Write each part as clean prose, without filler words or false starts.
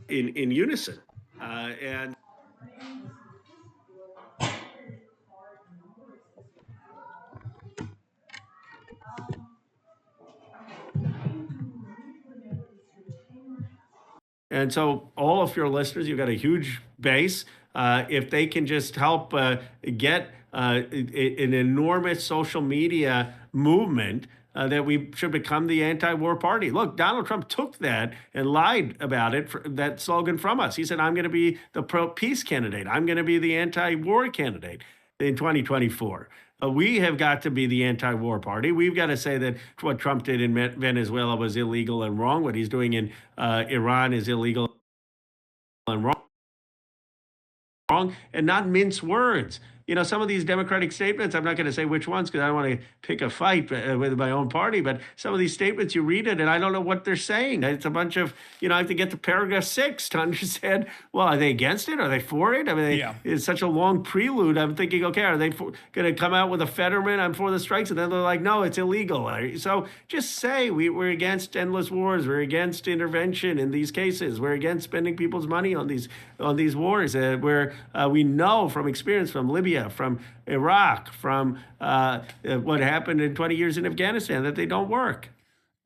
in unison. And And so, all of your listeners, you've got a huge base. If they can just help get an enormous social media movement, that we should become the anti-war party. Look, Donald Trump took that and lied about it, that slogan from us. He said, I'm going to be the pro-peace candidate. I'm going to be the anti-war candidate in 2024. We have got to be the anti-war party. We've got to say that what Trump did in Venezuela was illegal and wrong. What he's doing in Iran is illegal and wrong, and not mince words. You know, some of these Democratic statements, I'm not going to say which ones because I don't want to pick a fight with my own party, but some of these statements, you read it and I don't know what they're saying. It's a bunch of, I have to get to paragraph 6 to understand, well, are they against it? Are they for it? I mean, it's such a long prelude. I'm thinking, okay, are they going to come out with a Fetterman, I'm for the strikes? And then they're like, no, it's illegal. So just say we're against endless wars. We're against intervention in these cases. We're against spending people's money on these wars where we know from experience from Libya, from Iraq, from what happened in 20 years in Afghanistan, that they don't work.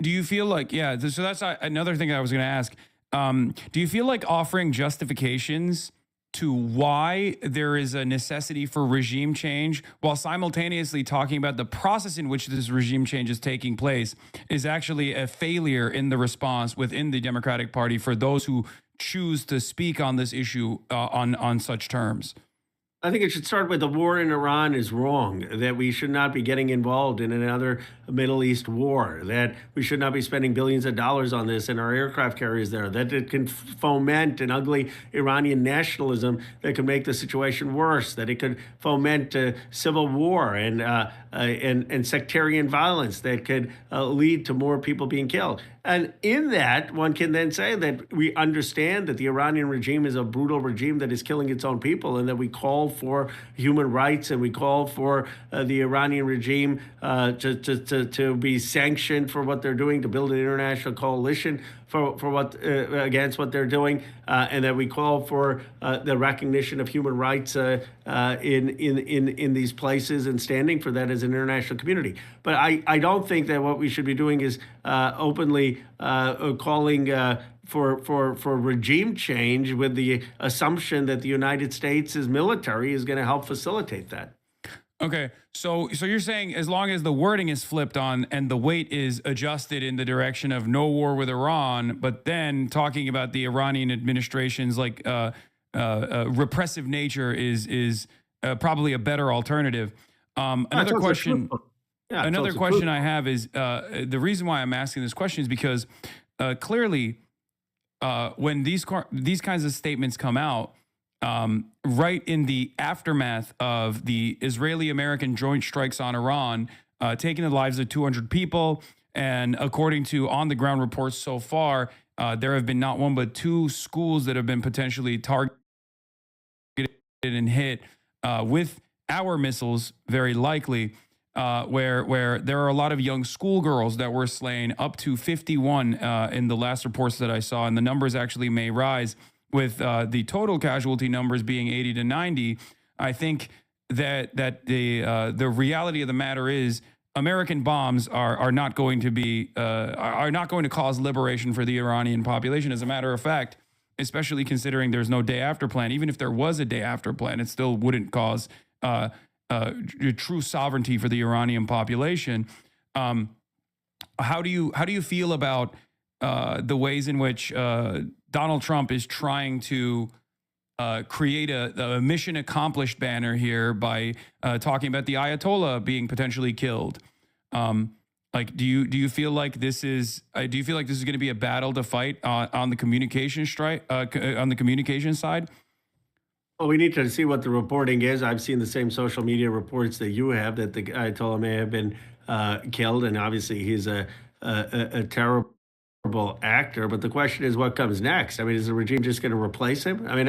Do you feel like, so that's another thing I was going to ask. Do you feel like offering justifications to why there is a necessity for regime change while simultaneously talking about the process in which this regime change is taking place is actually a failure in the response within the Democratic Party for those who choose to speak on this issue on such terms? I think it should start with the war in Iran is wrong, that we should not be getting involved in another Middle East war, that we should not be spending billions of dollars on this and our aircraft carriers there, that it can foment an ugly Iranian nationalism that could make the situation worse, that it could foment civil war and sectarian violence that could lead to more people being killed. And in that, one can then say that we understand that the Iranian regime is a brutal regime that is killing its own people, and that we call for human rights and we call for the Iranian regime to be sanctioned for what they're doing, to build an international coalition for what against what they're doing, and that we call for the recognition of human rights in these places and standing for that as an international community. But I don't think that what we should be doing is openly calling for regime change with the assumption that the United States' military is going to help facilitate that. Okay, so you're saying as long as the wording is flipped on and the weight is adjusted in the direction of no war with Iran, but then talking about the Iranian administration's repressive nature is probably a better alternative. Another question. Another question I have is the reason why I'm asking this question is because clearly when these kinds of statements come out, right in the aftermath of the Israeli-American joint strikes on Iran, taking the lives of 200 people. And according to on-the-ground reports so far, there have been not one but 2 schools that have been potentially targeted and hit with our missiles, very likely, where there are a lot of young schoolgirls that were slain, up to 51 in the last reports that I saw. And the numbers actually may rise, with the total casualty numbers being 80 to 90. I think that the reality of the matter is American bombs are not going to be are not going to cause liberation for the Iranian population. As a matter of fact, especially considering there's no day after plan. Even if there was a day after plan, it still wouldn't cause true sovereignty for the Iranian population. How do you feel about the ways in which Donald Trump is trying to create a mission accomplished banner here by talking about the Ayatollah being potentially killed? Do you feel like this is going to be a battle to fight on the communication side? Well, we need to see what the reporting is. I've seen the same social media reports that you have, that the Ayatollah may have been killed, and obviously he's a terrible horrible actor, but the question is what comes next. I mean, is the regime just going to replace him? I mean,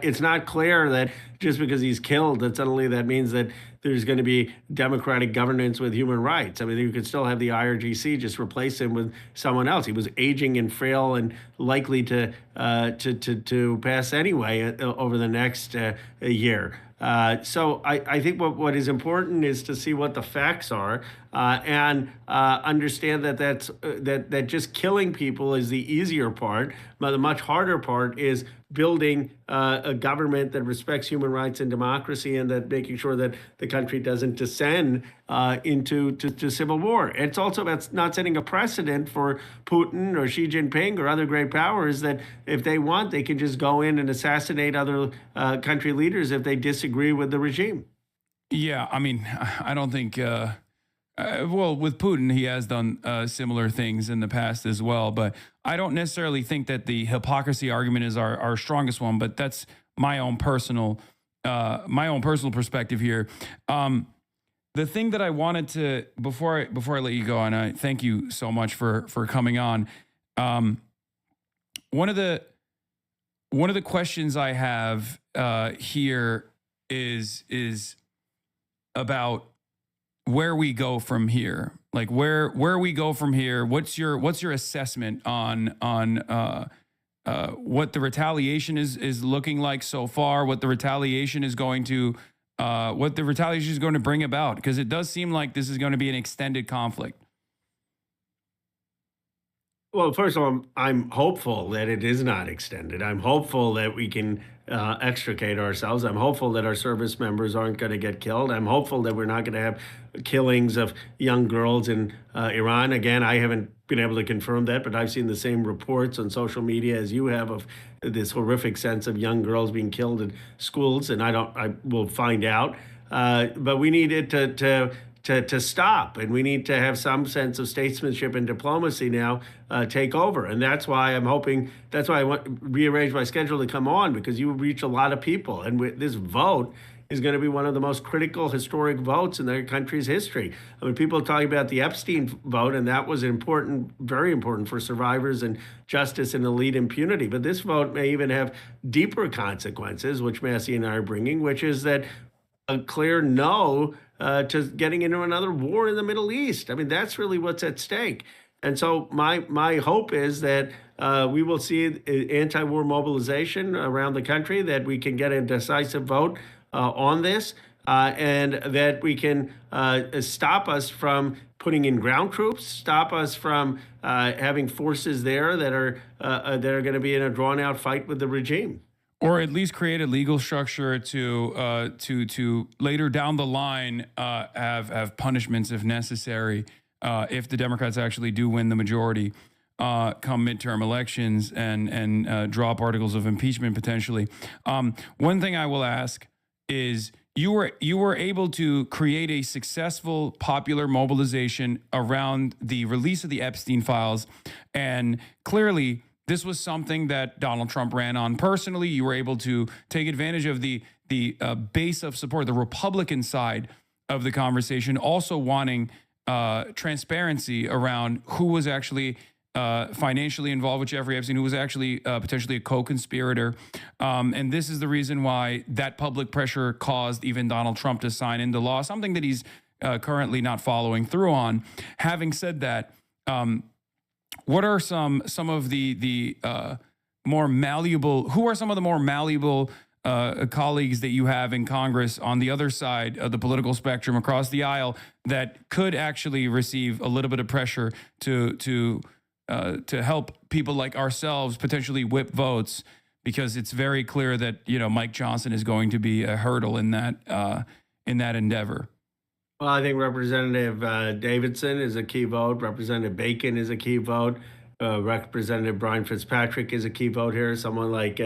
it's not clear that just because he's killed, that suddenly that means that there's going to be democratic governance with human rights. I mean, you could still have the IRGC just replace him with someone else. He was aging and frail and likely to pass anyway over the next year. So I think what is important is to see what the facts are and understand that just killing people is the easier part, but the much harder part is building a government that respects human rights and democracy, and that making sure that the country doesn't descend into civil war. It's also about not setting a precedent for Putin or Xi Jinping or other great powers that if they want, they can just go in and assassinate other country leaders if they disagree with the regime. Yeah, I mean, I don't think. Well, with Putin, he has done similar things in the past as well. But I don't necessarily think that the hypocrisy argument is our strongest one. But that's my own personal perspective here. The thing that I wanted to before I let you go, and I thank you so much for coming on. One of the questions I have here is about where we go from here. Like where we go from here. What's your assessment on what the retaliation is looking like so far? What the retaliation is going to bring about? Because it does seem like this is going to be an extended conflict. Well, first of all, I'm hopeful that it is not extended. I'm hopeful that we can extricate ourselves. I'm hopeful that our service members aren't going to get killed. I'm hopeful that we're not going to have killings of young girls in Iran. Again, I haven't been able to confirm that, but I've seen the same reports on social media as you have of this horrific sense of young girls being killed in schools, and I will find out. But we need it to stop, and we need to have some sense of statesmanship and diplomacy now take over. And that's why I'm hoping. That's why I rearrange my schedule to come on, because you reach a lot of people, and this vote is going to be one of the most critical historic votes in their country's history. I mean, people are talking about the Epstein vote, and that was important, very important for survivors and justice and elite impunity. But this vote may even have deeper consequences, which Massey and I are bringing, which is that a clear no to getting into another war in the Middle East. I mean, that's really what's at stake. And so my hope is that we will see anti-war mobilization around the country, that we can get a decisive vote on this, and that we can stop us from putting in ground troops, stop us from having forces there that are going to be in a drawn-out fight with the regime. Or at least create a legal structure to later down the line have punishments if necessary, if the Democrats actually do win the majority come midterm elections and drop articles of impeachment potentially. One thing I will ask is you were able to create a successful popular mobilization around the release of the Epstein files, and clearly this was something that Donald Trump ran on personally. You were able to take advantage of the base of support, the Republican side of the conversation, also wanting transparency around who was actually financially involved with Jeffrey Epstein, who was actually potentially a co-conspirator. And this is the reason why that public pressure caused even Donald Trump to sign into law, something that he's currently not following through on. Having said that, what are some of the more malleable? Who are some of the more malleable colleagues that you have in Congress on the other side of the political spectrum across the aisle that could actually receive a little bit of pressure to help people like ourselves potentially whip votes? Because it's very clear that Mike Johnson is going to be a hurdle in that endeavor. Well, I think Representative Davidson is a key vote. Representative Bacon is a key vote. Representative Brian Fitzpatrick is a key vote here. Someone like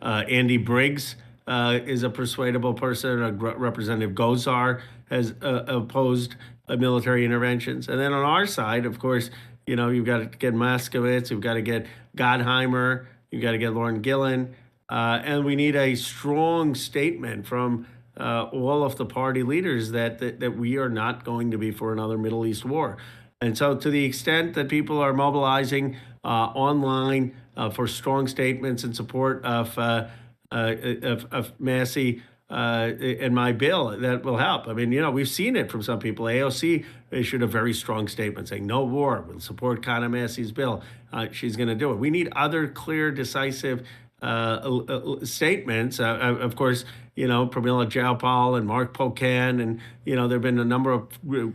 Andy Briggs is a persuadable person. Representative Gosar has opposed military interventions. And then on our side, of course, you've got to get Moskowitz, you've got to get Gottheimer, you've got to get Lauren Gillen, and we need a strong statement from all of the party leaders that we are not going to be for another Middle East war. And so, to the extent that people are mobilizing online for strong statements in support of Massey and my bill, that will help. I mean, we've seen it from some people. AOC issued a very strong statement saying no war, will support Conor Massey's bill. She's going to do it. We need other clear, decisive statements. Of course, Pramila Jayapal and Mark Pocan, and there have been a number of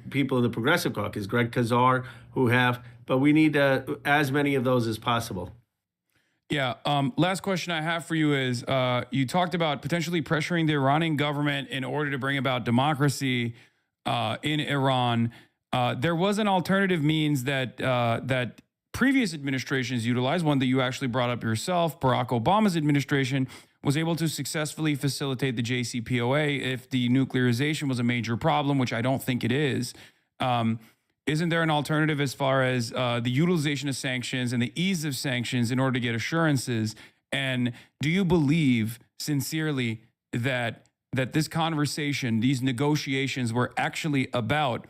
people in the Progressive Caucus, Greg Kazar, who have. But we need as many of those as possible. Yeah. Last question I have for you is, you talked about potentially pressuring the Iranian government in order to bring about democracy in Iran. There was an alternative means that previous administrations utilized, one that you actually brought up yourself. Barack Obama's administration was able to successfully facilitate the JCPOA if the nuclearization was a major problem, which I don't think it is. Isn't there an alternative as far as the utilization of sanctions and the ease of sanctions in order to get assurances? And do you believe sincerely that this conversation, these negotiations were actually about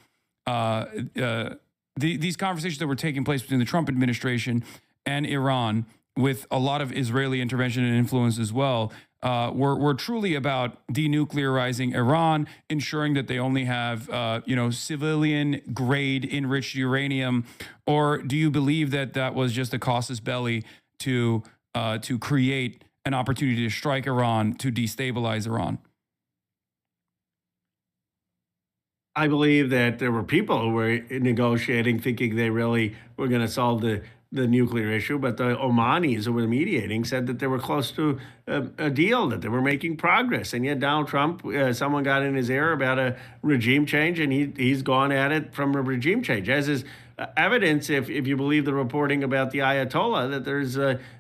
these conversations that were taking place between the Trump administration and Iran, with a lot of Israeli intervention and influence as well, were truly about denuclearizing Iran, ensuring that they only have, civilian grade enriched uranium? Or do you believe that that was just a casus belli to create an opportunity to strike Iran, to destabilize Iran? I believe that there were people who were negotiating, thinking they really were going to solve the nuclear issue, but the Omanis who were mediating said that they were close to a deal, that they were making progress. And yet Donald Trump, someone got in his ear about a regime change, and he's gone at it from a regime change, as is evidence, if you believe the reporting about the Ayatollah, that there's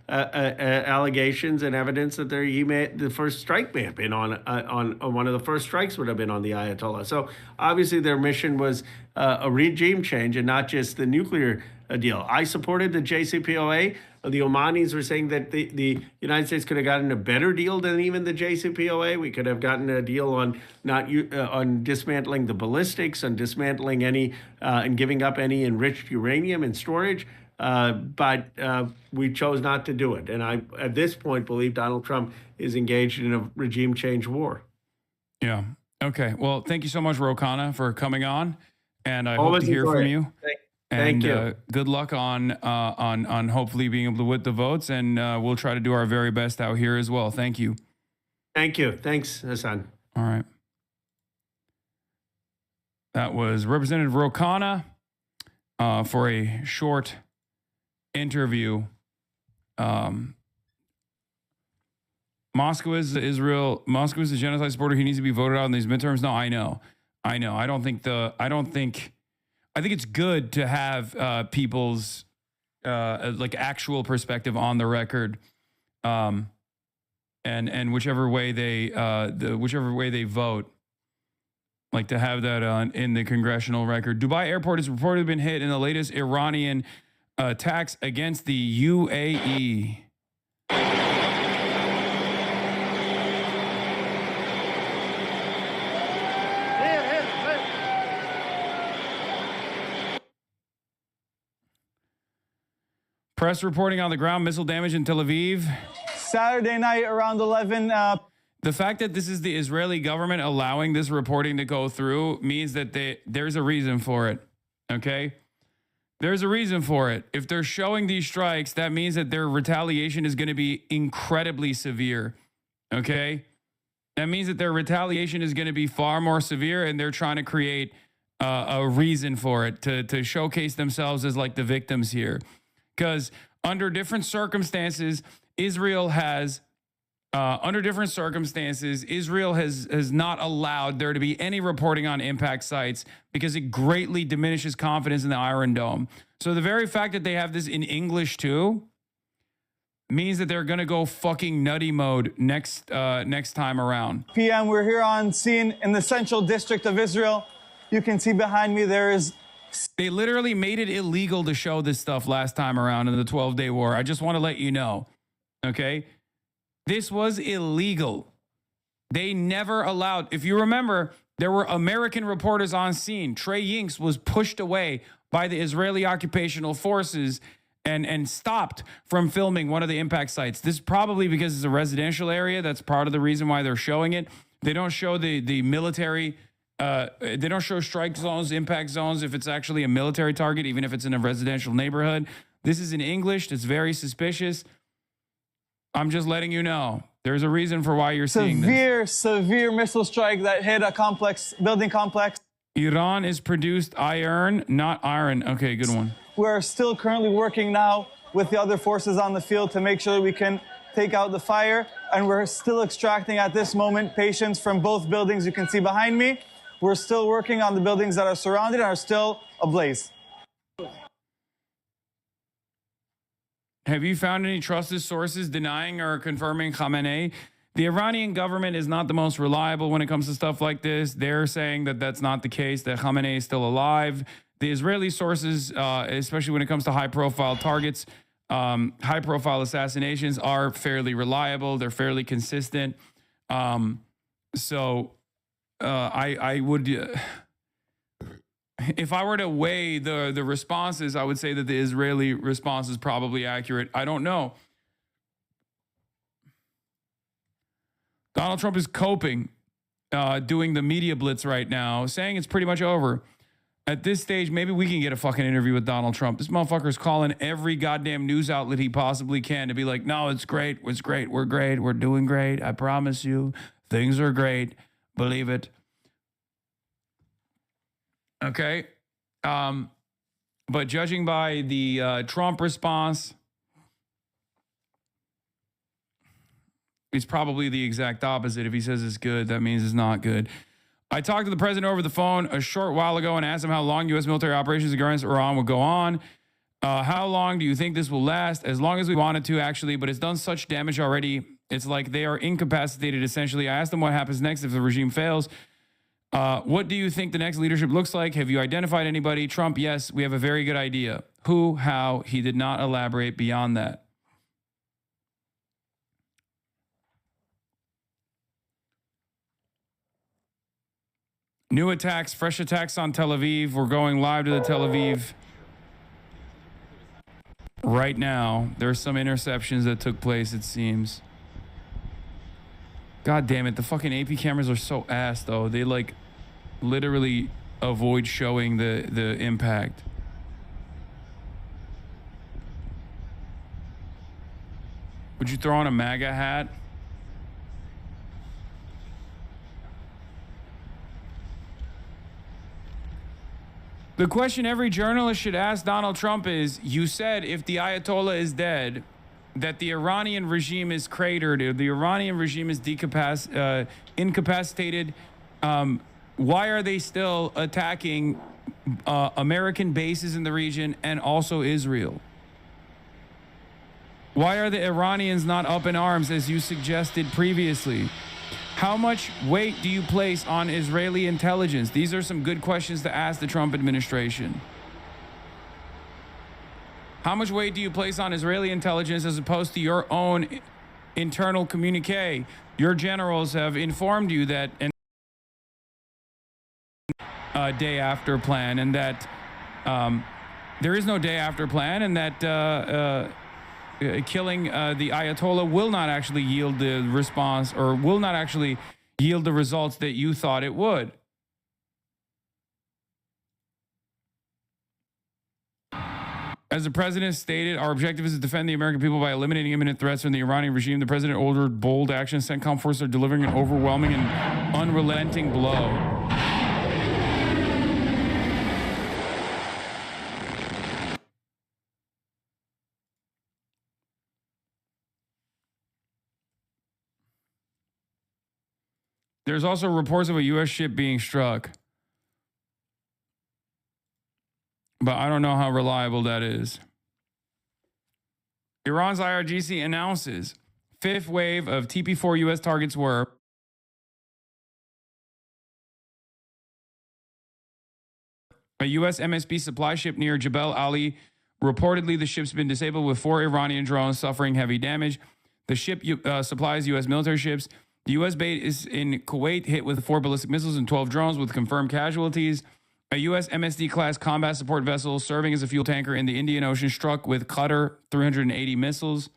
allegations and evidence that he made the first strike may have been on one of the first strikes would have been on the Ayatollah. So obviously their mission was a regime change and not just the nuclear deal. I supported the JCPOA. The Omanis were saying that the United States could have gotten a better deal than even the JCPOA. We could have gotten a deal on on dismantling the ballistics, on dismantling any and giving up any enriched uranium in storage. But we chose not to do it. And I, at this point, believe Donald Trump is engaged in a regime change war. Yeah. Okay. Well, thank you so much, Ro Khanna, for coming on. And I hope to hear from you. Thank you. Good luck on hopefully being able to win the votes, and we'll try to do our very best out here as well. Thank you. Thank you. Thanks, Hassan. All right. That was Representative Ro Khanna for a short interview. Moscow is Israel. Moscow is a genocide supporter. He needs to be voted out in these midterms. No, I know. I think it's good to have people's like actual perspective on the record, and whichever way they vote, like to have that in the congressional record. Dubai airport has reportedly been hit in the latest Iranian attacks against the UAE. Press reporting on the ground, missile damage in Tel Aviv. Saturday night around 11. The fact that this is the Israeli government allowing this reporting to go through means that there's a reason for it, okay? There's a reason for it. If they're showing these strikes, that means that their retaliation is going to be incredibly severe, okay? That means that their retaliation is going to be far more severe, and they're trying to create a reason for it, to showcase themselves as like the victims here. Because under different circumstances, Israel has not allowed there to be any reporting on impact sites because it greatly diminishes confidence in the Iron Dome. So the very fact that they have this in English too means that they're going to go fucking nutty mode next time around. PM, we're here on scene in the central district of Israel. You can see behind me there is... They literally made it illegal to show this stuff last time around in the 12-day war. I just want to let you know, okay? This was illegal. They never allowed, if you remember, there were American reporters on scene. Trey Yinks was pushed away by the Israeli occupational forces and stopped from filming one of the impact sites. This is probably because it's a residential area. That's part of the reason why they're showing it. They don't show the military. They don't show strike zones, impact zones if it's actually a military target, even if it's in a residential neighborhood. This is in English. It's very suspicious. I'm just letting you know. There's a reason for why you're seeing this. Severe missile strike that hit a building complex. Iran is produced iron, not iron. Okay, good one. We're still currently working now with the other forces on the field to make sure that we can take out the fire. And we're still extracting at this moment patients from both buildings you can see behind me. We're still working on the buildings that are surrounded and are still ablaze. Have you found any trusted sources denying or confirming Khamenei? The Iranian government is not the most reliable when it comes to stuff like this. They're saying that that's not the case, that Khamenei is still alive. The Israeli sources, especially when it comes to high-profile targets, high-profile assassinations, are fairly reliable. They're fairly consistent. I would... if I were to weigh the responses, I would say that the Israeli response is probably accurate. I don't know. Donald Trump is coping, doing the media blitz right now, saying it's pretty much over. At this stage, maybe we can get a fucking interview with Donald Trump. This motherfucker's calling every goddamn news outlet he possibly can to be like, no, it's great. It's great. We're great. We're doing great. I promise you. Things are great. Believe it. Okay. But judging by the Trump response, it's probably the exact opposite. If he says it's good, that means it's not good. I talked to the president over the phone a short while ago and asked him how long U.S. military operations against Iran would go on. How long do you think this will last? As long as we want it to, actually, but it's done such damage already. It's like they are incapacitated, essentially. I asked him what happens next if the regime fails. What do you think the next leadership looks like? Have you identified anybody? Trump, yes, we have a very good idea. Who, how? He did not elaborate beyond that. New attacks, fresh attacks on Tel Aviv. We're going live to the Tel Aviv right now. There's some interceptions that took place, it seems. God damn it. The fucking AP cameras are so ass, though. They, like, literally avoid showing the impact. Would you throw on a MAGA hat? The question every journalist should ask Donald Trump is, you said if the Ayatollah is dead, that the Iranian regime is cratered, or the Iranian regime is incapacitated. Why are they still attacking American bases in the region and also Israel? Why are the Iranians not up in arms as you suggested previously? How much weight do you place on Israeli intelligence? These are some good questions to ask the Trump administration. How much weight do you place on Israeli intelligence as opposed to your own internal communique? Your generals have informed you that a day after plan, and that there is no day after plan, and that killing the Ayatollah will not actually yield the response, or will not actually yield the results that you thought it would. As the president stated, our objective is to defend the American people by eliminating imminent threats from the Iranian regime. The president ordered bold action. CENTCOM forces are delivering an overwhelming and unrelenting blow. There's also reports of a U.S. ship being struck, but I don't know how reliable that is. Iran's IRGC announces fifth wave of TP4 U.S. targets were a U.S. MSP supply ship near Jebel Ali. Reportedly, the ship's been disabled with 4 Iranian drones suffering heavy damage. The ship supplies U.S. military ships. The U.S. base is in Kuwait hit with 4 ballistic missiles and 12 drones with confirmed casualties. A U.S. MSD-class combat support vessel serving as a fuel tanker in the Indian Ocean struck with Qatar 380 missiles.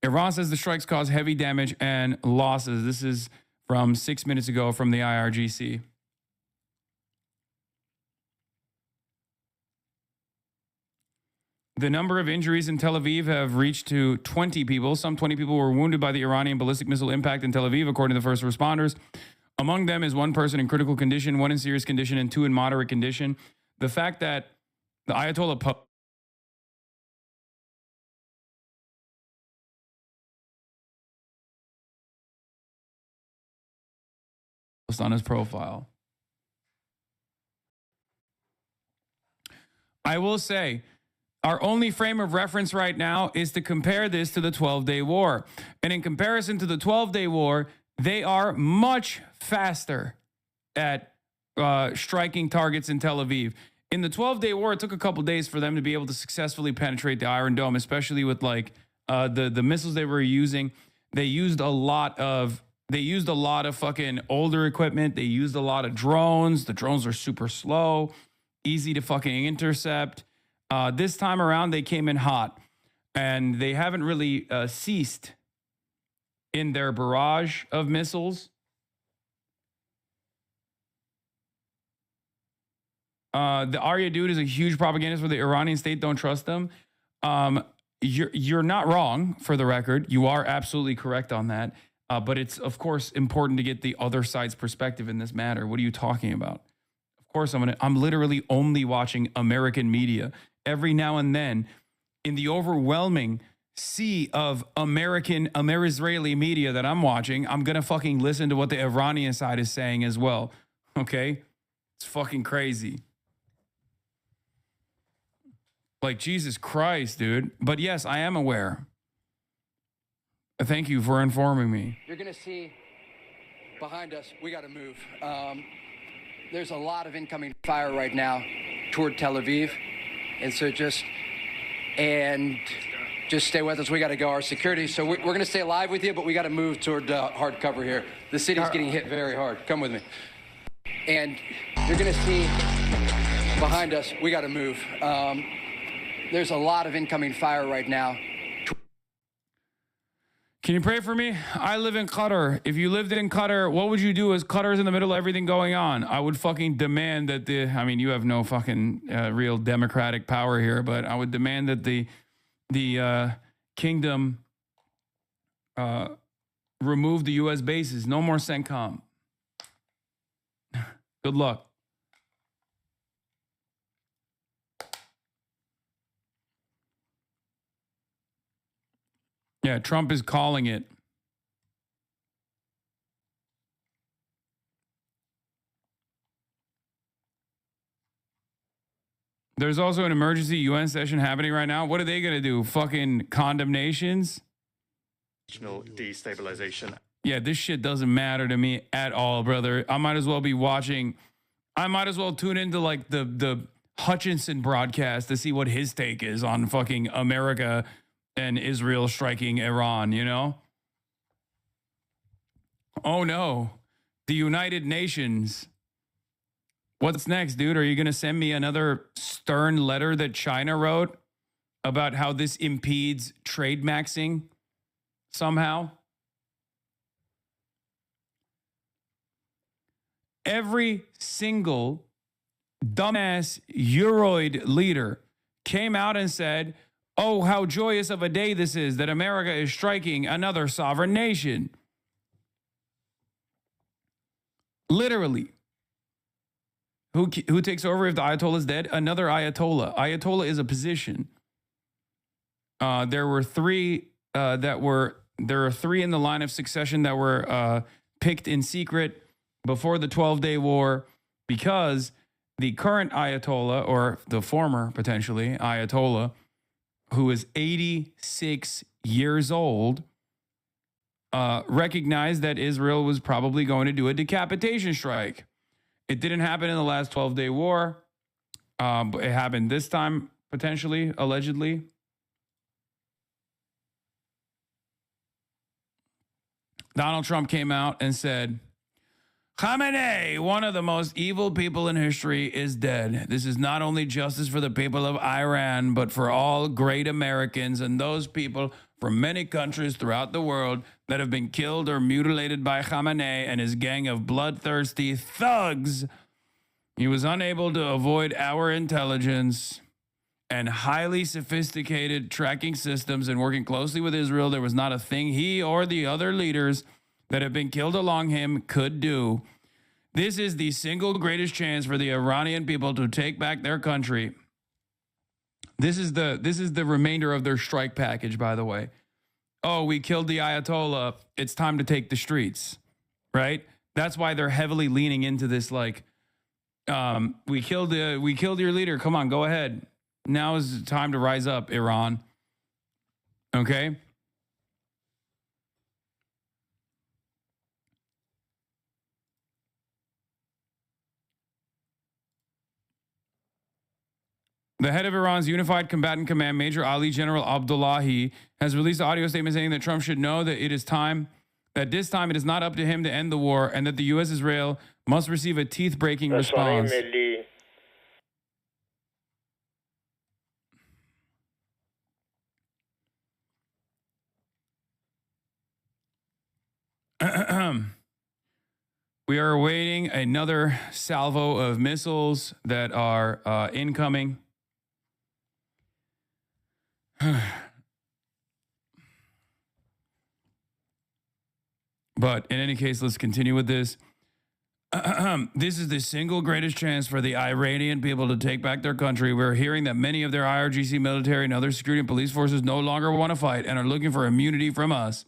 Iran says the strikes caused heavy damage and losses. This is from 6 minutes ago from the IRGC. The number of injuries in Tel Aviv have reached to 20 people. Some 20 people were wounded by the Iranian ballistic missile impact in Tel Aviv, according to the first responders. Among them is one person in critical condition, one in serious condition, and two in moderate condition. The fact that the Ayatollah posted on his profile. I will say, our only frame of reference right now is to compare this to the 12-day war. And in comparison to the 12-day war, they are much faster at striking targets in Tel Aviv. In the 12-day war, it took a couple days for them to be able to successfully penetrate the Iron Dome, especially with like the missiles they were using. They used a lot of fucking older equipment. They used a lot of drones. The drones are super slow, easy to fucking intercept. This time around, they came in hot, and they haven't really ceased in their barrage of missiles. The Arya dude is a huge propagandist for the Iranian state. Don't trust them. You're not wrong, for the record. You are absolutely correct on that. But it's, of course, important to get the other side's perspective in this matter. What are you talking about? Of course, I'm literally only watching American media. Every now and then, in the overwhelming sea of Israeli media that I'm watching, I'm going to fucking listen to what the Iranian side is saying as well. Okay? It's fucking crazy. Like, Jesus Christ, dude. But yes, I am aware. Thank you for informing me. You're going to see behind us, we got to move. There's a lot of incoming fire right now toward Tel Aviv. And so just stay with us. We got to go. Our security. So we're going to stay live with you, but we got to move toward hard cover here. The city's getting hit very hard. Come with me. And you're going to see behind us, we got to move. There's a lot of incoming fire right now. Can you pray for me? I live in Qatar. If you lived in Qatar, what would you do as Qatar's in the middle of everything going on? I would fucking demand that you have no fucking real democratic power here, but I would demand that the kingdom remove the U.S. bases. No more CENTCOM. Good luck. Yeah, Trump is calling it. There's also an emergency UN session happening right now. What are they going to do? Fucking condemnations? Destabilization. Yeah, this shit doesn't matter to me at all, brother. I might as well be watching. I might as well tune into like the Hutchinson broadcast to see what his take is on fucking America and Israel striking Iran, you know? Oh no, the United Nations. What's next, dude? Are you going to send me another stern letter that China wrote about how this impedes trade maxing somehow? Every single dumbass Euroid leader came out and said, oh, how joyous of a day this is that America is striking another sovereign nation. Literally. Who takes over if the Ayatollah is dead? Another Ayatollah. Ayatollah is a position. There are three in the line of succession that were picked in secret before the 12-day war because the current Ayatollah, or the former potentially Ayatollah, who is 86 years old, recognized that Israel was probably going to do a decapitation strike. It didn't happen in the last 12-day war, but it happened this time, potentially, allegedly. Donald Trump came out and said, Khamenei, one of the most evil people in history, is dead. This is not only justice for the people of Iran, but for all great Americans and those people from many countries throughout the world that have been killed or mutilated by Khamenei and his gang of bloodthirsty thugs. He was unable to avoid our intelligence and highly sophisticated tracking systems, and working closely with Israel, there was not a thing he or the other leaders that have been killed along him could do. This is the single greatest chance for the Iranian people to take back their country. This is the remainder of their strike package, by the way. Oh, we killed the Ayatollah. It's time to take the streets, right? That's why they're heavily leaning into this. Like, we killed your leader. Come on, go ahead. Now is the time to rise up, Iran. Okay. The head of Iran's Unified Combatant Command, Major Ali General Abdullahi, has released an audio statement saying that Trump should know that this time it is not up to him to end the war, and that the U.S. Israel must receive a teeth-breaking response. We are awaiting another salvo of missiles that are incoming. But in any case, let's continue with this. This is the single greatest chance for the Iranian people to take back their country. We're hearing that many of their IRGC military and other security and police forces no longer want to fight and are looking for immunity from us.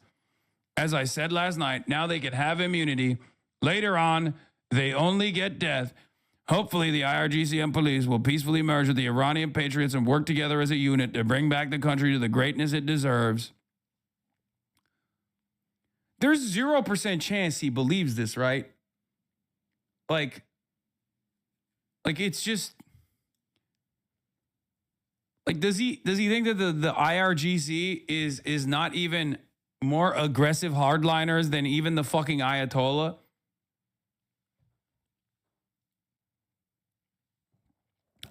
As I said last night, now they can have immunity. Later on, they only get death. Hopefully, the IRGC and police will peacefully merge with the Iranian patriots and work together as a unit to bring back the country to the greatness it deserves. There's 0% chance he believes this, right? Like it's just like, does he think that the IRGC is not even more aggressive hardliners than even the fucking Ayatollah?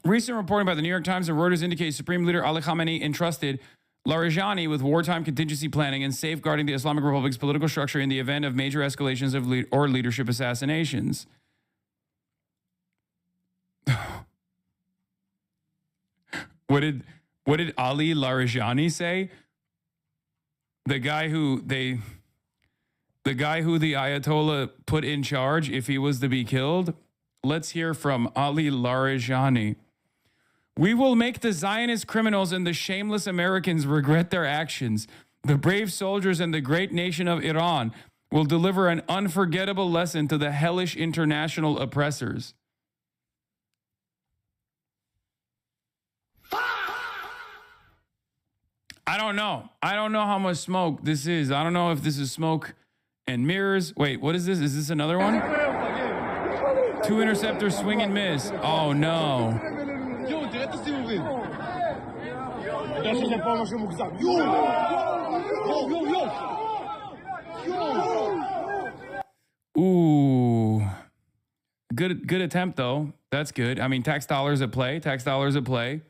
Recent reporting by the New York Times and Reuters indicates Supreme Leader Ali Khamenei entrusted Larijani with wartime contingency planning and safeguarding the Islamic Republic's political structure in the event of major escalations of leadership assassinations. What did Ali Larijani say? The guy who the Ayatollah put in charge if he was to be killed? Let's hear from Ali Larijani. We will make the Zionist criminals and the shameless Americans regret their actions. The brave soldiers and the great nation of Iran will deliver an unforgettable lesson to the hellish international oppressors. I don't know. I don't know how much smoke this is. I don't know if this is smoke and mirrors. Wait, what is this? Is this another one? 2 interceptors swing and miss. Oh, no. Ooh. Good attempt, though. That's good. I mean, tax dollars at play. Tax dollars at play.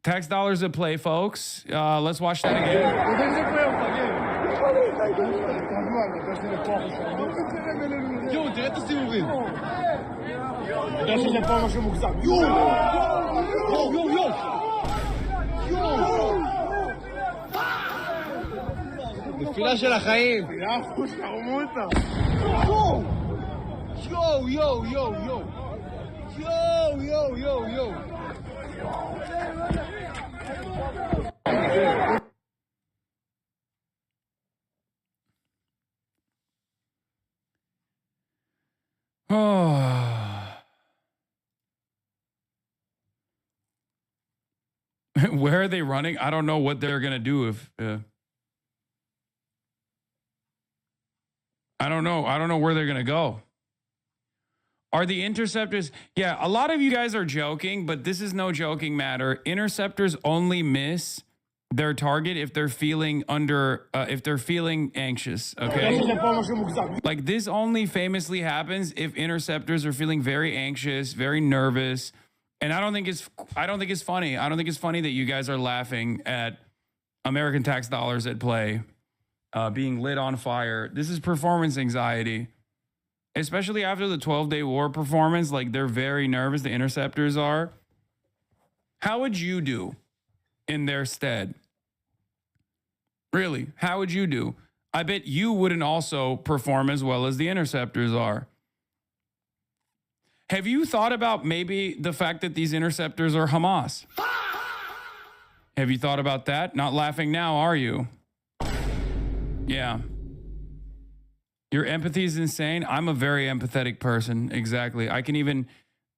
Tax dollars at play, folks. Let's watch that again. נפילה של החיים. יו, יו, יו, יו. יו, יו, יו, יו. Where are they running? I don't know what they're going to do if... I don't know. I don't know where they're going to go. Are the interceptors... Yeah, a lot of you guys are joking, but this is no joking matter. Interceptors only miss their target if they're feeling anxious, okay? Like this only famously happens if interceptors are feeling very anxious, very nervous. And I don't think it's funny. I don't think it's funny that you guys are laughing at American tax dollars at play, being lit on fire. This is performance anxiety. Especially after the 12-day war performance, like they're very nervous, the interceptors are. How would you do in their stead? Really, how would you do? I bet you wouldn't also perform as well as the interceptors are. Have you thought about maybe the fact that these interceptors are Hamas? Have you thought about that? Not laughing now, are you? Yeah. Your empathy is insane. I'm a very empathetic person. Exactly. I can even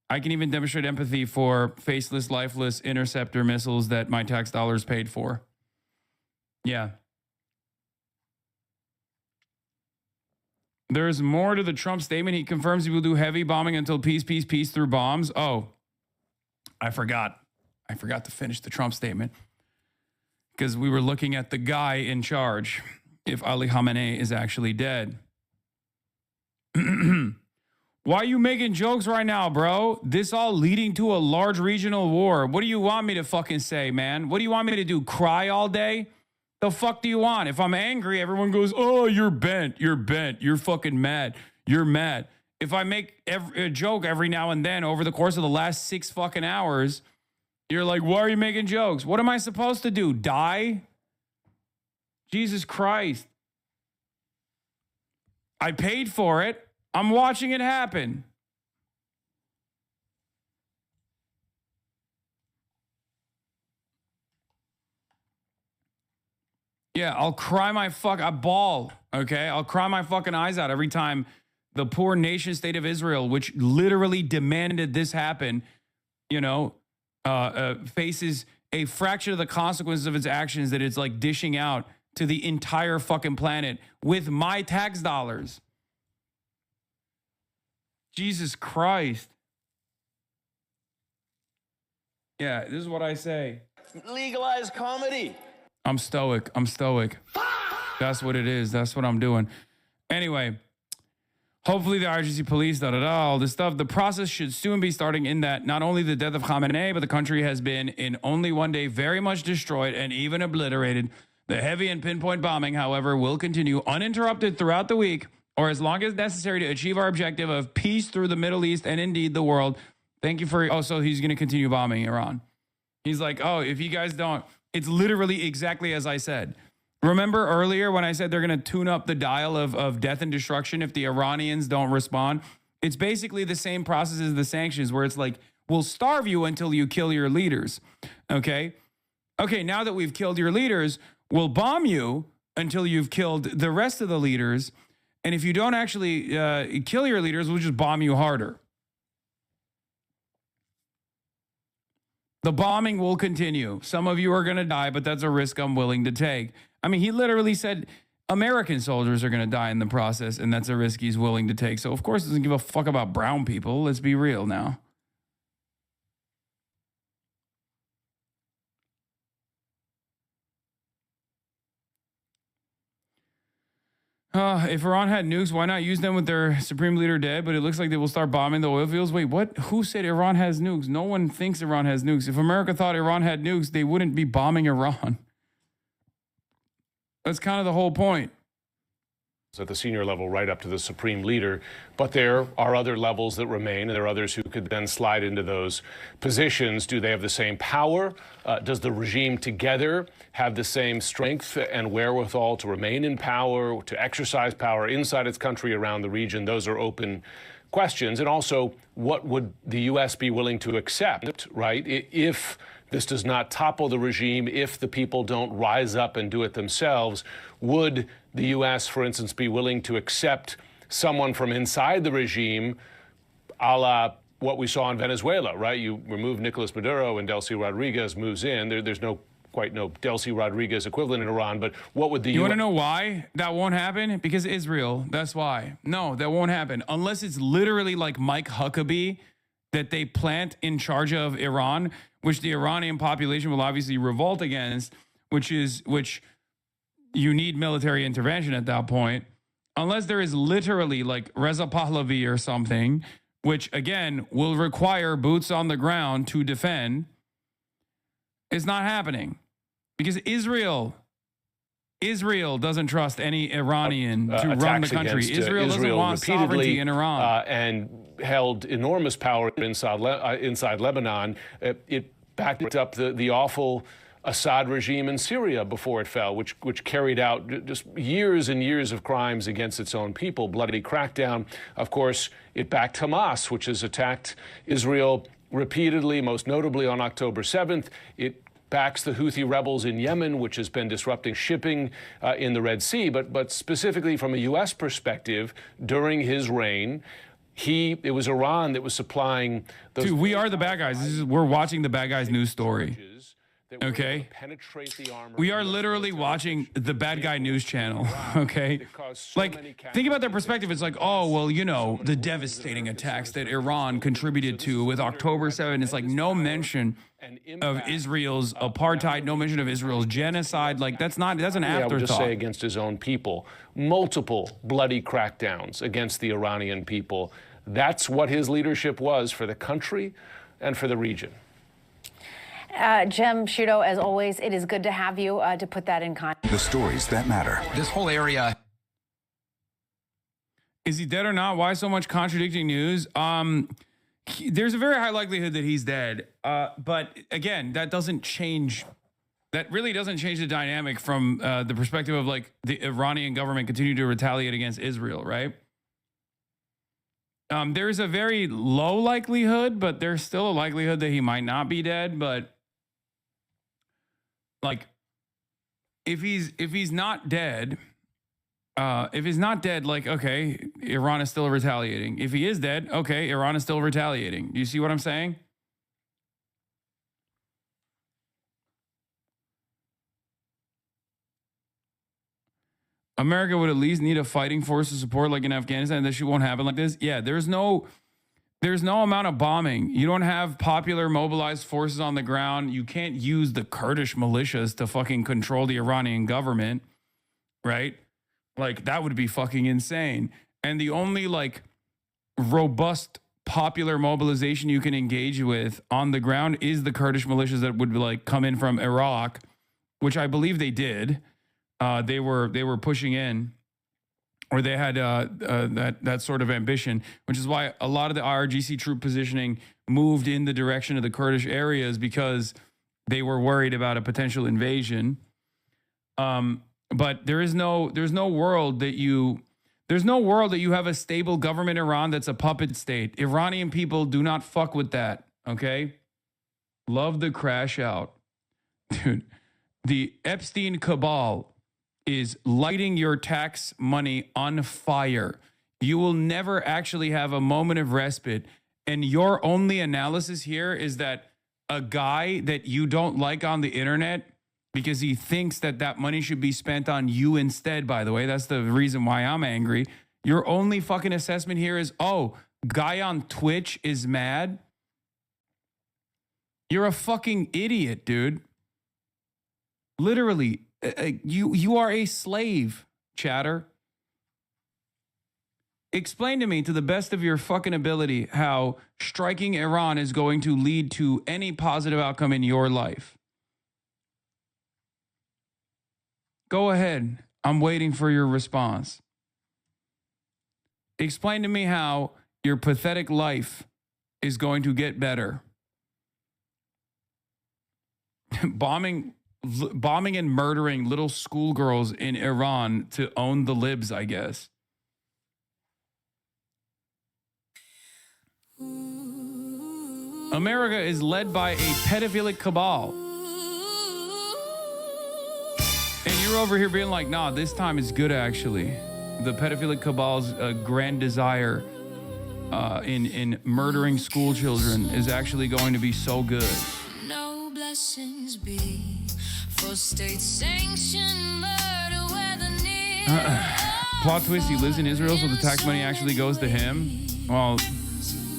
demonstrate empathy for faceless, lifeless interceptor missiles that my tax dollars paid for. Yeah. There's more to the Trump statement. He confirms he will do heavy bombing until peace, peace, peace through bombs. Oh, I forgot. I forgot to finish the Trump statement because we were looking at the guy in charge if Ali Khamenei is actually dead. Why are you making jokes right now, bro? This all leading to a large regional war. What do you want me to fucking say, man? What do you want me to do? Cry all day? The fuck do you want? If I'm angry, everyone goes, oh, you're bent. You're bent. You're fucking mad. You're mad. If I make a joke every now and then over the course of the last 6 fucking hours, you're like, why are you making jokes? What am I supposed to do? Die? Jesus Christ. I paid for it. I'm watching it happen. Yeah, I'll cry I bawl, okay? I'll cry my fucking eyes out every time the poor nation state of Israel, which literally demanded this happen, faces a fraction of the consequences of its actions that it's like dishing out to the entire fucking planet with my tax dollars. Jesus Christ. Yeah, this is what I say. Legalize comedy. I'm stoic. That's what it is. That's what I'm doing. Anyway, hopefully the RGC police, all this stuff. The process should soon be starting in that not only the death of Khamenei, but the country has been in only one day very much destroyed and even obliterated. The heavy and pinpoint bombing, however, will continue uninterrupted throughout the week or as long as necessary to achieve our objective of peace through the Middle East and indeed the world. Thank you for... Oh, so he's going to continue bombing Iran. He's like, oh, if you guys don't... It's literally exactly as I said. Remember earlier when I said they're going to tune up the dial of death and destruction if the Iranians don't respond? It's basically the same process as the sanctions where it's like, we'll starve you until you kill your leaders. Okay? Okay, now that we've killed your leaders, we'll bomb you until you've killed the rest of the leaders. And if you don't actually kill your leaders, we'll just bomb you harder. The bombing will continue. Some of you are going to die, but that's a risk I'm willing to take. I mean, he literally said American soldiers are going to die in the process, and that's a risk he's willing to take. So, of course, he doesn't give a fuck about brown people. Let's be real now. If Iran had nukes, why not use them with their supreme leader dead? But it looks like they will start bombing the oil fields. Wait, what? Who said Iran has nukes? No one thinks Iran has nukes. If America thought Iran had nukes, they wouldn't be bombing Iran. That's kind of the whole point. At the senior level right up to the supreme leader, but there are other levels that remain, and there are others who could then slide into those positions. Do they have the same power? Does the regime together have the same strength and wherewithal to remain in power, to exercise power inside its country, around the region? Those are open questions. And also, what would the U.S. be willing to accept, right, if this does not topple the regime, if the people don't rise up and do it themselves? Would the U.S., for instance, be willing to accept someone from inside the regime, a la what we saw in Venezuela, right? You remove Nicolas Maduro and Delcy Rodriguez moves in. There's no Delcy Rodriguez equivalent in Iran, but what would the You want to know why that won't happen? Because Israel, that's why. No, that won't happen. Unless it's literally like Mike Huckabee that they plant in charge of Iran, which the Iranian population will obviously revolt against, which you need military intervention at that point, unless there is literally like Reza Pahlavi or something, which again will require boots on the ground to defend. It's not happening because Israel doesn't trust any Iranian to run the country. Israel doesn't want sovereignty in Iran. And held enormous power inside Lebanon. It backed up the awful Assad regime in Syria before it fell, which carried out just years and years of crimes against its own people, bloody crackdown. Of course, it backed Hamas, which has attacked Israel repeatedly, most notably on October 7th. It backs the Houthi rebels in Yemen, which has been disrupting shipping in the Red Sea. But specifically from a U.S. perspective, during his reign, it was Iran that was supplying those. Dude, we are the bad guys. We're watching the bad guys news story. Okay. We are literally watching the bad guy news channel. Okay. Like, think about their perspective. It's like, oh, well, you know, the devastating attacks that Iran contributed to with October 7th. It's like no mention of Israel's apartheid, no mention of Israel's genocide. Like, that's an afterthought. I would just say against his own people. Multiple bloody crackdowns against the Iranian people. That's what his leadership was for the country and for the region. Jim Sciutto, as always, it is good to have you to put that in context. The stories that matter. This whole area. Is he dead or not? Why so much contradicting news? There's a very high likelihood that he's dead. But again, that doesn't change. That really doesn't change the dynamic from the perspective of like the Iranian government continue to retaliate against Israel, right? There's a very low likelihood, but there's still a likelihood that he might not be dead. But like, if he's not dead, like, okay, Iran is still retaliating. If he is dead, okay, Iran is still retaliating. Do you see what I'm saying? America would at least need a fighting force to support, like in Afghanistan. That shit won't happen like this. Yeah, there's no amount of bombing. You don't have popular mobilized forces on the ground. You can't use the Kurdish militias to fucking control the Iranian government, right? Like, that would be fucking insane. And the only like robust popular mobilization you can engage with on the ground is the Kurdish militias that would like come in from Iraq, which I believe they did. They were pushing in, or they had that sort of ambition, which is why a lot of the IRGC troop positioning moved in the direction of the Kurdish areas, because they were worried about a potential invasion. But there's no world that you have a stable government in Iran that's a puppet state. Iranian people do not fuck with that. Okay, love the crash out, dude. The Epstein cabal is lighting your tax money on fire. You will never actually have a moment of respite. And your only analysis here is that a guy that you don't like on the internet, because he thinks that money should be spent on you instead, by the way, that's the reason why I'm angry. Your only fucking assessment here is, oh, guy on Twitch is mad. You're a fucking idiot, dude. Literally. You are a slave, chatter. Explain to me, to the best of your fucking ability, how striking Iran is going to lead to any positive outcome in your life. Go ahead. I'm waiting for your response. Explain to me how your pathetic life is going to get better. Bombing and murdering little schoolgirls in Iran to own the libs, I guess. America is led by a pedophilic cabal. And you're over here being like, nah, this time is good, actually. The pedophilic cabal's grand desire in murdering school children is actually going to be so good. No blessings be for state-sanctioned murder, whether near plot twist, he lives in Israel, so the tax money actually goes to him. Well,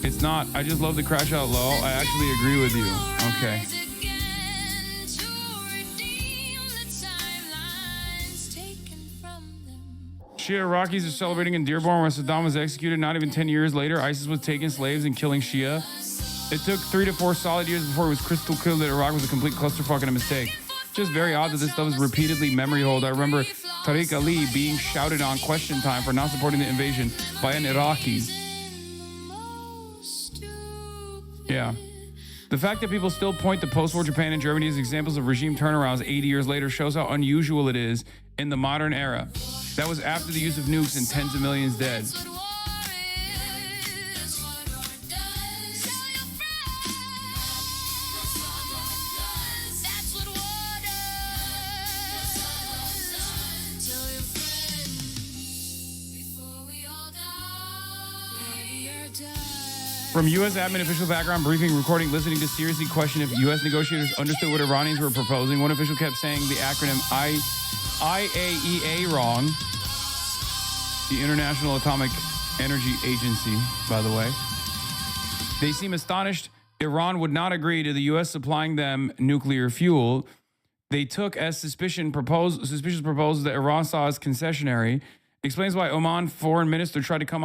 it's not. I just love the crash out low. I actually agree with you. Okay. Shia Iraqis are celebrating in Dearborn where Saddam was executed. Not even 10 years later, ISIS was taking slaves and killing Shia. It took 3 to 4 solid years before it was crystal clear that Iraq was a complete clusterfuck and a mistake. Just very odd that this stuff is repeatedly memory hold. I remember Tariq Ali being shouted on question time for not supporting the invasion by an Iraqis. Yeah. The fact that people still point to post-war Japan and Germany as examples of regime turnarounds 80 years later shows how unusual it is in the modern era. That was after the use of nukes and tens of millions dead. From U.S. admin official background briefing, recording, listening to seriously question if U.S. negotiators understood what Iranians were proposing. One official kept saying the acronym IAEA wrong. The International Atomic Energy Agency, by the way. They seem astonished Iran would not agree to the U.S. supplying them nuclear fuel. They took as suspicious proposals that Iran saw as concessionary. Explains why Oman foreign minister tried to come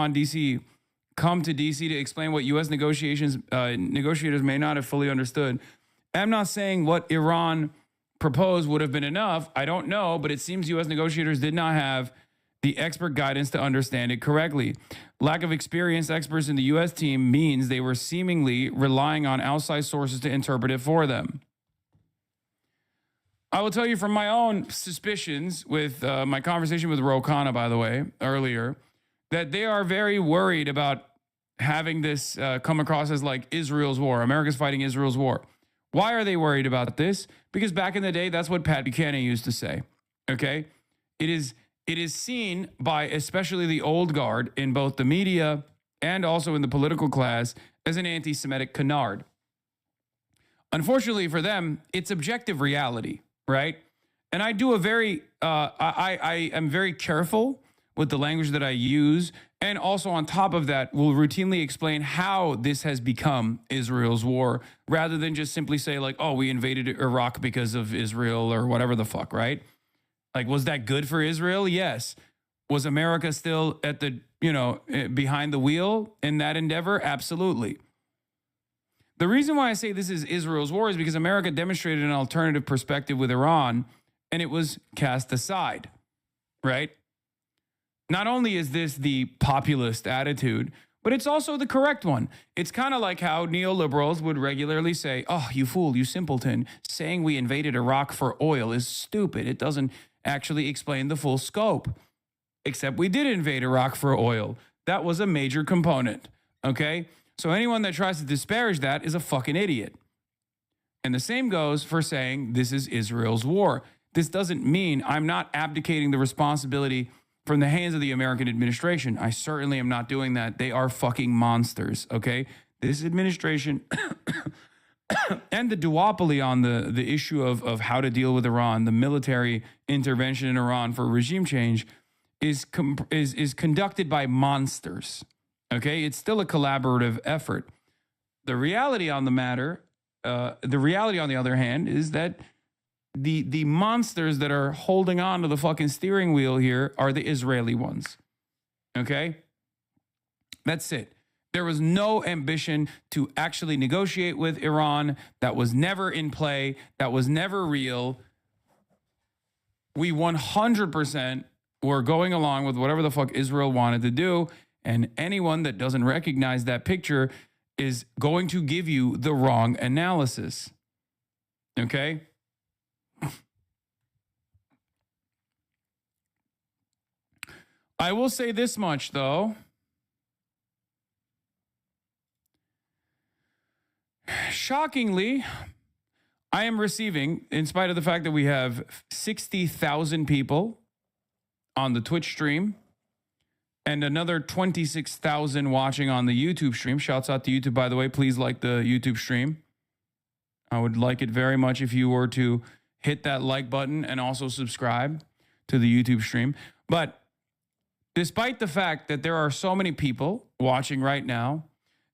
to D.C. to explain what U.S. negotiators may not have fully understood. I'm not saying what Iran proposed would have been enough. I don't know, but it seems U.S. negotiators did not have the expert guidance to understand it correctly. Lack of experienced experts in the U.S. team means they were seemingly relying on outside sources to interpret it for them. I will tell you from my own suspicions with my conversation with Ro Khanna, by the way, earlier, that they are very worried about having this come across as like Israel's war. America's fighting Israel's war. Why are they worried about this? Because back in the day, that's what Pat Buchanan used to say. Okay? It is seen by especially the old guard in both the media and also in the political class as an anti-Semitic canard. Unfortunately for them, it's objective reality, right? And I do I am very careful with the language that I use, and also on top of that, will routinely explain how this has become Israel's war, rather than just simply say like, oh, we invaded Iraq because of Israel or whatever the fuck, right? Like, was that good for Israel? Yes. Was America still at the, behind the wheel in that endeavor? Absolutely. The reason why I say this is Israel's war is because America demonstrated an alternative perspective with Iran, and it was cast aside, right? Not only is this the populist attitude, but it's also the correct one. It's kind of like how neoliberals would regularly say, oh, you fool, you simpleton, saying we invaded Iraq for oil is stupid. It doesn't actually explain the full scope. Except we did invade Iraq for oil. That was a major component, okay? So anyone that tries to disparage that is a fucking idiot. And the same goes for saying this is Israel's war. This doesn't mean I'm not abdicating the responsibility from the hands of the American administration. I certainly am not doing that. They are fucking monsters, okay? This administration and the duopoly on the issue of how to deal with Iran, the military intervention in Iran for regime change, is conducted by monsters, okay? It's still a collaborative effort. The reality on the matter, on the other hand, is that the monsters that are holding on to the fucking steering wheel here are the Israeli ones. Okay? That's it. There was no ambition to actually negotiate with Iran. That was never in play. That was never real. We 100% were going along with whatever the fuck Israel wanted to do. And anyone that doesn't recognize that picture is going to give you the wrong analysis. Okay? I will say this much, though. Shockingly, I am receiving, in spite of the fact that we have 60,000 people on the Twitch stream and another 26,000 watching on the YouTube stream. Shouts out to YouTube, by the way. Please like the YouTube stream. I would like it very much if you were to hit that like button and also subscribe to the YouTube stream. But despite the fact that there are so many people watching right now,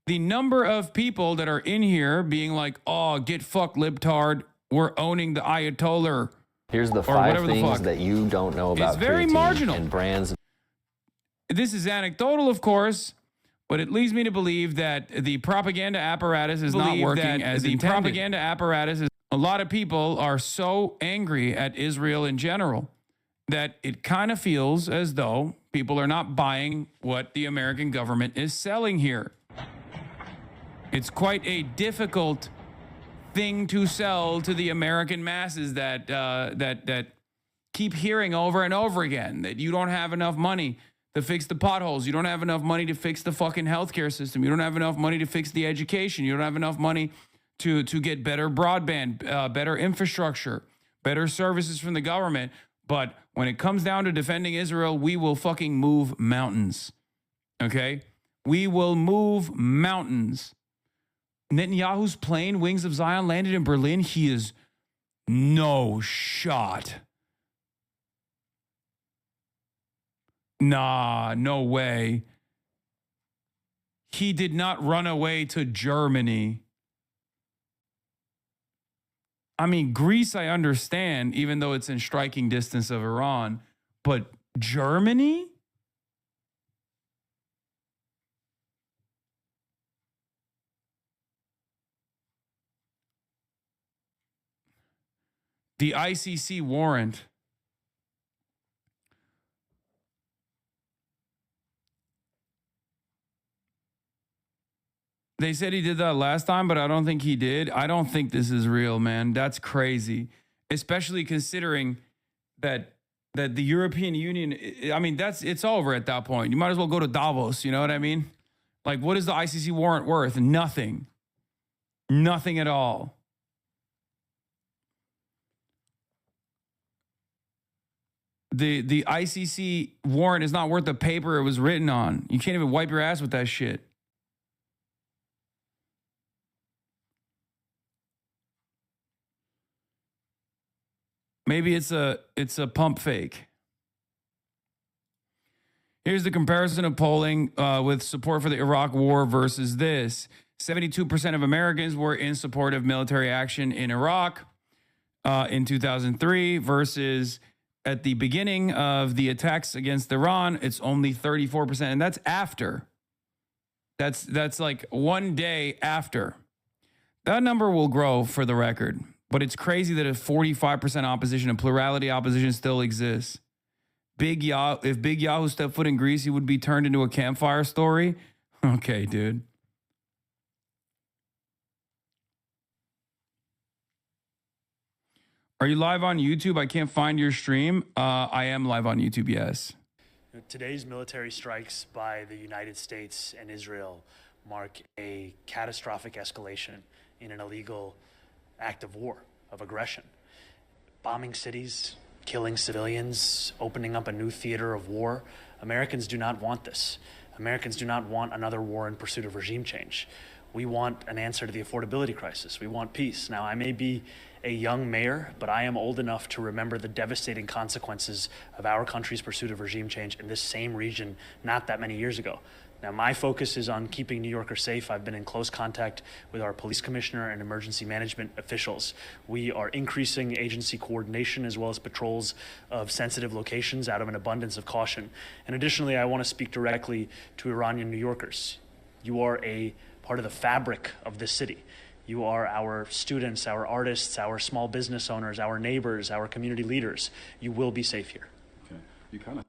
the number of people that are in here being like, oh, get fucked, libtard, we're owning the Ayatollah. Here's the 5 things that you don't know about it's very creatine marginal. and brands. This is anecdotal, of course, but it leads me to believe that the propaganda apparatus is not working as intended. Propaganda apparatus is. A lot of people are so angry at Israel in general that it kind of feels as though people are not buying what the American government is selling here. It's quite a difficult thing to sell to the American masses that keep hearing over and over again that you don't have enough money to fix the potholes. You don't have enough money to fix the fucking healthcare system. You don't have enough money to fix the education. You don't have enough money to get better broadband, better infrastructure, better services from the government. But when it comes down to defending Israel, we will fucking move mountains. Okay? We will move mountains. Netanyahu's plane, Wings of Zion, landed in Berlin. He is no shot. Nah, no way. He did not run away to Germany. I mean, Greece, I understand, even though it's in striking distance of Iran, but Germany? The ICC warrant. They said he did that last time, but I don't think he did. I don't think this is real, man. That's crazy. Especially considering that the European Union, I mean, it's over at that point. You might as well go to Davos, you know what I mean? Like, what is the ICC warrant worth? Nothing. Nothing at all. The ICC warrant is not worth the paper it was written on. You can't even wipe your ass with that shit. Maybe it's a pump fake. Here's the comparison of polling with support for the Iraq war versus this. 72% of Americans were in support of military action in Iraq in 2003 versus at the beginning of the attacks against Iran, it's only 34%. And that's after. That's like one day after. That number will grow for the record. But it's crazy that a 45% opposition and plurality opposition still exists. If Big Yahoo stepped foot in Greece, he would be turned into a campfire story. Okay, dude. Are you live on YouTube? I can't find your stream. I am live on YouTube, yes. Today's military strikes by the United States and Israel mark a catastrophic escalation in an illegal act of war, of aggression. Bombing cities, killing civilians, opening up a new theater of war. Americans do not want this. Americans do not want another war in pursuit of regime change. We want an answer to the affordability crisis. We want peace. Now, I may be a young mayor, but I am old enough to remember the devastating consequences of our country's pursuit of regime change in this same region not that many years ago. Now, my focus is on keeping New Yorkers safe. I've been in close contact with our police commissioner and emergency management officials. We are increasing agency coordination as well as patrols of sensitive locations out of an abundance of caution. And additionally, I want to speak directly to Iranian New Yorkers. You are a part of the fabric of this city. You are our students, our artists, our small business owners, our neighbors, our community leaders. You will be safe here. Okay. You kind of.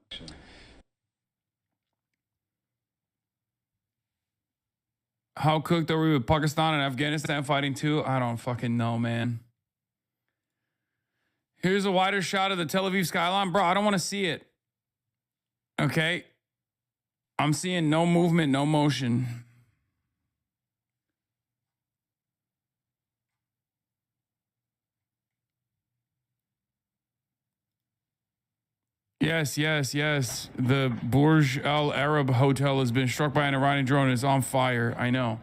How cooked are we with Pakistan and Afghanistan fighting too? I don't fucking know, man. Here's a wider shot of the Tel Aviv skyline. Bro, I don't want to see it. Okay. I'm seeing no movement, no motion. Yes. The Burj Al Arab Hotel has been struck by an Iranian drone and is on fire. I know.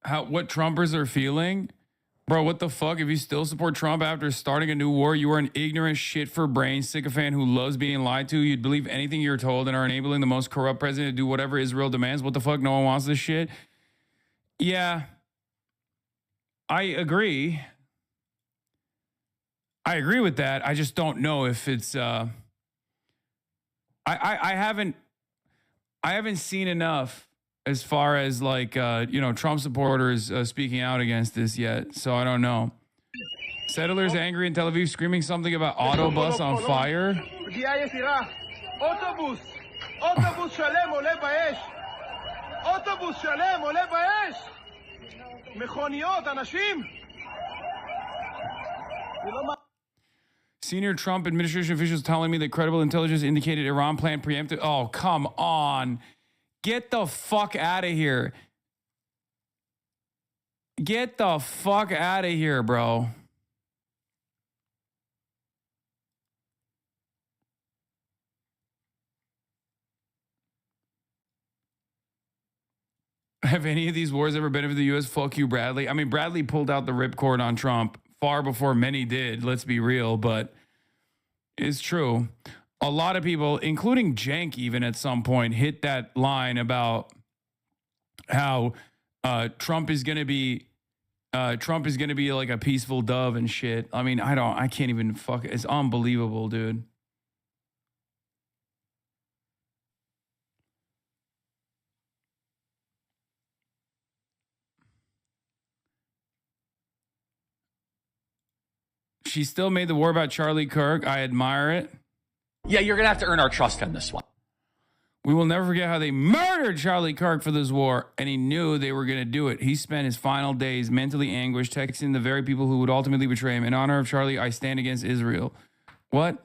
What Trumpers are feeling? Bro, what the fuck? If you still support Trump after starting a new war, you are an ignorant shit for brain sycophant who loves being lied to. You'd believe anything you're told and are enabling the most corrupt president to do whatever Israel demands. What the fuck? No one wants this shit. Yeah. I agree. I agree with that. I just don't know if it's. I haven't seen enough as far as like Trump supporters speaking out against this yet. So I don't know. Settlers angry in Tel Aviv screaming something about auto bus on fire. אוטובוס שלם עולה באש. אוטובוס שלם עולה באש. מכוניות, אנשים. Senior Trump administration officials telling me that credible intelligence indicated Iran planned preemptive. Oh, come on. Get the fuck out of here. Get the fuck out of here, bro. Have any of these wars ever benefited the U.S.? Fuck you, Bradley. I mean, Bradley pulled out the ripcord on Trump far before many did, let's be real, but it's true. A lot of people, including Cenk even at some point, hit that line about how Trump is going to be like a peaceful dove and shit. I mean, I can't even it's unbelievable, dude. She still made the war about Charlie Kirk. I admire it. Yeah, you're going to have to earn our trust on this one. We will never forget how they murdered Charlie Kirk for this war, and he knew they were going to do it. He spent his final days mentally anguished, texting the very people who would ultimately betray him. In honor of Charlie, I stand against Israel. What?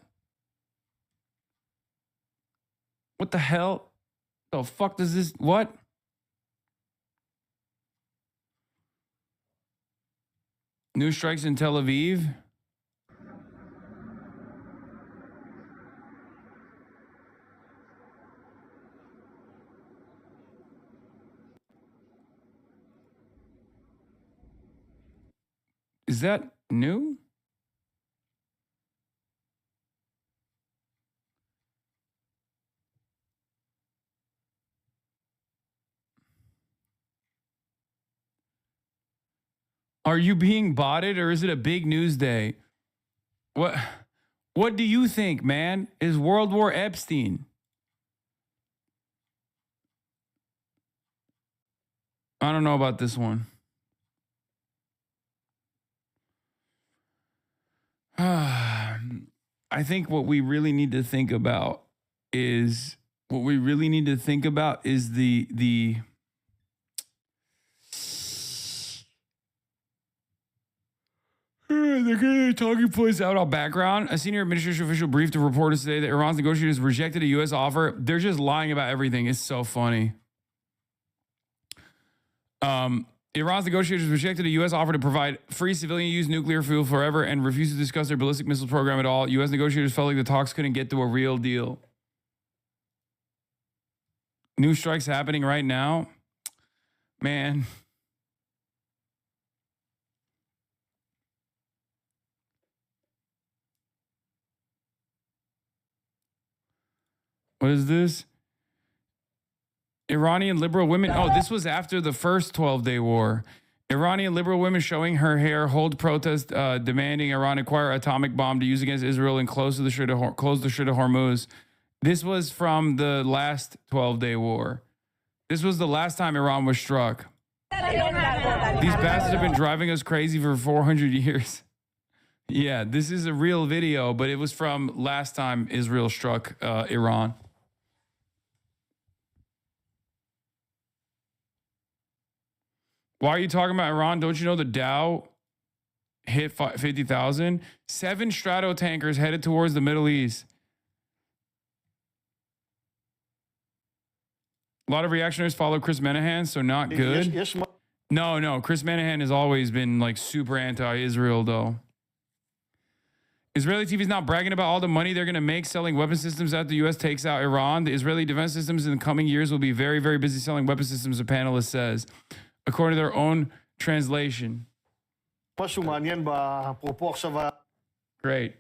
What the hell? The fuck does this... What? New strikes in Tel Aviv? Is that new? Are you being botted or is it a big news day? What do you think, man? Is World War Epstein? I don't know about this one. I think what we really need to think about is the they're getting talking points out on background. A senior administration official briefed the reporters today that Iran's negotiators rejected a U.S. offer. They're just lying about everything. It's so funny. Iran's negotiators rejected a U.S. offer to provide free civilian-use nuclear fuel forever and refused to discuss their ballistic missile program at all. U.S. negotiators felt like the talks couldn't get to a real deal. New strikes happening right now. Man. What is this? Iranian liberal women. Oh, this was after the first 12-day war. Iranian liberal women showing her hair hold protest demanding Iran acquire atomic bomb to use against Israel and close the Strait of Hormuz. This was from the last 12-day war. This was the last time Iran was struck. These bastards have been driving us crazy for 400 years. Yeah, this is a real video, but it was from last time Israel struck Iran. Why are you talking about Iran? Don't you know the Dow hit 50,000? 7 Strato tankers headed towards the Middle East. A lot of reactionaries follow Chris Menahan, so not good. No. Chris Menahan has always been like super anti-Israel, though. Israeli TV is not bragging about all the money they're going to make selling weapon systems after the U.S. takes out Iran. The Israeli defense systems in the coming years will be very, very busy selling weapon systems, a panelist says, according to their own translation. Great.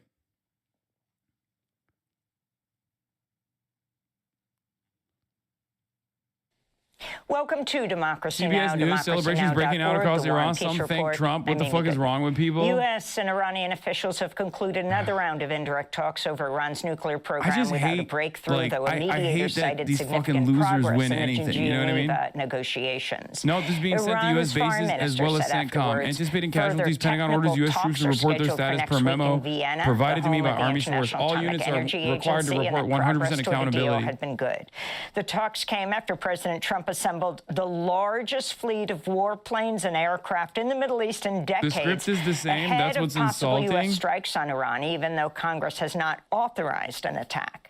Welcome to Democracy CBS Now! News celebrations breaking out across Iran. Some think Trump. What the fuck is wrong with people? U.S. and Iranian officials have concluded another round of indirect talks over Iran's nuclear program without a breakthrough, though a mediator cited significant progress in the Geneva negotiations. No, this is being sent to U.S. bases as well as CENTCOM. Anticipating casualties, Pentagon orders U.S. troops to report their status per memo provided to me by Army source. All units are required to report 100% accountability. Had been good. The talks came after President Trump assembled the largest fleet of warplanes and aircraft in the Middle East in decades. The script is the same. That's what's insulting. U.S. strikes on Iran, even though Congress has not authorized an attack.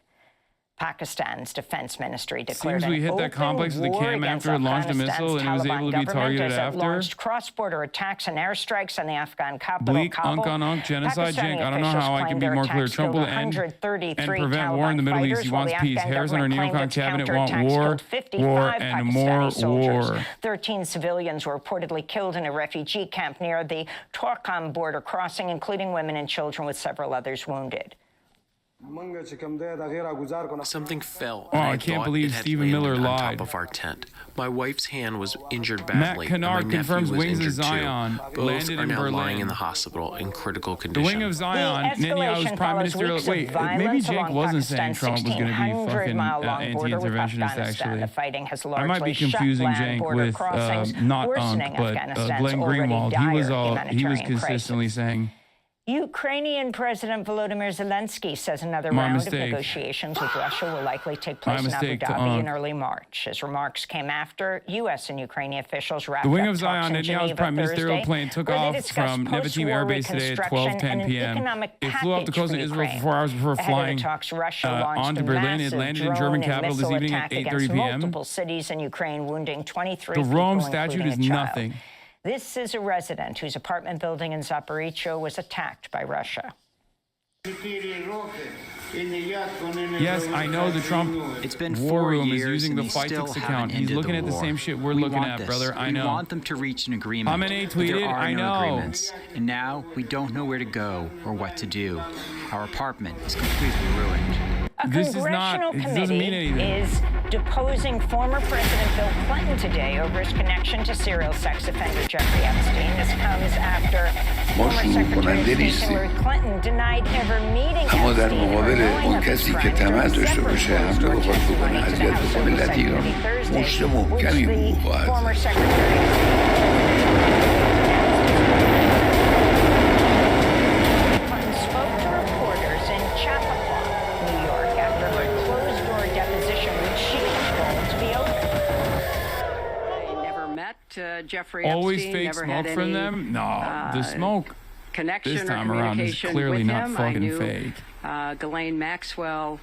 Pakistan's defense ministry declared Seems we hit that complex with the CAM after it launched a missile and it was able to be targeted after. Launched cross-border attacks and airstrikes on the Afghan capital, Bleak, Kabul. Genocide, Jink. I don't know how I can be more clear. Trump will end and prevent war in the Middle East. He wants peace. Harris and her neocon cabinet want war, and more war. 13 civilians were reportedly killed in a refugee camp near the Torkham border crossing, including women and children, with several others wounded. Something fell. Oh, I can't believe Stephen Miller lied. On top of our tent. My wife's hand was injured badly. Matt Kennard confirms Wings of Zion landed in Berlin. Lying in the hospital in critical condition. The Wing of Zion, Netanyahu's prime minister. Wait, maybe Jake wasn't saying Trump was going to be fucking anti-interventionist. Actually, I might be confusing Jank with not Unk, but Glenn Greenwald. He was consistently saying. Ukrainian President Volodymyr Zelensky says another round of negotiations with Russia will likely take place in Abu Dhabi in early March. His remarks came after U.S. and Ukrainian officials wrapped up talks in Geneva Thursday. The Wing of Zion, Netanyahu's prime ministerial plane took off from Nevatim Air Base today at 12:10 p.m. It flew off the coast of Israel for 4 hours before flying onto Berlin. It landed in German capital this evening at 8:30 p.m. Multiple cities in Ukraine, wounding 23 people, The Rome Statute is nothing. This is a resident whose apartment building in Zaporizhia was attacked by Russia. Yes, I know the Trump war room is using the Fightix account. He's looking at the same shit we're looking at, brother. I know. We want them to reach an agreement. Khamenei tweeted, I know. And now we don't know where to go or what to do. Our apartment is completely ruined. A congressional committee is deposing former President Bill Clinton today over his connection to serial sex offender Jeffrey Epstein. This comes after former Secretary of State Hillary Clinton denied ever meeting Epstein or knowing of his crimes during separate calls to 2020 to House Oversight Committee Thursday, which the former Secretary Clinton spoke to reporters in Chappaqua, New York, after her closed-door deposition, which she was told to be open. I never met Jeffrey Always Epstein. Fake never smoke had from any, them? No, the smoke connection this time or around is clearly not fucking fake. Ghislaine Maxwell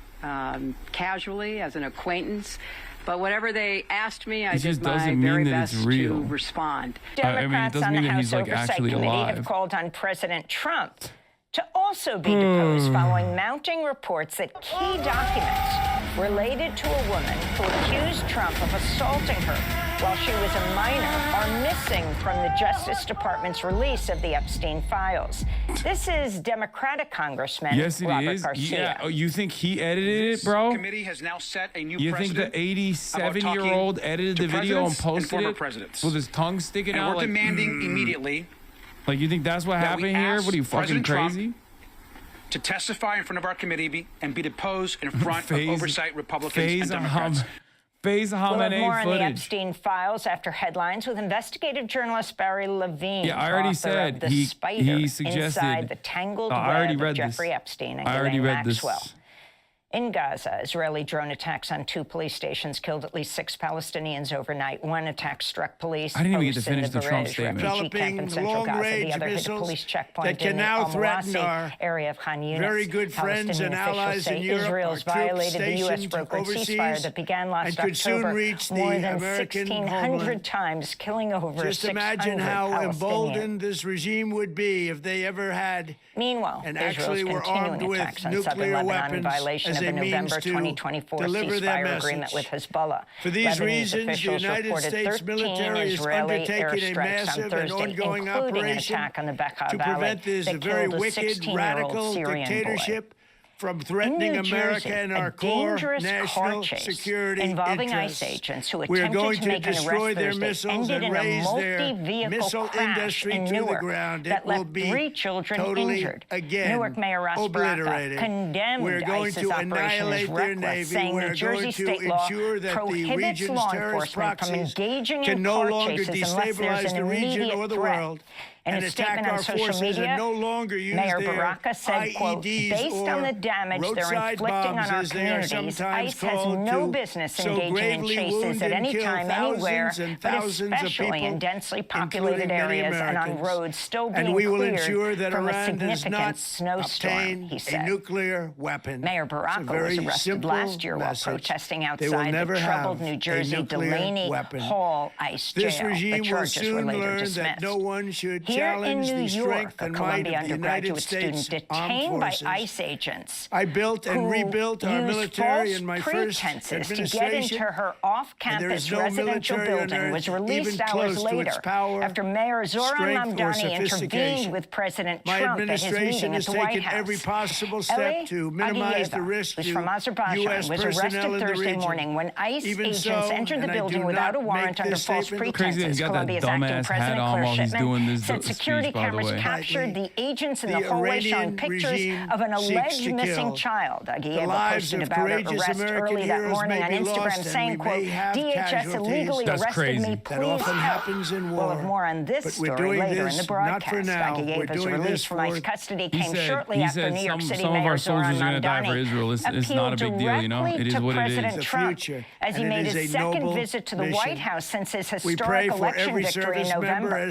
casually as an acquaintance. But whatever they asked me, I did my very best to respond. Democrats on the House Oversight Committee have called on President Trump to also be deposed following mounting reports that key documents related to a woman who accused Trump of assaulting her while she was a minor are missing from the Justice Department's release of the Epstein files. This is Democratic Congressman Robert Garcia. Yeah. Oh, you think he edited it, bro? This committee has now set a new You think the 87-year-old edited the video and posted it with his tongue sticking out? And we're like, demanding immediately. Like, you think that's what happened here? What are you, fucking crazy? To testify in front of our committee and be deposed in front of oversight Republicans and Democrats. We'll have more on the Epstein files after headlines with investigative journalist Barry Levine. Yeah, I already said he suggested inside the tangled web of Jeffrey Epstein and Ghislaine Maxwell. In Gaza, Israeli drone attacks on 2 police stations killed at least 6 Palestinians overnight. One attack struck police I didn't even get to finish the Trump statement. Developing long-range missiles that can now threaten our area of Khan Yunis. Very good friends and allies in Europe. Israel's violated the U.S. brokered ceasefire that began last October more than 1,600 times, killing over 600 Just imagine how emboldened this regime would be if they ever had. Meanwhile, Israel's continuing attacks on southern Lebanon in violation of the November 2024 ceasefire agreement with Hezbollah. For these reasons, the United States military is undertaking a massive and ongoing operation to prevent this very wicked, radical dictatorship from threatening America and our core national security involving ICE agents who attempted to make an arrest Thursday ended in a multi-vehicle crash in Newark that left 3 children injured. Newark Mayor Ross Baraka condemned ICE's operation as reckless, saying New Jersey state law prohibits law enforcement from engaging in car chases unless there's an immediate threat. In a statement on social media, Mayor Baraka said, quote, based on the damage they're inflicting on our communities, ICE has no business engaging in chases at any time, anywhere, but especially in densely populated areas and on roads still being cleared from a significant snowstorm, he said. Mayor Baraka was arrested last year while protesting outside the troubled New Jersey Delaney Hall ICE jail. The charges were later dismissed. Here in New York, a Columbia undergraduate student detained by ICE agents I built and rebuilt our military in my first pretenses to get into her off-campus residential building was released hours later after Mayor Zohran Mamdani intervened with President Trump at his meeting at the White House. Every possible step to minimize the risk who's from Azerbaijan, was arrested Thursday morning when ICE agents entered the building without a warrant under false pretenses. Columbia's acting president, Claire Shipman, said security cameras captured the agents in the hallway showing pictures of an alleged missing child. Aguieva posted about her arrest early that morning on Instagram, saying, quote, DHS illegally arrested me, please help. We'll have more on this story later in the broadcast. Aguieva's release from ICE custody came shortly after New York City Mayor Zohran Mamdani appealed directly to President Trump as he made his second visit to the White House since his historic election victory in November. On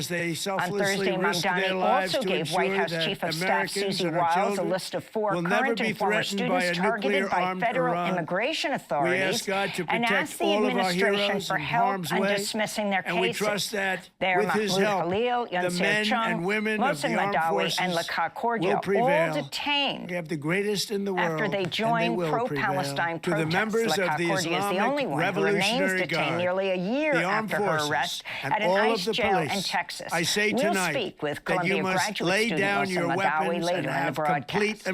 Thursday, Mamdani also gave White House Chief of Staff Susie Wiles a list of 4 current and former students targeted by federal immigration authorities and asked the administration for help on dismissing their cases. They are Mahmoud Khalil, Yunser Chung, Mohsen Madawi, and Laka Kordia, all detained after they joined pro-Palestine protests. Laka Kordia is the only one who remains detained nearly a year after her arrest at an ICE jail in Texas. We'll speak with Columbia graduate student Mohsen Madawi later in the broadcast.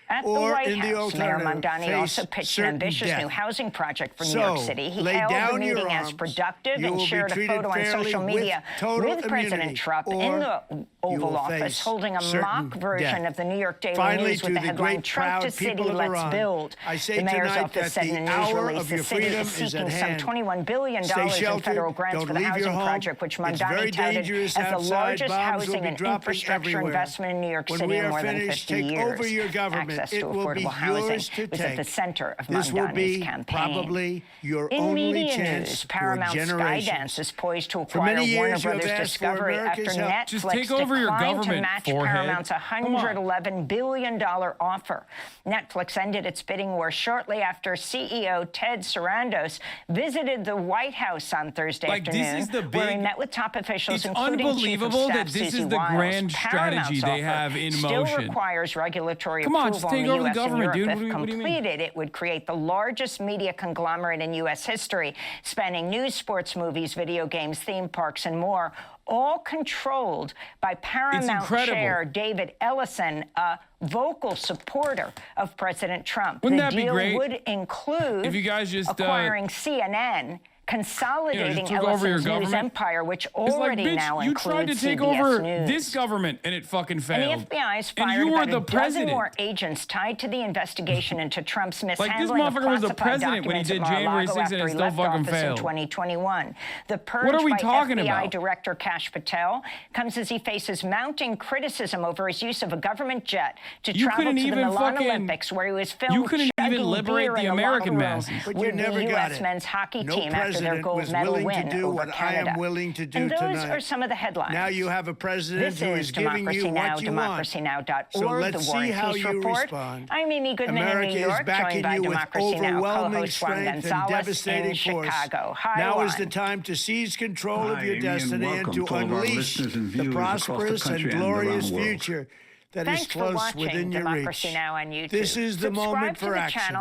At the White House, Mayor Mamdani also pitched an ambitious new housing project for New York City. He hailed the meeting as productive and shared a photo on social media with President Trump in the Oval Office holding a mock version of the New York Daily News with the headline, Trump to City, Let's Build. The mayor's office said in a news release the city is seeking some $21 billion in federal grants for the housing project, which Mamdani touted as the largest housing and infrastructure investment in New York City in more than 50 years. Access to affordable housing was at the center of Mamdani's campaign. In media news, Paramount Skydance is poised to acquire Warner Brothers Discovery after Netflix declined to match Paramount's $111 billion offer. Netflix ended its bidding war shortly after CEO Ted Sarandos visited the White House on Thursday afternoon, where he met with top officials, including Chief of Staff Susie Wiles. Strategy they have in still motion. Requires regulatory approval in the U.S. and Europe. If completed, it would create the largest media conglomerate in U.S. history, spanning news, sports, movies, video games, theme parks, and more, all controlled by Paramount chair David Ellison, a vocal supporter of President Trump. Wouldn't the that be deal great would include if you guys just acquiring CNN, consolidating Ellison's news empire, which already now includes CBS News. You tried to take over this government, and it fucking failed. And the FBI has fired about a dozen more agents tied to the investigation into Trump's mishandling of classified documents at Mar-a-Lago after he left office in 2021. The purge by FBI Director Kash Patel comes as he faces mounting criticism over his use of a government jet to travel to the Milan Olympics, where he was filmed chugging beer in the locker room with the U.S. men's hockey team after their gold medal win over Canada. And those are some of the headlines. Now you have a president who is giving you what you want. DemocracyNow.org, so let's the War and see how Peace you Report. respond. I'm Amy Goodman America in New York, joined by Democracy Now! Co-host Juan Gonzalez in Chicago. Hi, now Juan. is the time to seize control of your destiny and to unleash the prosperous and glorious future that is close within your reach. This is the moment for action.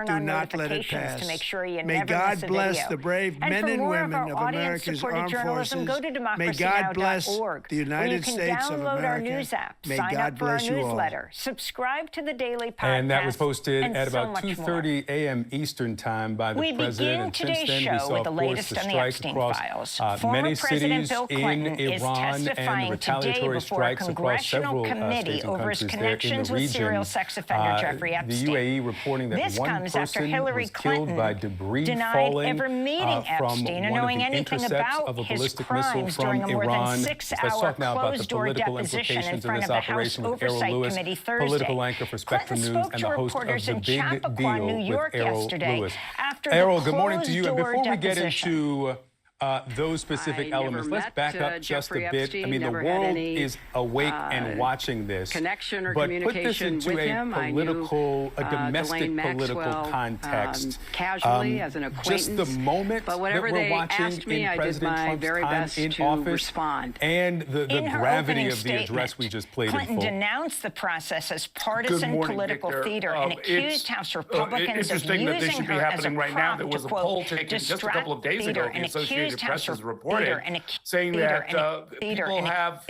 Do not let it pass. To make sure you May never God miss a bless video. the brave men and women of America's armed forces. Go to May God bless the United States of download our America. news app, May sign God up for our bless you all. newsletter, subscribe to the daily podcast, and that was posted at so about 2:30 a.m. Eastern time by the we president. And begin since then, today's we show saw, with the of course, latest the on the strikes Epstein across files. many Former President cities Bill Clinton in is Iran and the testifying today retaliatory before a strikes across congressional several committee states and over his countries there in connections the with region. serial sex offender Jeffrey Epstein. The UAE reporting that This one comes after person Hillary was killed Clinton by debris denied falling ever meeting from Epstein and one knowing of the anything intercepts about of a his ballistic missile crimes from during a more Iran. than Let's 6-hour talk now about the closed-door political deposition in implications of front this of the House operation with Errol Oversight Lewis, Committee Thursday. political anchor for Spectrum Clinton News spoke and to the host of reporters the in Big Chappaqua, Deal New York with Errol yesterday Lewis. after Errol, the good morning to you. And closed-door before we get deposition. into those specific elements, let's back up just a bit. I mean, the world is awake and watching this. Connection or but put this communication into with a him. political, a domestic Ghislaine political Maxwell, context. Casually, as an acquaintance. Just the moment but whatever that we're they watching asked me, in President Trump's time in office, respond. and the gravity of the statement, address we just played Clinton in full. denounced the process as partisan political theater and accused House Republicans of using that this should be her as a happening right now. prop There was to, a poll quote, taken just a distract couple of days ago. The Associated Press has reported saying that people have,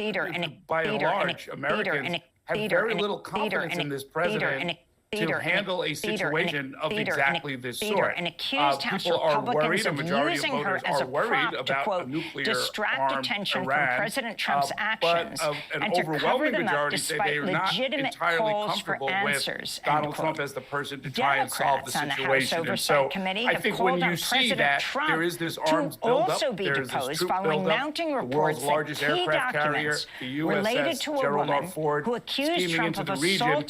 by and large, Americans have very little confidence in this president to handle a situation of exactly this sort. People are worried, a majority of voters are worried about a nuclear-armed Iran, President Trump's actions, but an overwhelming majority say they are not entirely comfortable with Donald Trump as the person to try and solve the situation. And so I think when you see that there is this arms buildup, there is this troop buildup, the world's largest aircraft carrier, the USS Gerald R. Ford, scheming into the region,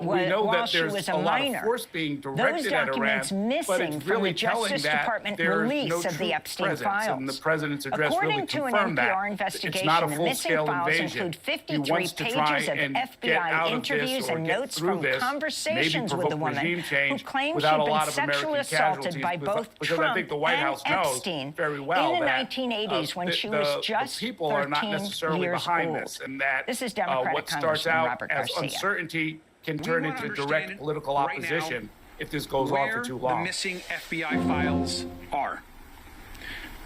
we know that there's a lot of force being directed at Iran, but it's really telling that there's no true presence, and the president's address really confirmed that. It's not a full-scale invasion. He wants to try and get out of this or get through this, maybe provoke regime change without a lot of American casualties, because I think the White House knows very well that the people are not necessarily behind this, and that what starts out as uncertainty can turn into direct political opposition if this goes on for too long. The missing FBI files are.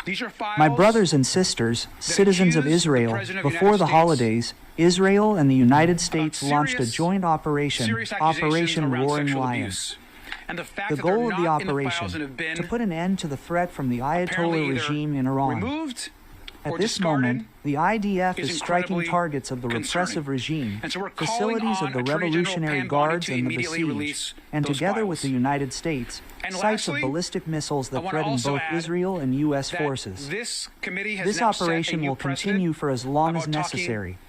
These are files. My brothers and sisters, citizens of Israel, before the holidays, Israel and the United States launched a joint operation, Operation Roaring Lion. The goal of the operation, to put an end to the threat from the Ayatollah regime in Iran. At this moment, the IDF is striking targets of the repressive regime, facilities of the Revolutionary Guards and the besieged, and together with the United States, sites of ballistic missiles that threaten both Israel and U.S. forces. This operation will continue for as long as necessary.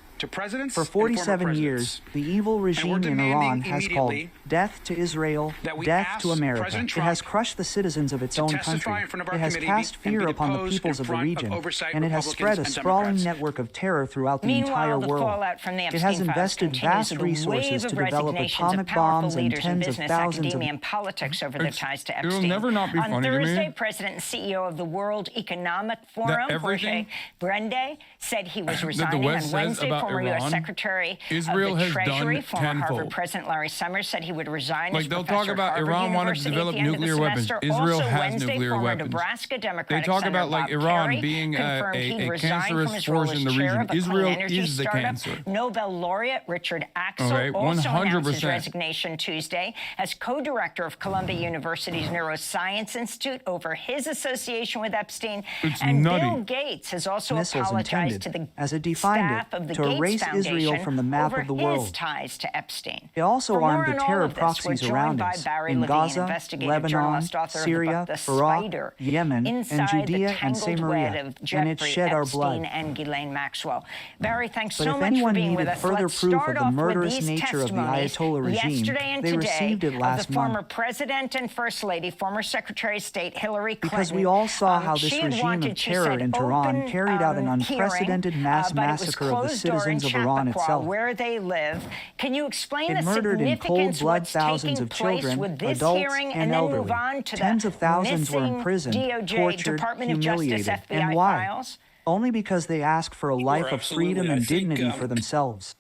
For 47 years, the evil regime in Iran has called death to Israel, death to America. It has crushed the citizens of its own country. It has cast fear upon the peoples of the region, and it has spread a sprawling network of terror throughout the entire world. It has invested vast resources to develop atomic bombs and tens of thousands of... politics over their ties to Epstein. It'll never not be funny On to me. Thursday, President and CEO of the World Economic Forum, Jorge Brende, said he was resigning on Wednesday. Former U.S. Secretary Israel of the has Treasury, done former Harvard tenfold. President Larry Summers, said he would resign Like as they'll professor talk about at Harvard Iran wanted to University develop at the end of the nuclear weapons. semester. Israel Also has Wednesday, nuclear former weapons. Nebraska Democratic They talk Senator about like Bob Iran Kerrey being confirmed he'd a resigned from cancerous his role force as in the chair region. of a clean Israel energy is the startup. cancer. Nobel laureate Richard Axel Okay, also announced his 100%. resignation Tuesday as co-director of Columbia University's Neuroscience Institute over his association with Epstein. And Bill Gates has also apologized to the as it defined staff of the to Gates erase Foundation Israel from the map over of the his world. ties to Epstein. It also For more armed the on all terror of this, proxies we're joined around by us Barry in Levine, Gaza, investigative Lebanon, journalist, author Syria, of the book, The Iraq, Spider, Yemen, and Inside Judea the and Tangled Samaria, Web of and it Jeffrey shed our Epstein blood. and Ghislaine Maxwell. Barry, thanks But so if much anyone for being needed with us. further Let's proof start of the off with murderous these nature of the testimonies Ayatollah regime, yesterday and they today received it of last the former month. President and First Lady, former Secretary of State Hillary Clinton. Because we all saw how this she had regime wanted, of she terror said, in Tehran open, carried out an unprecedented hearing, mass but it was massacre of the closed door in citizens of Iran Chappaqua, itself. where they live. Can you explain It the murdered in cold significance of blood what's thousands taking of place children, with this adults, hearing, and and then elderly. move on to Tens the of thousands were missing imprisoned, DOJ, tortured, Department of Justice, humiliated. FBI And why? files? Only because they asked for a life of freedom and dignity for themselves.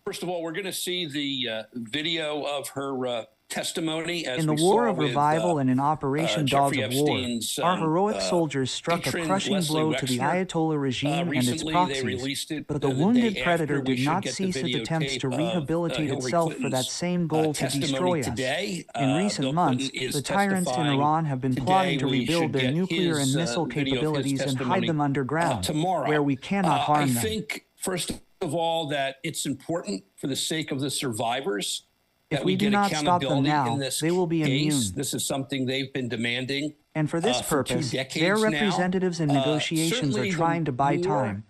First of all, we're going to see the video of her testimony as in the War of Revival and in Operation Dogs of War, our heroic soldiers struck a crushing blow to the Ayatollah regime and its proxies, but the wounded predator did not cease its attempts to rehabilitate itself for that same goal to destroy us. In recent months, the tyrants in Iran have been plotting to rebuild their nuclear and missile capabilities and hide them underground, where we cannot harm them. I think, first of all, that it's important for the sake of the survivors. If we do not stop them now, they will be immune. This is something they've been demanding. And for this purpose, their representatives in negotiations are trying to buy time,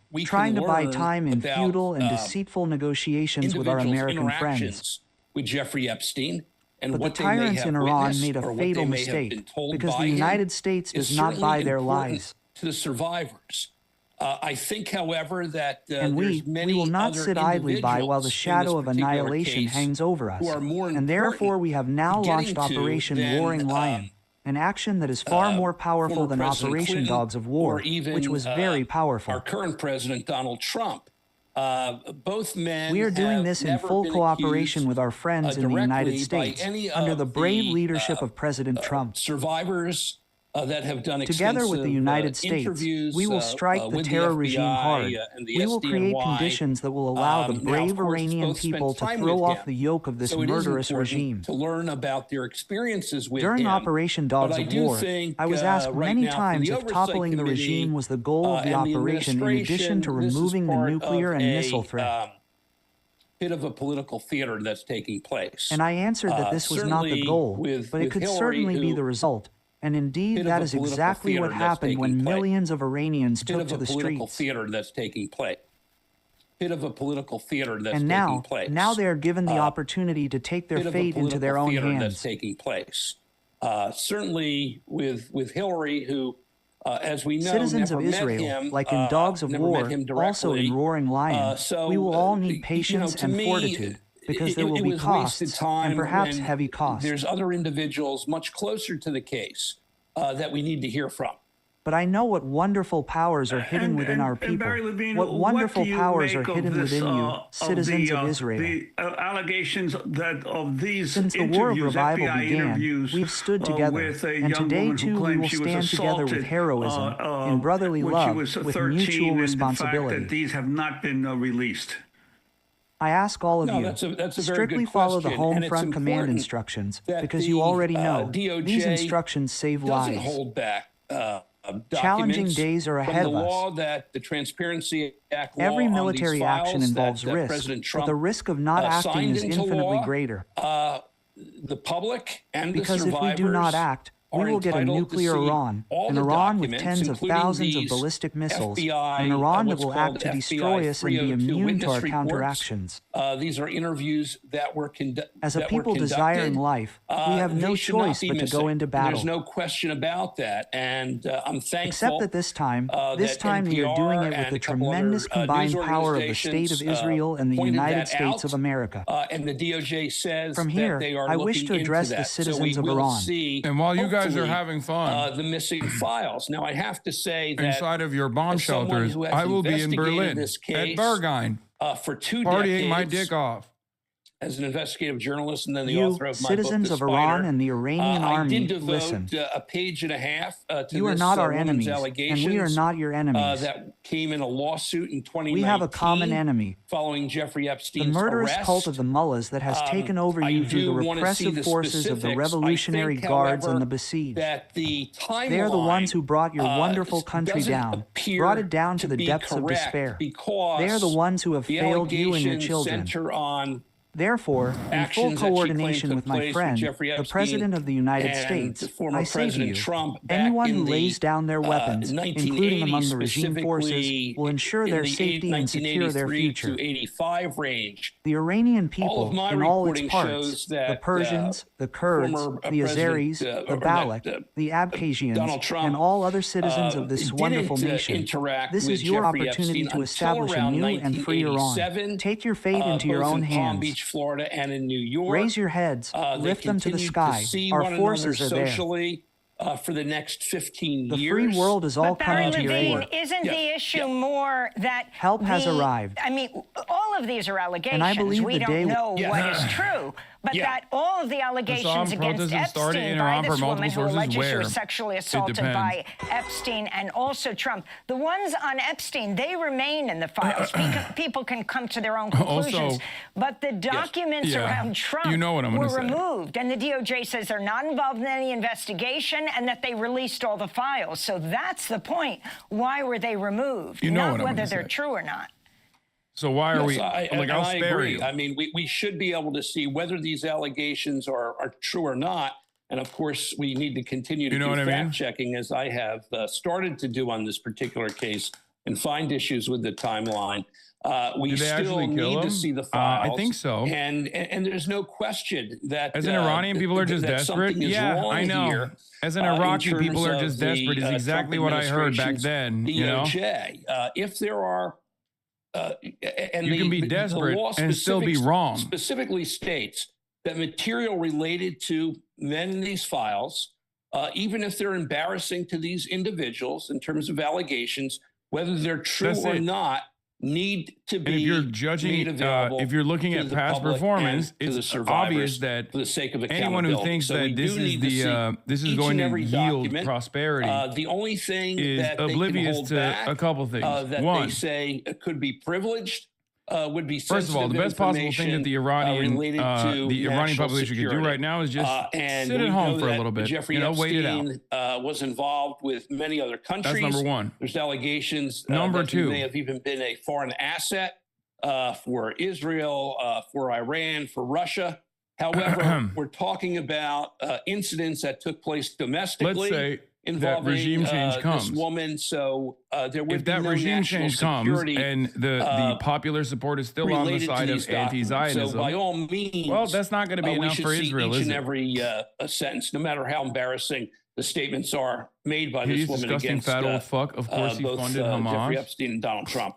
in futile and deceitful negotiations with our American friends. With Jeffrey Epstein. But the tyrants in Iran made a fatal mistake because the United States does not buy their lies. To the survivors. I think, however, that and we will not sit idly by while the shadow of annihilation hangs over us. And therefore, we have now launched Operation Roaring Lion, an action that is far more powerful than Operation Dogs of War, which was very powerful. Our current president, Donald Trump. Both men. We are doing this in full cooperation with our friends in the United States, under the brave leadership of President Trump. Survivors that have done together with the United States, we will strike the terror regime hard. We will create conditions that will allow the brave Iranian people to throw off the yoke of this murderous regime. To learn about their experiences with During him. Operation Dogs of War, I was asked many times if toppling the regime was the goal of the operation in addition to removing the nuclear and missile threat. Bit of a political theater that's taking place. And I answered that this was not the goal, but it could certainly be the result. And indeed, that is exactly what happened when millions of Iranians took to the streets. Theater that's taking place. Bit of a political theater that's and taking place. Now they are given the opportunity to take their fate into their own hands. That's taking place. Certainly with Hillary, who, as we know, citizens of Israel, like in Dogs of War, also in Roaring Lion, we will all need patience and fortitude. Because there will be costs, and perhaps heavy costs. There's other individuals much closer to the case that we need to hear from. But I know what wonderful powers are hidden within our people. What wonderful powers are hidden within you, citizens of Israel. The allegations that of these Since the War of Revival began, we've stood together, and today too we will stand together with heroism, in brotherly love, with mutual responsibility. That these have not been released. I ask all of you, strictly follow the home front command instructions, because you already know these instructions save lives. Hold back, challenging days are ahead of us. Law that the Transparency Act law Every military action involves that risk, but the risk of not acting is infinitely greater. The public and because the survivors if we do not act, we will get a nuclear Iran, an Iran with tens of thousands of ballistic missiles, an Iran that will act to destroy us and be immune to our counteractions. These are interviews that were conducted. As a people desiring life, we have no choice but to go into battle. There's no question about that, and I'm thankful. Except that this time we are doing it with the tremendous combined power of the State of Israel and the United States of America. And the DOJ says from here, that they are I wish to address the citizens of Iran. And while you guys are having fun, the missing files. Now, I have to say that inside of your bomb shelters, I will be in Berlin at Berghain for 2 partying decades, my dick off. As an investigative journalist and then the author of my book, citizens of Iran and the Iranian army, I did devote listen. A page and a half to you are not our enemies, and we are not your enemies. That came in a lawsuit in 2019. We have a common enemy. Following Jeffrey Epstein's the murderous arrest. cult of the mullahs that has taken over you through the repressive forces of the Revolutionary Guards and the besieged. That the they are the ones who brought your wonderful country down, brought it down to the depths of despair. They are the ones who have failed you and your children. Therefore, in full coordination with my friend, the President of the United States, I say to you, anyone who lays down their weapons, including among the regime forces, will ensure their safety and secure their future. The Iranian people, in all its parts, the Persians, the Kurds, the Azeris, the Baloch, the Abkhazians, and all other citizens of this wonderful nation, this is your opportunity to establish a new and free Iran. Take your fate into your own hands. Florida and in New York. Raise your heads, lift them to the sky. Our forces are there. for the next 15 years. The free world is all coming to your aid. Isn't the issue more that help has arrived? I mean, all of these are allegations. And I believe we don't know what is true, but that all of the allegations against Epstein by this woman who alleges she was sexually assaulted by Epstein and also Trump, the ones on Epstein, they remain in the files. People can come to their own conclusions. But the documents around Trump were removed, and the DOJ says they're not involved in any investigation and that they released all the files. So that's the point. Why were they removed? Not whether they're true or not. So why are we? I agree. I mean, we should be able to see whether these allegations are true or not. And of course, we need to continue to do fact checking, as I have started to do on this particular case, and find issues with the timeline. We still need to see the files. I think so. And there's no question that as an Iranian, people are just desperate. Yeah, I know. Here, as an Iraqi, people are just desperate. Is exactly what I heard back then. You know, if there are. And you can be desperate and still be wrong. Specifically states that material related to men in these files, even if they're embarrassing to these individuals in terms of allegations, whether they're true or not, need to be. And if you're judging, if you're looking at past performance, it's obvious that for the sake of anyone who thinks that this is going to yield prosperity, the only thing is that oblivious to a couple things. That One, they say could be privileged. Would be first of all, the best possible thing that the Iranian population could do right now is just sit at home for a little bit. Jeffrey Epstein was involved with many other countries. That's number one. There's allegations that he may have even been a foreign asset for Israel, for Iran, for Russia. However, we're talking about incidents that took place domestically. Let's say involving that regime change comes. This woman, so there would if that be no regime change comes and the popular support is still on the side of anti-Zionism, so by all means, well, that's not going to be enough for Israel, each is and it? every sentence, no matter how embarrassing the statements are made by this woman against fat old fuck. Of course, he funded Hamas. Jeffrey Epstein and Donald Trump.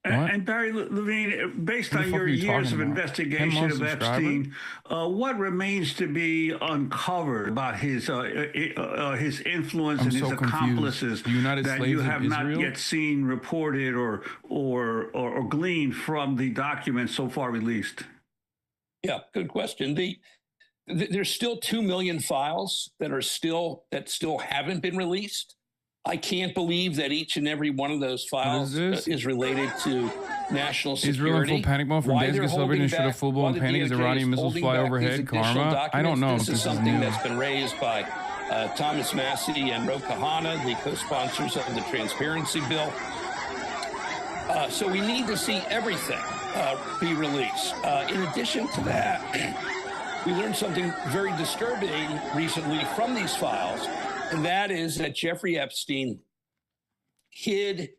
And Barry Levine, based on your years of investigation of Epstein, what remains to be uncovered about his influence and his accomplices that you have not yet seen reported or gleaned from the documents so far released? Yeah, good question. There's still 2 million files that still haven't been released. I can't believe that each and every one of those files is related to national security. Israel in full panic mode from days get celebrated and should have full-blown panic as Iranian missiles fly overhead. Karma? I don't know. This is something that's been raised by Thomas Massey and Ro Khanna, the co-sponsors of the Transparency Bill. So we need to see everything be released. In addition to that, we learned something very disturbing recently from these files, and that is that Jeffrey Epstein hid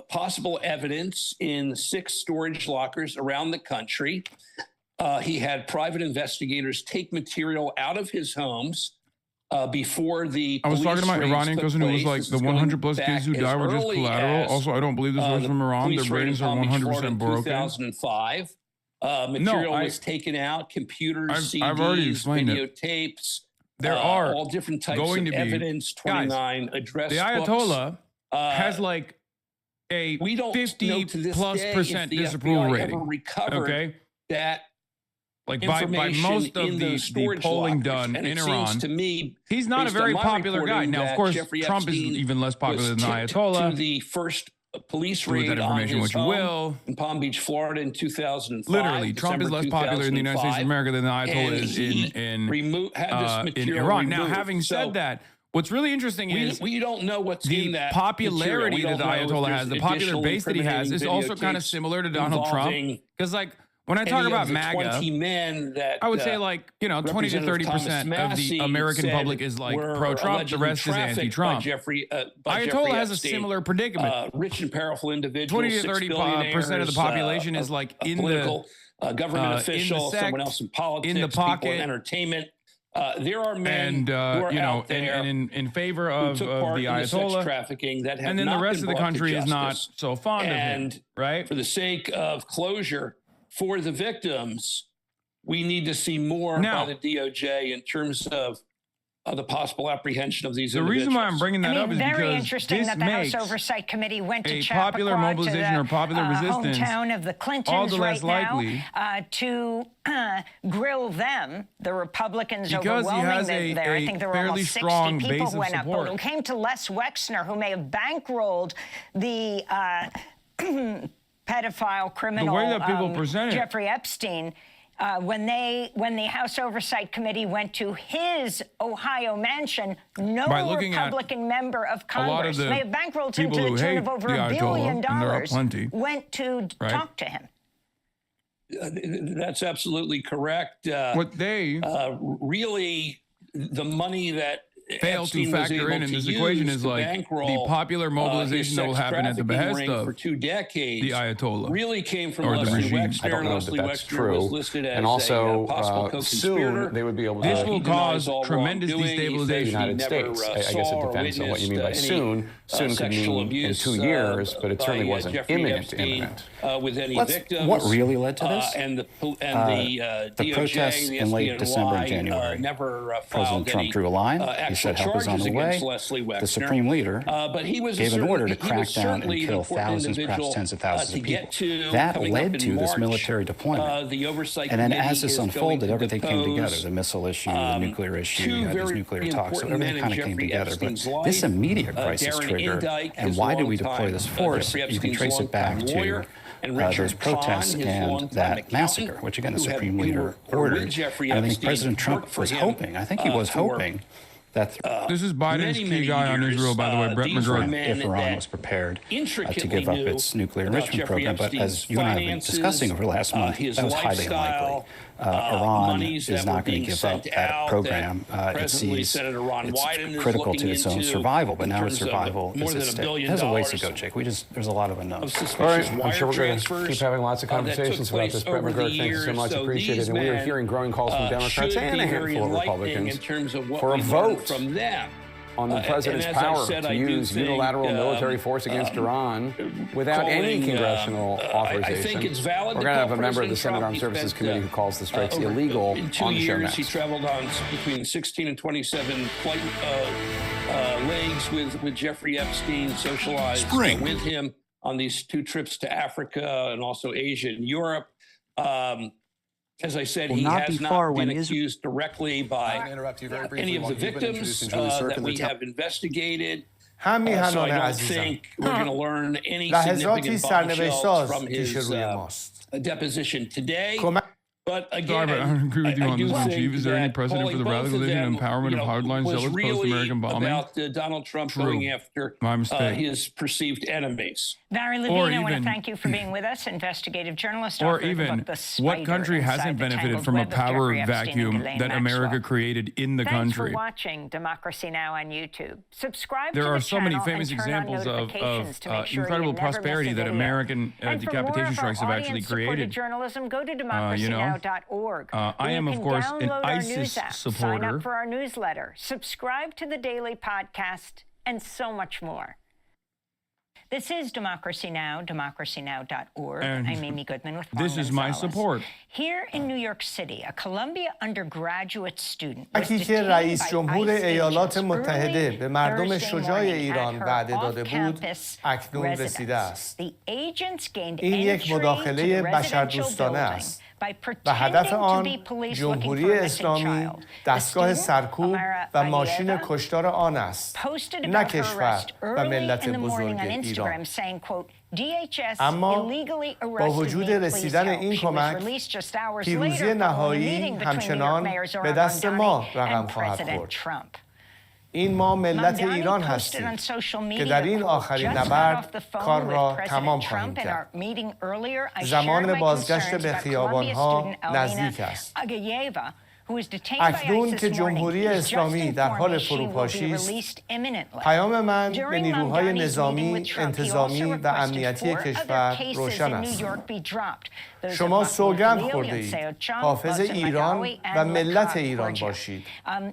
possible evidence in 6 storage lockers around the country. He had private investigators take material out of his homes before the I was talking to my Iranian cousin who was like, the 100-plus kids who died were just collateral. Also, I don't believe this was from Iran. Their ratings are 100% broken. 2005. Material was taken out, computers, CDs, I've already explained videotapes. There are all different types of evidence, 29 address the Ayatollah has like a 50+% disapproval rating. Okay, that like by most of the polling done in Iran, to me, he's not a very popular guy. Now, of course, Trump is even less popular than the Ayatollah. To the first police raid on his home in Palm Beach, Florida in 2005. Literally, Trump is less popular in the United States of America than the Ayatollah is in Iran. Now, having said that, what's really interesting is we don't know what's in that popularity that the Ayatollah has, the popular base that he has, is also kind of similar to Donald Trump. Because, like, when I talk about MAGA, 20 men that, I would say, like, 20 to 30% of the American public is like pro-Trump. The rest is anti-Trump. Ayatollah has a similar predicament. Rich and powerful individuals, 20 to 30% of the population is like in political, the government official, someone else in politics, in the pocket, people in entertainment. There are men who are out there and in favor of the Ayatollah, sex trafficking that have and then the rest of the country is not so fond of him, right? For the sake of closure for the victims, we need to see more by the DOJ in terms of the possible apprehension of these The individuals. reason why I'm bringing that up is very because interesting this that the House makes Oversight Committee went to a Chappaqua, popular mobilization or popular resistance hometown of the Clintons all the less right likely to grill them, the Republicans because he has overwhelming there. I think there were fairly almost 60 strong people base who went of up. support. But who came to Les Wexner, who may have bankrolled the pedophile criminal the way that people present it. Jeffrey Epstein. When the House Oversight Committee went to his Ohio mansion, no Republican member of Congress may have bankrolled him to the tune of over $1 billion, went to talk to him. That's absolutely correct. What they really, the money that fail to factor in this equation is like the popular mobilization that will happen at the behest of for 2 decades, the Ayatollah really came from or the Leslie regime. Wexner. I don't know Leslie that that's Wexner true. was listed as and also, a possible co-conspirator. soon they would be able to. This will cause tremendous destabilization. The United States. I guess it depends on what you mean by soon. Soon could mean in 2 years, but it certainly wasn't imminent. With any victims. What really led to this? And the the protests in late December and January. Never President Trump drew a line. He said help is on the way. The Supreme Leader gave an order to crack down and kill thousands, perhaps tens of thousands of people. That led to this military deployment. And then as this unfolded, everything came together. The missile issue, the nuclear issue, these nuclear talks, so everything kind of came together. But this immediate crisis trigger, and why did we deploy this force? You can trace it back to those protests and that massacre, which again the Supreme Leader ordered. And I think President Trump was hoping, I think he was hoping, that this is Biden's key guy on Israel, by the way, Brett McGurk. If Iran was prepared to give up its nuclear enrichment program, but as you and I have been discussing over the last month, that was highly unlikely. Iran is not going to give up that program. It sees it's critical to its own survival, but now its survival is at stake. It has a ways to go, Jake. There's a lot of unknowns. All right, I'm sure we're going to keep having lots of conversations about this. Brett McGurk, thank you so much. Appreciate it. And we are hearing growing calls from Democrats and a handful of Republicans for a vote from them on the president's power to use unilateral military force against Iran without any congressional authorization. I think it's valid. We're going to have a member of the Senate Armed Services Committee who calls the strikes illegal in 2 on the show years, next. he traveled on between 16 and 27 flight legs with Jeffrey Epstein, socialized with him on these 2 trips to Africa and also Asia and Europe. As I said, he has not been accused directly by any of the victims that we have investigated. So I don't think we're going to learn any significant bombshells from his deposition today. But again, I agree with you on this one, Chief. Is there any precedent for the radicalization and empowerment of hardline zealots post-American bombing? About Donald Trump going after his perceived enemies. Barry Levine, I want to thank you for being with us, investigative journalist. Or even, what country hasn't benefited from a power vacuum that America created in the country? Thanks for watching Democracy Now! On YouTube. Subscribe there to the are so many channel famous and turn on examples of sure incredible prosperity that American decapitation strikes have actually created. Journalism, go to democracynow.org. I am, of course, an ISIS supporter. Sign up for our newsletter. Subscribe to the daily podcast, and so much more. This is Democracy Now!, democracynow.org. I'm Amy Goodman with This is my support. Here in New York City, a Columbia undergraduate student was که رئیس جمهور ایالات متحده به مردم شجاع ایران وعده داده بود اکنون رسیده است. این یک مداخله بشردوستانه است و هدف آن جمهوری اسلامی دستگاه سرکوب و ماشین کشتار آن است، نه کشور و ملت بزرگ ایران. اما با وجود رسیدن این کمک، پیروزی نهایی همچنان به دست ما رقم خواهد خورد. این ما ملت ایران هستیم که در این آخرین نبرد کار را تمام خواهیم کرد. زمان بازگشت به خیابان‌ها نزدیک است. اکنون که جمهوری اسلامی در حال فروپاشی است، پیام من به نیروهای نظامی، انتظامی و امنیتی کشور روشن است. شما سوگند خورده اید حافظ ایران و ملت ایران باشید،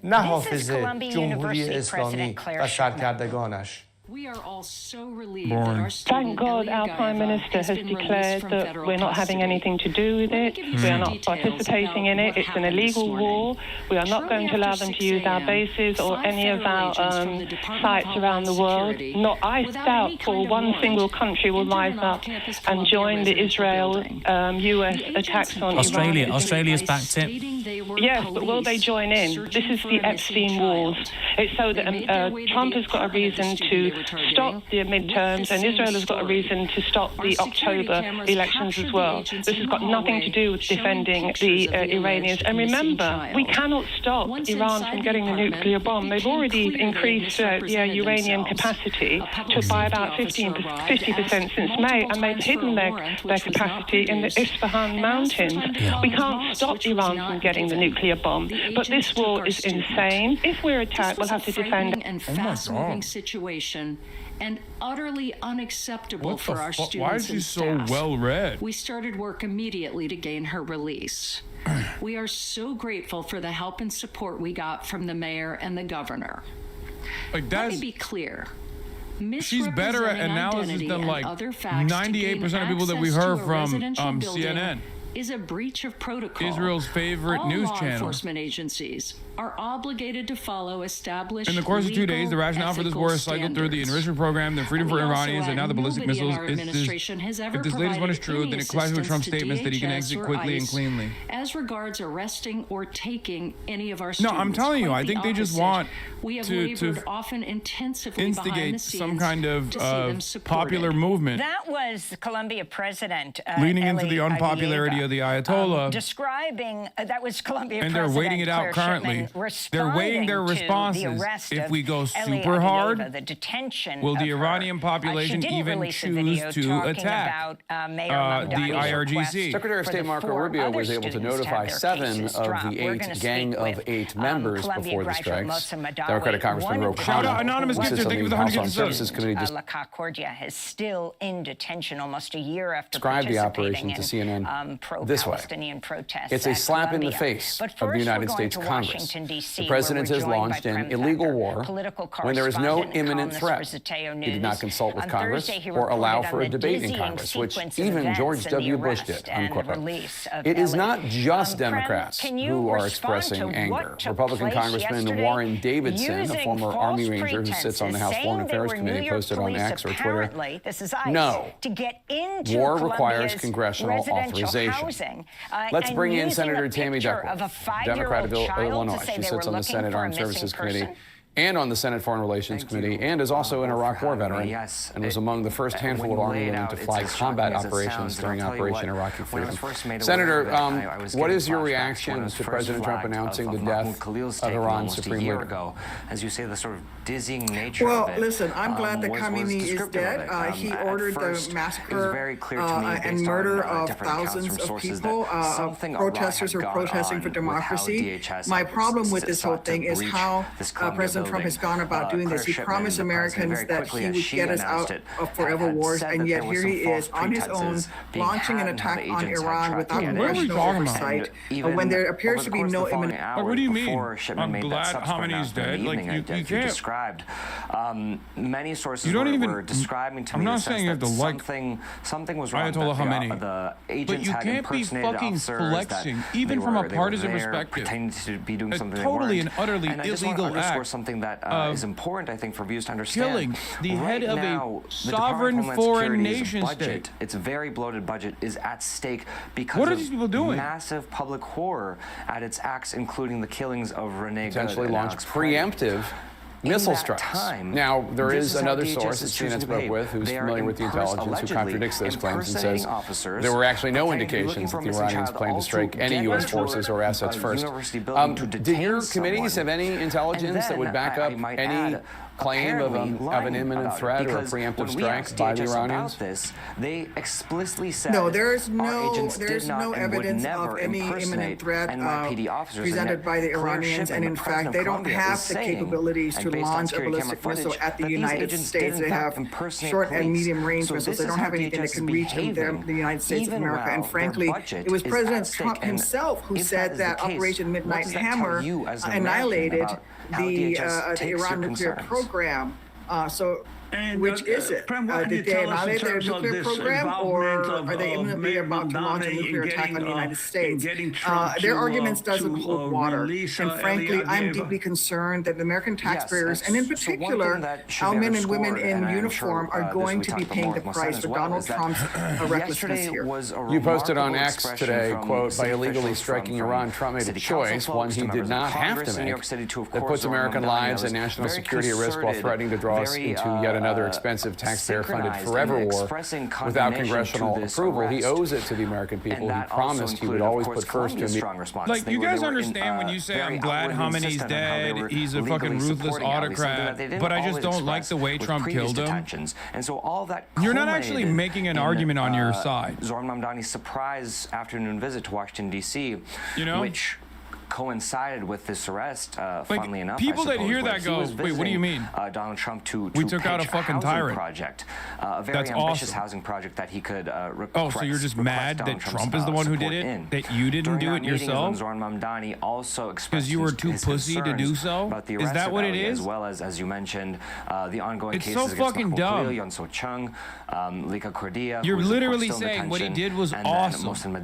نه حافظ جمهوری اسلامی و سرکردگانش. We are all so relieved that our student, Thank God our Prime Minister has declared that we're not having anything to do with it. We are not participating in it. It's an illegal war. We are not going to allow them to use our bases or any of our sites around the world. I doubt for one single country will rise up and join the Israel-US attacks on Iran. Australia's backed it. Yes, but will they join in? This is the Epstein Wars. It's so that Trump has got a reason to stop the midterms, and Israel has got a reason to stop the October elections as well. This has got nothing to do with defending the Iranians. And remember, we cannot stop Iran from getting the nuclear bomb. They've already increased their uranium capacity by about 50% since May, and they've hidden their capacity in the Isfahan mountains. We can't stop Iran from getting the nuclear bomb. But this war is insane. If we're attacked, we'll have to defend. And fast-moving situation, and utterly unacceptable for our students. Why is she so well read? We started work immediately to gain her release. We are so grateful for the help and support we got from the mayor and the governor. Let me be clear. She's better at analysis than like 98% of people that we heard from CNN. Is a breach of protocol. Israel's favorite news All law channel. enforcement agencies are obligated to follow established. In the course of 2 days, the rationale for this war is cycled through the enrichment program, the freedom for Iranians, and now the ballistic missiles. If this latest one is true, then it collides with Trump's statements that he can exit quickly and cleanly. As regards arresting or taking any of our students. No, I'm telling you, I think they just want to often intensively instigate some kind of popular movement. That was the Colombia president leaning into the unpopularity of the Ayatollah. Describing that was Colombia and president. And they're waiting it out currently. They're weighing their responses. If we go super hard, will the Iranian population even choose to attack the IRGC? Secretary of State Marco Rubio was able to notify 7 of the 8 Gang of 8 members before the strikes. Democratic Congressman Ro Khanna, who sits on the House Armed Services Committee, La Concordia is still in detention almost a year after described the operation to CNN this way. It's a slap in the face of the United States Congress. The president has launched an illegal war when there is no imminent threat. He did not consult with Congress or allow for a debate in Congress, which even George W. Bush did, unquote. It is not just Democrats who are expressing anger. Republican Congressman Warren Davidson, a former Army Ranger who sits on the House Foreign Affairs Committee, posted on X or Twitter, no, war requires congressional authorization. Let's bring in Senator Tammy Duckworth, Democrat of Illinois. She sits on the Senate Armed Services Committee and on the Senate Foreign Relations Committee, and is also an Iraq War veteran, and was among the first handful of Army women to fly combat operations during Operation Iraqi Freedom. Senator, what is your reaction to President Trump announcing the death of Iran's Supreme Leader? As you say, the sort of dizzying nature of it. Well, listen, I'm glad that Khamenei is dead. He ordered the massacre and murder of thousands of people, protesters who are protesting for democracy. My problem with this whole thing is how President Trump has gone about doing this. He promised Americans that he would get us out of forever wars, and yet here he is on his own launching an attack on Iran without congressional oversight when there appears to be no imminent. What do you mean? I'm glad Khamenei's dead. Like you can't. Many sources were describing to me that something was wrong. Ayatollah Khamenei. The agents but you had can't be fucking flexing, even from a partisan perspective. Pretending to be doing something totally and utterly and illegal act. Something that is important, I think, for viewers to understand. Killing the head of a sovereign foreign nation state. Its very bloated budget is at stake because what are these people doing? Massive public horror at its acts, including the killings of Renee potentially launched preemptive missile strikes. Now, there is another source that CNN spoke with who's familiar with the intelligence who contradicts those claims and says there were actually no indications that the Iranians planned to strike any U.S. forces or assets first. Do your committees have any intelligence that would back up any claim of an imminent threat or a preemptive strike by the Iranians? They explicitly said no, there's no evidence of any imminent threat presented by the Iranians, and in fact, they don't have the capabilities to launch a ballistic missile at the United States. They have short and medium range missiles. They don't have anything that can reach the United States of America. And frankly, it was President Trump himself who said that Operation Midnight Hammer annihilated the Iran nuclear program. So Which is it? Did they annihilate their nuclear program, or are they imminently about to launch a nuclear attack on the United States? Their arguments doesn't hold water. And frankly, I'm deeply concerned that the American taxpayers, and in particular, our men and women in uniform, are going to be paying the price for Donald Trump's recklessness here. You posted on X today, quote, by illegally striking Iran, Trump made a choice, one he did not have to make, that puts American lives and national security at risk while threatening to draw us into yet another expensive taxpayer-funded forever war without congressional approval. He owes it to the American people. He promised he would always put first to like, you guys understand when you say, I'm glad Khamenei's dead, he's a fucking ruthless autocrat, but I just don't like the way Trump killed him. And so all that you're not actually making an argument on your side. Zohran Mamdani's surprise afternoon visit to Washington, D.C., which coincided with this arrest, funnily enough. People that hear that go, wait, what do you mean? Donald Trump to we took out a fucking tyrant project, a very That's ambitious awesome. housing project that he could so you're just mad that Trump is the one who did it? That you didn't do it yourself? Zohran Mamdani also expressed because you were too pussy to do so? Is that what it is? As well as you mentioned, the ongoing cases so against fucking dumb. Yon So Chung, Lika Kordia. You're literally saying what he did was awesome.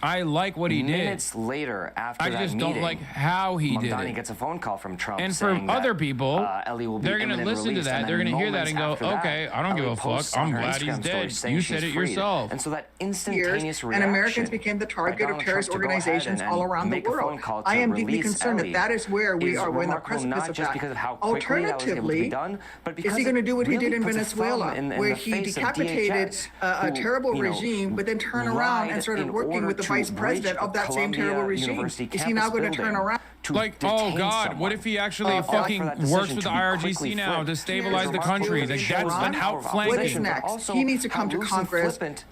I like what he did. Minutes later, after that I just meeting, don't like how he did Mamdani it. gets a phone call from Trump, and for other people, they're going to listen to that. They're going to hear that and go, okay, I don't give a fuck. I'm glad he's dead. You said it yourself. And so that instantaneous reaction, and Americans became the target of terrorist organizations all around the world. I am deeply concerned that that is where we are. We're in the precipice of that. Alternatively, is he going to do what he did in Venezuela, where he decapitated a terrible regime, but then turn around and started working with the vice president of that same terrible regime? Is he now going to turn around? Like, oh God, what if he actually fucking works with the IRGC now to stabilize the country? Like, that's an outflanking. What is next? He needs to come to Congress, present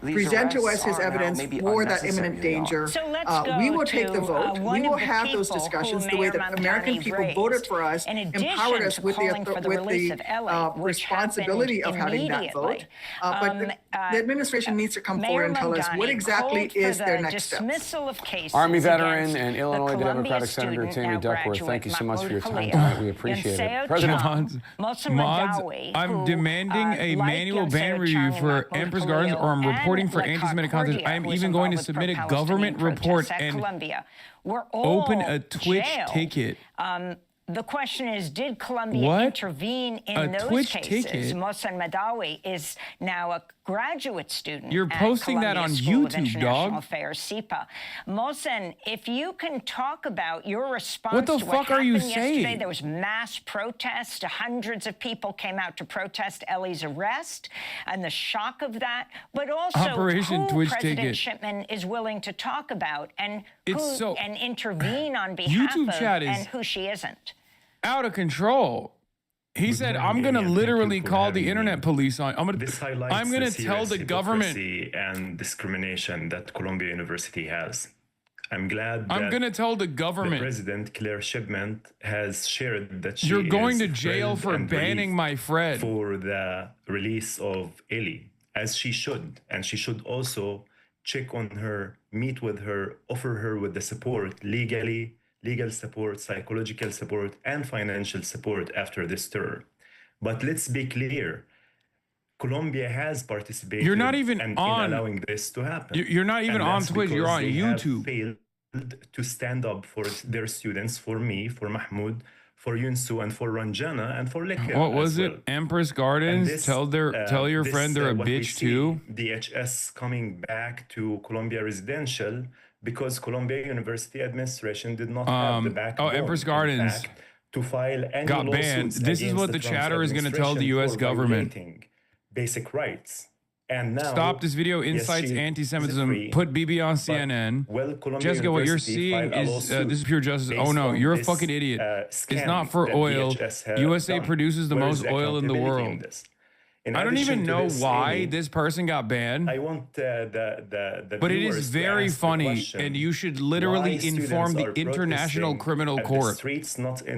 to us his evidence for that imminent danger. We will take the vote. We will have those discussions the way that American people voted for us, empowered us with the responsibility of having that vote. But the administration needs to come forward and tell us what exactly is their next step. Army veteran and Illinois Democratic Senator Tammy Duckworth, thank you so much for your time tonight. We appreciate it. President Mods, I'm demanding a manual ban review for Empress Gardens, or I'm reporting for anti-Semitic content. I am even going to submit a government report and open a Twitch ticket. The question is, did Colombia intervene in those cases? Mohsen Madawi is now a graduate student. You're posting that on YouTube, dog. Affairs, SIPA. Mohsen, if you can talk about your response what the to fuck what are you happened yesterday, saying? there was mass protest. Hundreds of people came out to protest Ellie's arrest and the shock of that, but also Operation who Twitch President ticket. Shipman is willing to talk about and who and intervene on behalf YouTube of, chat is and who she isn't. Out of control. He said, I'm going to literally call the internet police on. I'm going to tell the government and discrimination that Columbia University has. I'm glad that I'm going to tell the government. The President Claire Shipman has shared that she You're going is to jail for banning my friend for the release of Ellie, as she should, and she should also check on her, meet with her, offer her with the support legal support, psychological support, and financial support after this terror. But let's be clear, Colombia has participated You're not even in allowing this to happen. You're not even on Twitch, you're on YouTube. Failed to stand up for their students, for me, for Mahmoud, for Yunsu, and for Ranjana, and for Lekir. What was it? Empress Gardens? Tell your friend they're a bitch too? DHS coming back to Columbia Residential because Columbia University administration did not have the backbone, Empress Gardens to file any got banned. This is what the chatter is going to tell the U.S. government. Basic rights. And now, stop this video incites anti-Semitism. Put BB on CNN. Jessica, what you're seeing is this is pure justice. Oh no, you're a fucking idiot. It's not for oil. USA produces the most oil in the world. I don't even know why this person got banned. I want but it is very funny, and you should literally inform the International Criminal Court.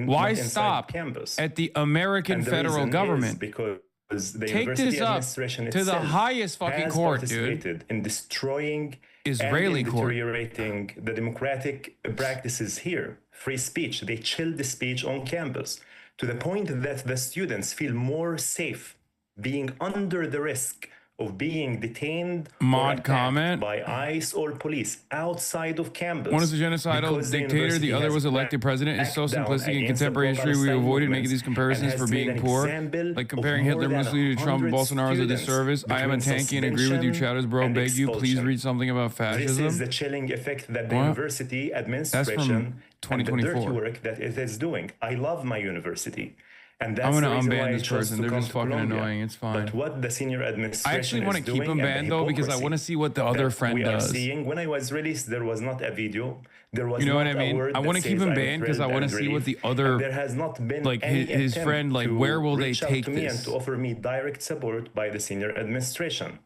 Why stop at the American federal government? Take this up to the highest fucking court, dude. In destroying Israeli and court. Deteriorating the democratic practices here. Free speech. They chill the speech on campus to the point that the students feel more safe being under the risk of being detained Mod comment by ICE or police outside of campus. One is a genocidal dictator, the other was elected president. It's so simplistic in contemporary history. We avoided making these comparisons for being poor. Like comparing Hitler, Mussolini to Trump, Bolsonaro is a disservice. I am a tanky and agree with you, Chatters, bro. Beg you, please read something about fascism. This is the chilling effect that the university administration and the dirty work that it is doing. I love my university. And that's I'm going to unban this person. They're just fucking annoying. It's fine. But what the senior administration I actually want to keep them banned, though, because I want to see what the other friend does. When I was released, there was not a video. There was you know what I mean? I want to keep him banned because I want to see what the other, there has not been like his friend, like where will they take this? And to offer me direct support by the senior administration.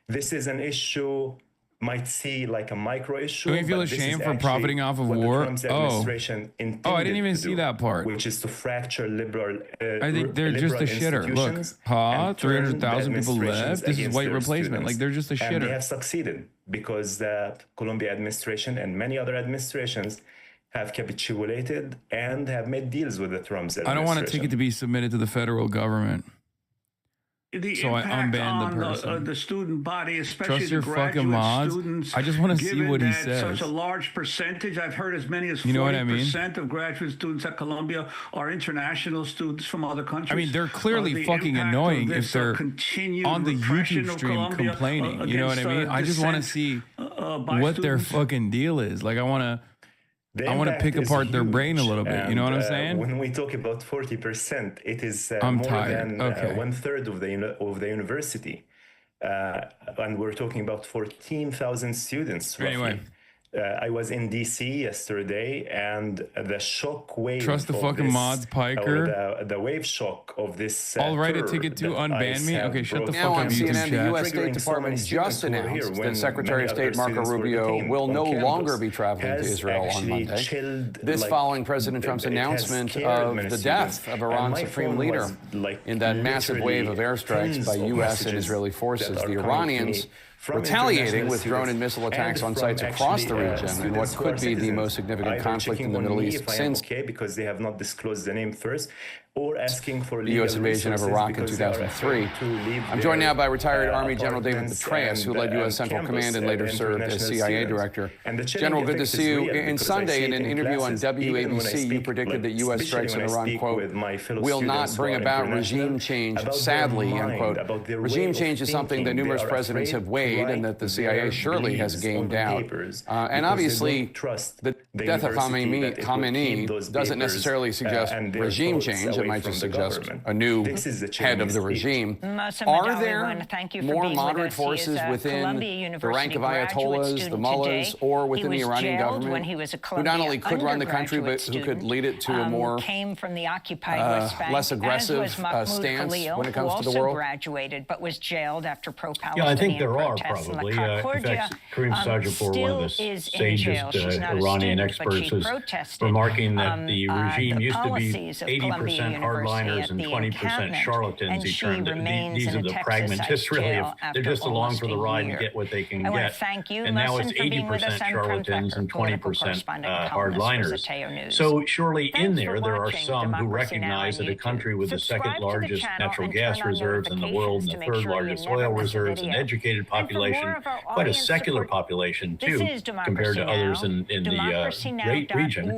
This is an issue might see like a micro issue. Do you feel ashamed for profiting off of war? Oh, I didn't even see that part. Which is to fracture liberal. I think they're just a shitter. Look, 300,000 people left. This is white replacement. Like they're just a shitter. And they have succeeded because the Colombia administration and many other administrations have capitulated and have made deals with the Trump administration. I don't want a ticket to be submitted to the federal government. So I unbanned the person. The student body, especially Trust your the graduate fucking mods. students. I just want to see what he says. Such a large percentage, I've heard as many as 40% of graduate students at Columbia are international students from other countries. I mean, they're clearly fucking annoying if they're on the YouTube stream complaining. You know what I mean? I just want to see what their fucking deal is. Like, I want to pick apart their brain a little bit. You know what I'm saying? When we talk about 40%, it is more than 1/3 of the university. And we're talking about 14,000 students. Roughly. Anyway. I was in DC yesterday, and the shock wave. Trust the fucking mods, Piker. The wave shock of this. I'll write a ticket to unban me. Okay, shut the fuck up, YouTube CNN, the U.S. State Department just announced that Secretary of State Marco Rubio will no longer be traveling to Israel on Monday. This following President Trump's announcement of the death of Iran's supreme leader in that massive wave of airstrikes by U.S. and Israeli forces. The Iranians retaliating with drone and missile attacks on sites across the region in what could be the most significant conflict in the Middle East since because they have not disclosed the name first, or asking for the U.S. invasion of Iraq in 2003. I'm joined now by retired Army General David Petraeus, who led U.S. Central Command and later served as CIA director. General, good to see you. In Sunday, in an interview on WABC, you predicted that U.S. strikes in Iran, quote, will not bring about regime change, sadly, end quote. Regime change is something that numerous presidents have weighed and that the CIA surely has gamed out. And obviously, the death of Khamenei doesn't necessarily suggest regime change. It might just suggest a new head of the regime. Are there more moderate forces within the rank of ayatollahs, the mullahs, or within the Iranian government who not only could run the country, but who could lead it to a more less aggressive stance when it comes to the world? Yeah, I think there are probably. In fact, Kareem Sajapur, one of the sagest Iranian experts, is remarking that the regime used to be 80% hardliners and 20% charlatans. He termed it. These are the pragmatists, really. They're just along for the ride and get what they can get. And now it's 80% charlatans and 20% hardliners. So surely in there are some who recognize that a country with the second largest natural gas reserves in the world and the third largest oil reserves, an educated population, quite a secular population too, compared to others in the region,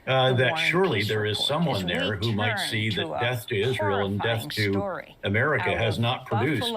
that surely there is someone there who might see that death to Israel and death to America has not produced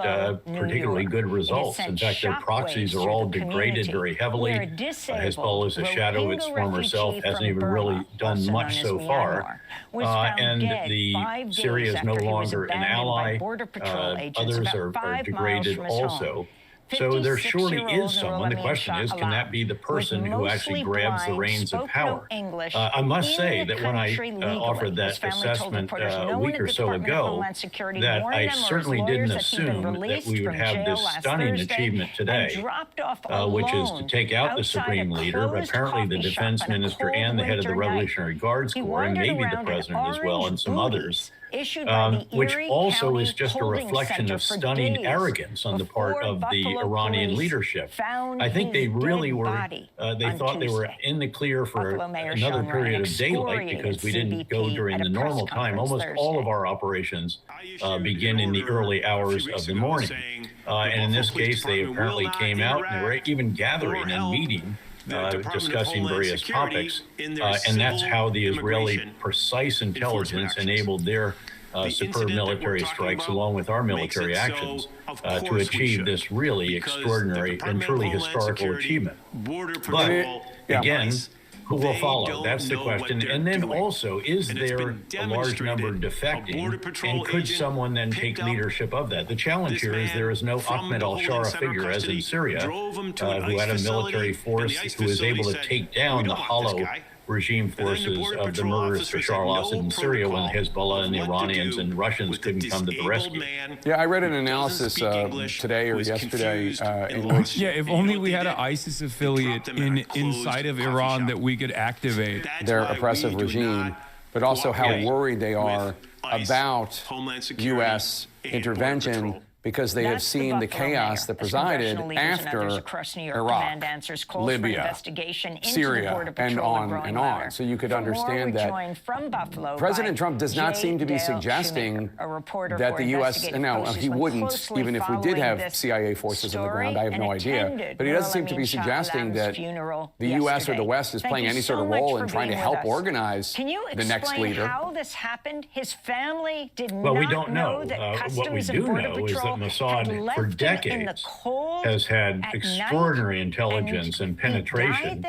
particularly good results. In fact, their proxies are all degraded very heavily. Hezbollah is a shadow of its former self, hasn't even really done much so far. And Syria is no longer an ally. Others are degraded also. So there surely is someone. The question is, can that be the person who actually grabs the reins of power? I must say that when I offered that assessment a week or so ago, that I certainly didn't assume that we would have this stunning achievement today, which is to take out the supreme leader, but apparently the defense minister and the head of the Revolutionary Guards Corps, and maybe the president as well, and some others, which also is just a reflection of stunning arrogance on the part of the Iranian leadership. I think they really were, they thought they were in the clear for another period of daylight because we didn't go during the normal time. Almost all of our operations begin in the early hours of the morning. And in this case, they apparently came out and they were even gathering and meeting, discussing various topics. And that's how the Israeli precise intelligence enabled their superb military strikes along with our military actions to achieve this really extraordinary and truly historical achievement. But again, who will follow? That's the question. And then also, is there a large number defecting? And could someone then take leadership of that? The challenge here is there is no Ahmed al-Shara figure, as in Syria, who had a military force who was able to take down the hollow regime forces of the murderous Bashar al-Assad in Syria when Hezbollah and the Iranians and Russians couldn't come to the rescue. Yeah, I read an analysis today or yesterday in which... Yeah, if only we had an ISIS affiliate inside of Iran that we could activate. Their oppressive regime, but also how worried they are about U.S. intervention because they have seen the chaos that presided after Iraq, Libya, Syria, and on and on. So you could understand that President Trump does not seem to be suggesting that the U.S., now he wouldn't, even if we did have CIA forces on the ground, I have no idea, but he doesn't seem to be suggesting that the U.S. or the West is playing any sort of role in trying to help organize the next leader. How this happened? His family did not know. Well, we don't know. What we do know is that Mossad, for decades, has had extraordinary intelligence and penetration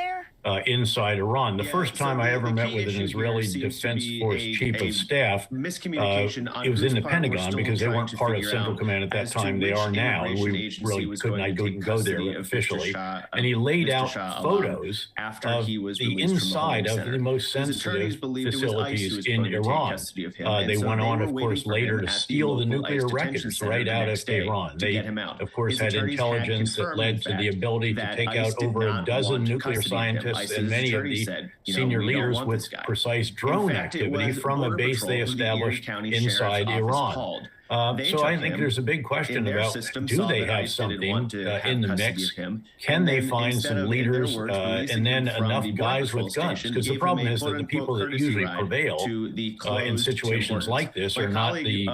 inside Iran. The first time I ever met with an Israeli Defense Force Chief of Staff, it was in the Pentagon because they weren't part of Central Command at that time. They are now, and we really couldn't go there officially. And he laid out photos of the inside of the most sensitive facilities in Iran. They went on, of course, later to steal the nuclear records right out of Tehran. They, of course, had intelligence that led to the ability to take out over a dozen nuclear scientists and many of the senior leaders with precise drone activity from a base they established inside Iran. So I think there's a big question about, do they have something in the mix? Can they find some leaders and then enough guys with guns? Because the problem is that the people that usually prevail in situations like this are not the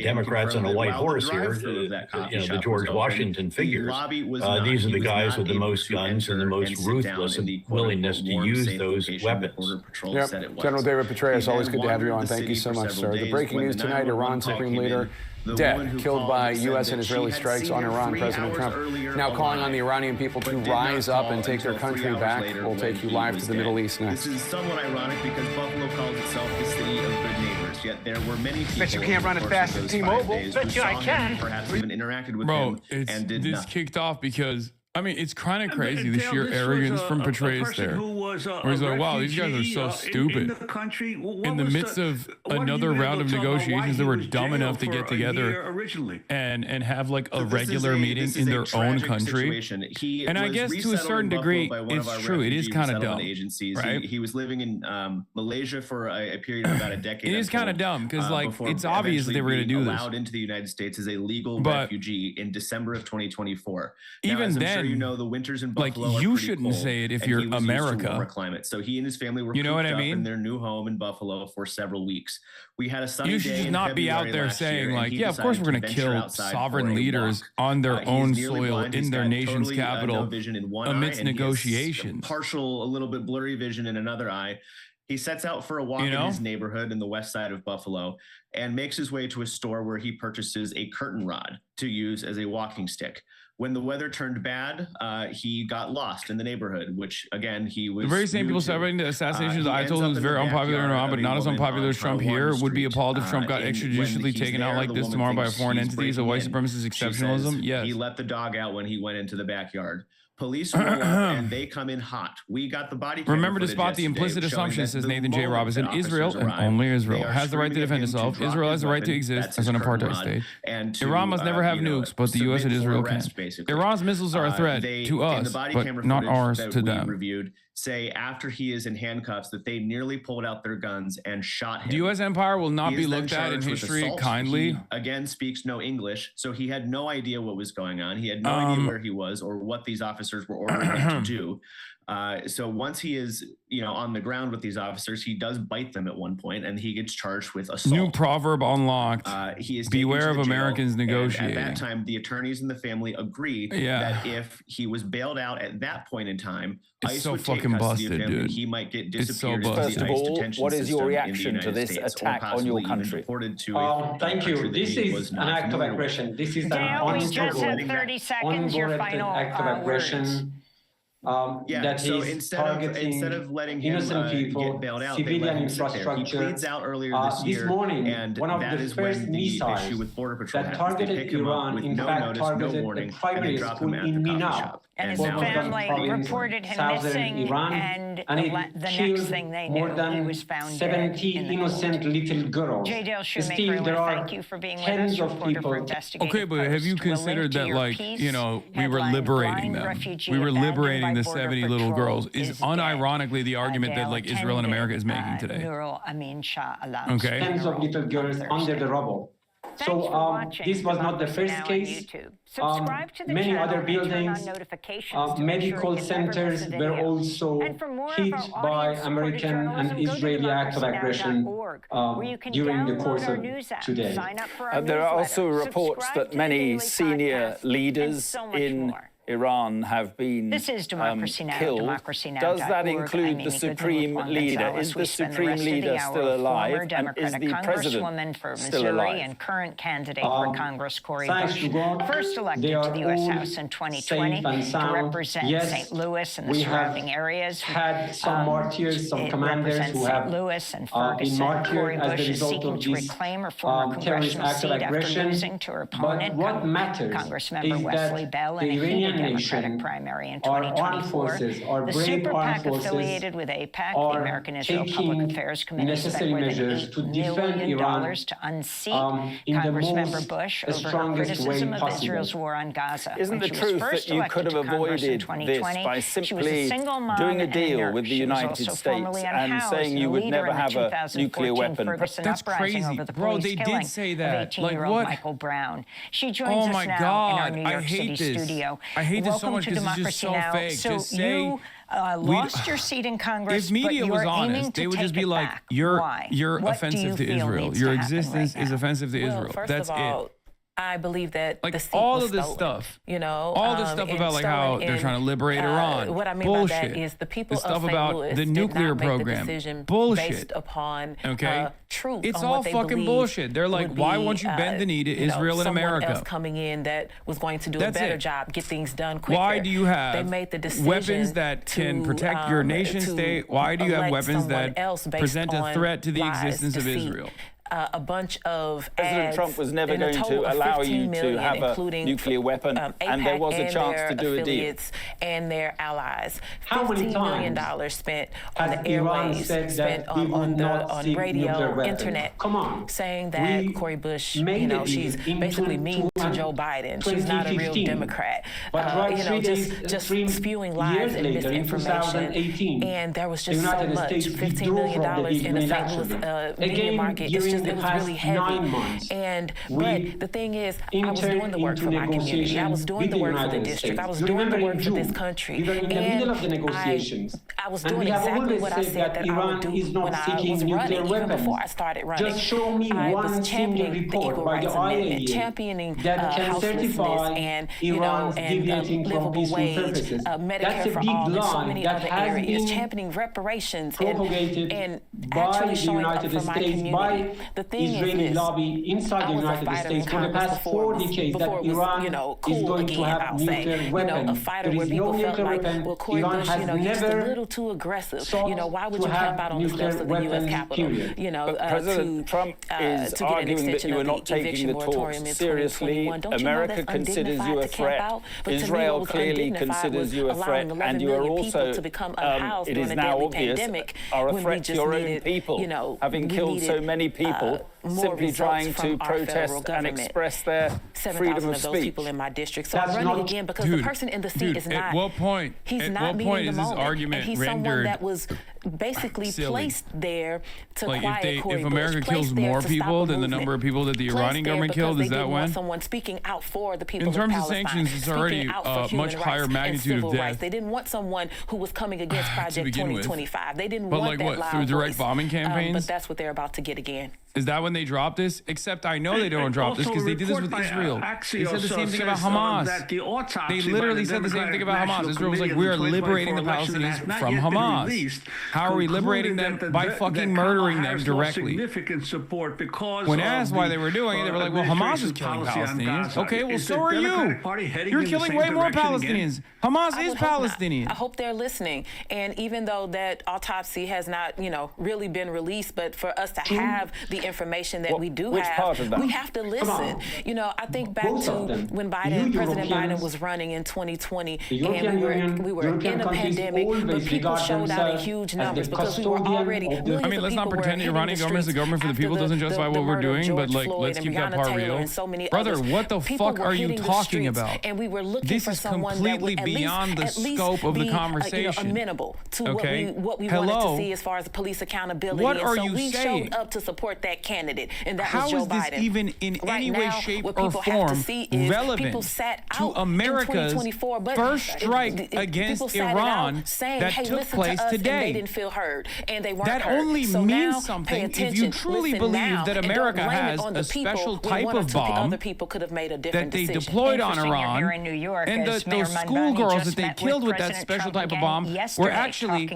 Democrats on a white horse here, the George Washington figures. These are the guys with the most guns and the most ruthless and willingness to use those weapons. Yep. General David Petraeus, always good to have you on. Thank you so much, sir. The breaking news tonight, Iran Supreme Leader dead, killed by U.S. and Israeli strikes on Iran. President Trump now calling on the Iranian people to rise up and take their country back. We'll take you live to the Middle East next. This is somewhat ironic because Buffalo calls itself the city of good neighbors, yet there were many people... Bet you can't run as fast as T-Mobile. Bet you I can. Perhaps even interacted with him and did this nothing. Kicked off because... I mean, it's kind of crazy, the sheer arrogance from Petraeus there. Where he's like, wow, these guys are so stupid. In the midst of another round of negotiations, they were dumb enough to get together and have like a regular meeting in their own country. And I guess to a certain degree, it's true. It is kind of dumb, right? He was living in Malaysia for a period of about a decade. It is kind of dumb because like it's obvious they were going to do this. Allowed into the United States as a legal refugee in December of 2024. Even then, the winters in Buffalo like you shouldn't say it if you're America. Climate. So he and his family were cooped up in their new home in Buffalo for several weeks. We had a sunny day. You should just not be out there saying like, yeah, of course we're going to kill sovereign leaders on their own soil in their nation's capital amidst negotiations. Partial, a little bit blurry vision in another eye. He sets out for a walk in his neighborhood in the west side of Buffalo and makes his way to a store where he purchases a curtain rod to use as a walking stick. When the weather turned bad, he got lost in the neighborhood, which, again, he was... The very same people celebrating the assassinations of Ayatollah, who's very unpopular in Iran, but not as unpopular as Trump here, would be appalled if Trump got extrajudicially taken out like this tomorrow by a foreign entity as a white supremacist exceptionalism. Yes. He let the dog out when he went into the backyard. Police roll up and they come in hot. We got the body camera Remember to spot the implicit assumption, says Nathan J. Robinson. Israel, and only Israel, has the right to defend itself. Israel has the right to exist as an apartheid state. Iran must never have nukes, but the U.S. and Israel can. Iran's missiles are a threat to us, but not ours to them. say after he is in handcuffs that they nearly pulled out their guns and shot him. The U.S. empire will not be looked at in history kindly. He, again, speaks no English, so he had no idea what was going on. He had no idea where he was or what these officers were ordering him to do. So once he is, on the ground with these officers, he does bite them at one point, and he gets charged with assault. New proverb unlocked. He is beware of Americans negotiating. At that time, the attorneys in the family agreed that if he was bailed out at that point in time, ICE would take custody of him, and he might get disappeared into the ICE detention what is your reaction to this States, attack on your country? Thank you. This is an act of aggression. This is an unstoppable, 30 seconds, your final act of aggression. That so is instead of letting him innocent people, get bailed out, civilian infrastructure. He pleads out earlier this morning, and one of that the is first when the missiles issue with Border Patrol that happens. They targeted pick him up Iran, with in no fact, notice, no targeted warning, the primary and they drop school him at in the coffee Mina. shop. And his Now, family reported him missing, Iran, and the it next killed thing they more knew, than he was found 70 dead in the innocent little girls. J. Dale Shoemaker, Still, I there want to are thank you for being with tens us, of reporter people. for Investigative Okay, but have you Post. We'll link considered to that, your like, piece, we were headline, liberating Blind them. Refugee We were Abandoned liberating by the Border 70 little Patrol girls. Is unironically the argument that, like, Israel and America is making today. Okay. Tens of little girls under the rubble. So this was not the first case. Many other buildings, medical centers were also hit by American and Israeli acts of aggression during the course of today. There are also reports that many senior leaders in Iran have been killed. Does that include the supreme leader? Is the supreme leader still alive? And is the president still alive? And current candidate for Congress, Cori Bush, first elected to the U.S. House in 2020 to represent St. Louis and the surrounding areas. Had some martyrs, some commanders who have been martyred as the result of this terrorist act of aggression. But what matters is that the Iranian nation, our armed forces, our brave armed forces, affiliated with AIPAC, the American Israel Public Affairs Committee, necessary measures to defend Iran to unseat Congressmember Bush over her criticism of Israel's war on Gaza. Isn't the truth that you could have avoided this by simply doing a deal with the United States and saying you would never have a nuclear weapon? That's crazy. Bro, they did say that. Like what? Michael Brown. She joins us now in our New York City studio. I hate this so much because it's just so fake. So just say you lost your seat in Congress. If media was honest, they would just be like, "You're offensive to Israel. Your existence is offensive to Israel." That's it. I believe that like the seat all was of this stolen, stuff, all this stuff about like how they're trying to liberate Iran. What I mean bullshit. by that is the people the stuff of St. about Louis the nuclear did not program. Make the decision bullshit. Based upon truth. It's on all what they fucking bullshit. They're like, why won't you bend the knee to Israel and America? Else coming in that was going to do a better job, get things done quicker. Why do you have they made the decision weapons that can protect your nation state? Why do you have weapons that present a threat to the existence of Israel? A bunch of President Trump was never going to allow you to have a nuclear weapon, and there was a chance to do a deal. And their allies. $15 million spent on the airways, spent on radio, internet, saying that Cori Bush, she's basically mean to Joe Biden. She's not a real Democrat. Just spewing lies and misinformation. And there was just so much. $15 million in the St. Louis media market. It was really heavy. But the thing is, I was doing the work for my community. I was doing the work for the district. I was doing the work for this country. And I was doing exactly what I said that I would do when I was running, even before I started running. Just show me one single report by the IAEA championing houselessness and livable wage, Medicare for all, and so many other areas, championing reparations and actually showing up for my community. The thing Israeli lobby inside the United States for the past 4 decades that Iran is going to have nuclear weapons. There is no nuclear weapon. Iran has never a little too aggressive. Why would you camp out on the steps of the U.S. Capitol? But President Trump is arguing that you are not taking the talks seriously. America considers you a threat. Israel clearly considers you a threat, and you are also, it is now obvious, are a threat to your own people, having killed so many people simply trying to protest and express their freedom of speech. Of those people in my district. So I'm running again because the person in the seat is not. At what point? He's not meeting the moment. Argument and he's someone that was basically placed there to quiet Cori Bush. If America kills more people than the number of people that the Iranian government killed, is that when? Someone speaking out for the people in terms of of sanctions, it's already much higher magnitude of death. They didn't want someone who was coming against Project 2025. They didn't want that loud through direct bombing campaigns? But that's what they're about to get again. Is that when they dropped this? Except I know they don't drop this because they did this with Israel. They said the same thing about Hamas. They literally said the same thing about Hamas. Israel was like, we are liberating the Palestinians from Hamas. How are we liberating them? By fucking murdering them directly. When asked why they were doing it, they were like, well, Hamas is killing Palestinians. Okay, well, so are you. You're killing way more Palestinians. Hamas is Palestinian. I hope they're listening. And even though that autopsy has not, really been released, but for us to have the information that we do have, we have to listen. I think back to when President Biden was running in 2020, and we were in a pandemic, but people showed out in huge numbers because we were already. I mean, let's not pretend the Iranian government is the government for the people. Doesn't justify what we're doing, but let's keep that part real. Brother, what the fuck are you talking about? And we were looking this for is someone completely that would beyond the scope of the conversation. Amenable to what we wanted to see as far as the police accountability. What are so you we saying? showed up to support that candidate, and that How was Joe is this Biden. even in any way, shape, or form relevant to America's first strike against Iran that took place today? They didn't feel heard, and they weren't that heard. only so means something if you truly believe that America has a special type of bomb that they deployed on Iran, and those schoolgirls that they killed with that special type of bomb were actually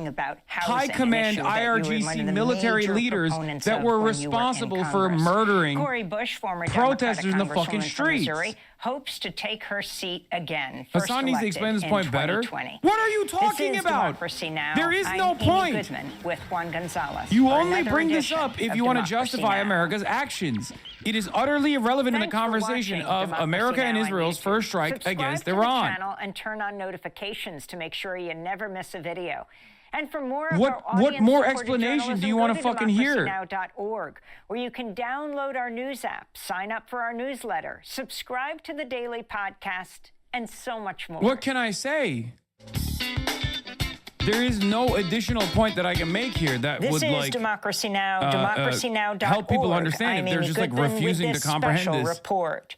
high command IRGC military leaders that were responsible for murdering protesters in the fucking streets. Hopes to take her seat again. Hassan needs to explain this point better. What are you talking about? There is no point. With Juan Gonzalez. You only bring this up if you want to justify America's actions. It is utterly irrelevant in the conversation of America and Israel's first strike against Iran. Subscribe to the channel and turn on notifications to make sure you never miss a video. And for more of our what more explanation do you want to fucking hear? democracynow.org, where you can download our news app, sign up for our newsletter, subscribe to the daily podcast, and so much more. What can I say? There is no additional point that I can make here that would like Democracy Now, democracynow.org. help people understand if they're just like refusing to comprehend this. Report.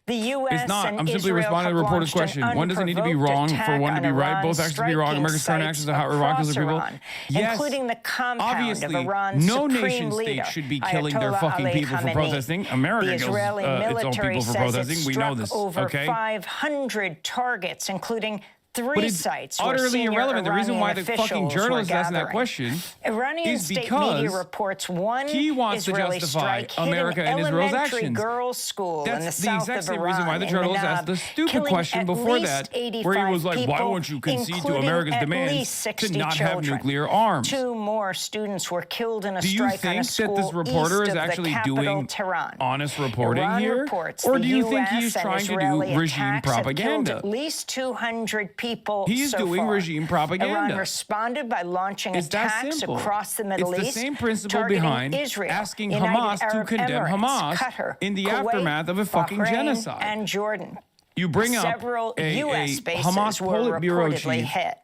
The U.S. It's not. And I'm simply Israel responding to the reporter's question. One doesn't need to be wrong for one to be right. Both actions to be wrong. America's current actions are how Iraq kills their people. Yes, including the compound obviously, of Iran's no supreme nation state leader, should be killing their Ayatollah fucking Ali people for Khamenei. protesting. America the kills Israeli its own people for protesting. We know this. Over okay? 500 targets, including 3 sites where utterly irrelevant. The reason why the officials fucking journalist were asking that gathering. question Iranian is state because media reports one he wants Israeli to justify strike America hit an and Israel's elementary actions. girls' school in the That's the south exact of same Iran, reason why the in journalist Manab, asked the stupid killing question at before least that, where he was like, why won't you concede to America's demands to not have nuclear arms? 2 more students were killed in a do you strike on a think school that this reporter east is of actually the capital, doing Tehran. honest reporting Iran here? reports Or the do you think US he's and trying to Israeli do regime attacks have killed propaganda? at least 200 people He's so doing far. regime propaganda. Iran responded by launching It's that attacks simple. across the Middle It's East, the same principle targeting behind Israel, asking United Hamas to Arab condemn Emirates, Hamas Qatar, in the Kuwait, aftermath of a fucking Bahrain, genocide. and Jordan. You bring up Several a US bases Hamas were Politburo reportedly chief hit.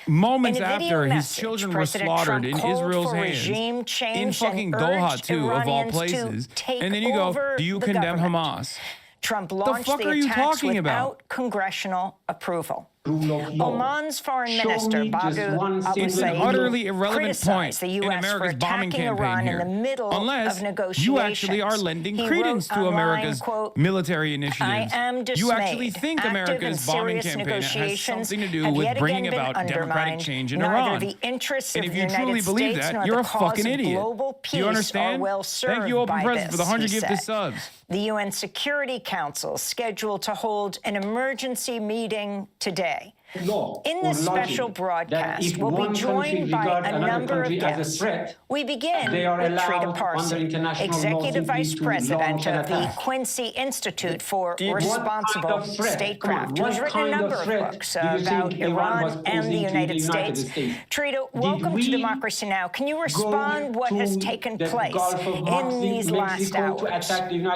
moments In a video after his message, children were President slaughtered Trump in called Israel's for hands, regime change in fucking and Doha urged too, of all Iranians to places, take and then you go, over do you the condemn government. Hamas? Trump launched fuck are you attacks talking without about? congressional approval. Oman's foreign minister, Babu It's an utterly irrelevant point the in US America's for bombing attacking campaign Iran here, in the middle unless of negotiations. you actually are lending He credence wrote to online, America's quote, military initiatives. I am dismayed. You actually think Active America's and bombing serious campaign has negotiations something to do have with yet bringing again been about democratic undermined. change in Neither Iran. the interests And of if the you United truly believe States that, nor you're the a cause fucking of idiot. global Do you peace understand? are well served Thank you, Open by President, for the this, 100 he gifted said. subs. The UN Security Council is scheduled to hold an emergency meeting today. In this special broadcast, we'll be joined by a number of guests. We begin with Trita Parsi, Executive Vice President of the Quincy Institute for Responsible Statecraft, who's written a number of books about Iran and the United States. Trita, welcome to Democracy Now! Can you respond what has taken place in these last hours?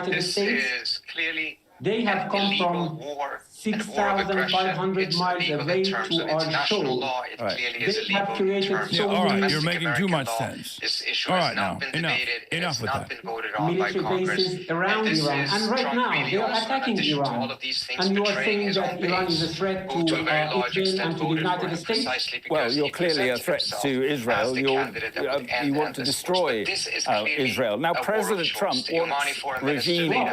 This is clearly they have come from 6,500 miles away to our shore. Law, it clearly is they have created so all right, you're making too much sense. This issue all has right, not now, been enough, debated. enough with that. Been voted on military by Congress. bases around Iran. And right now, they are attacking Iran. And you are saying that Iran is a threat to Israel and to the United States? Well, you're clearly a threat to Israel. You want to destroy Israel. Now, President Trump wants regime change.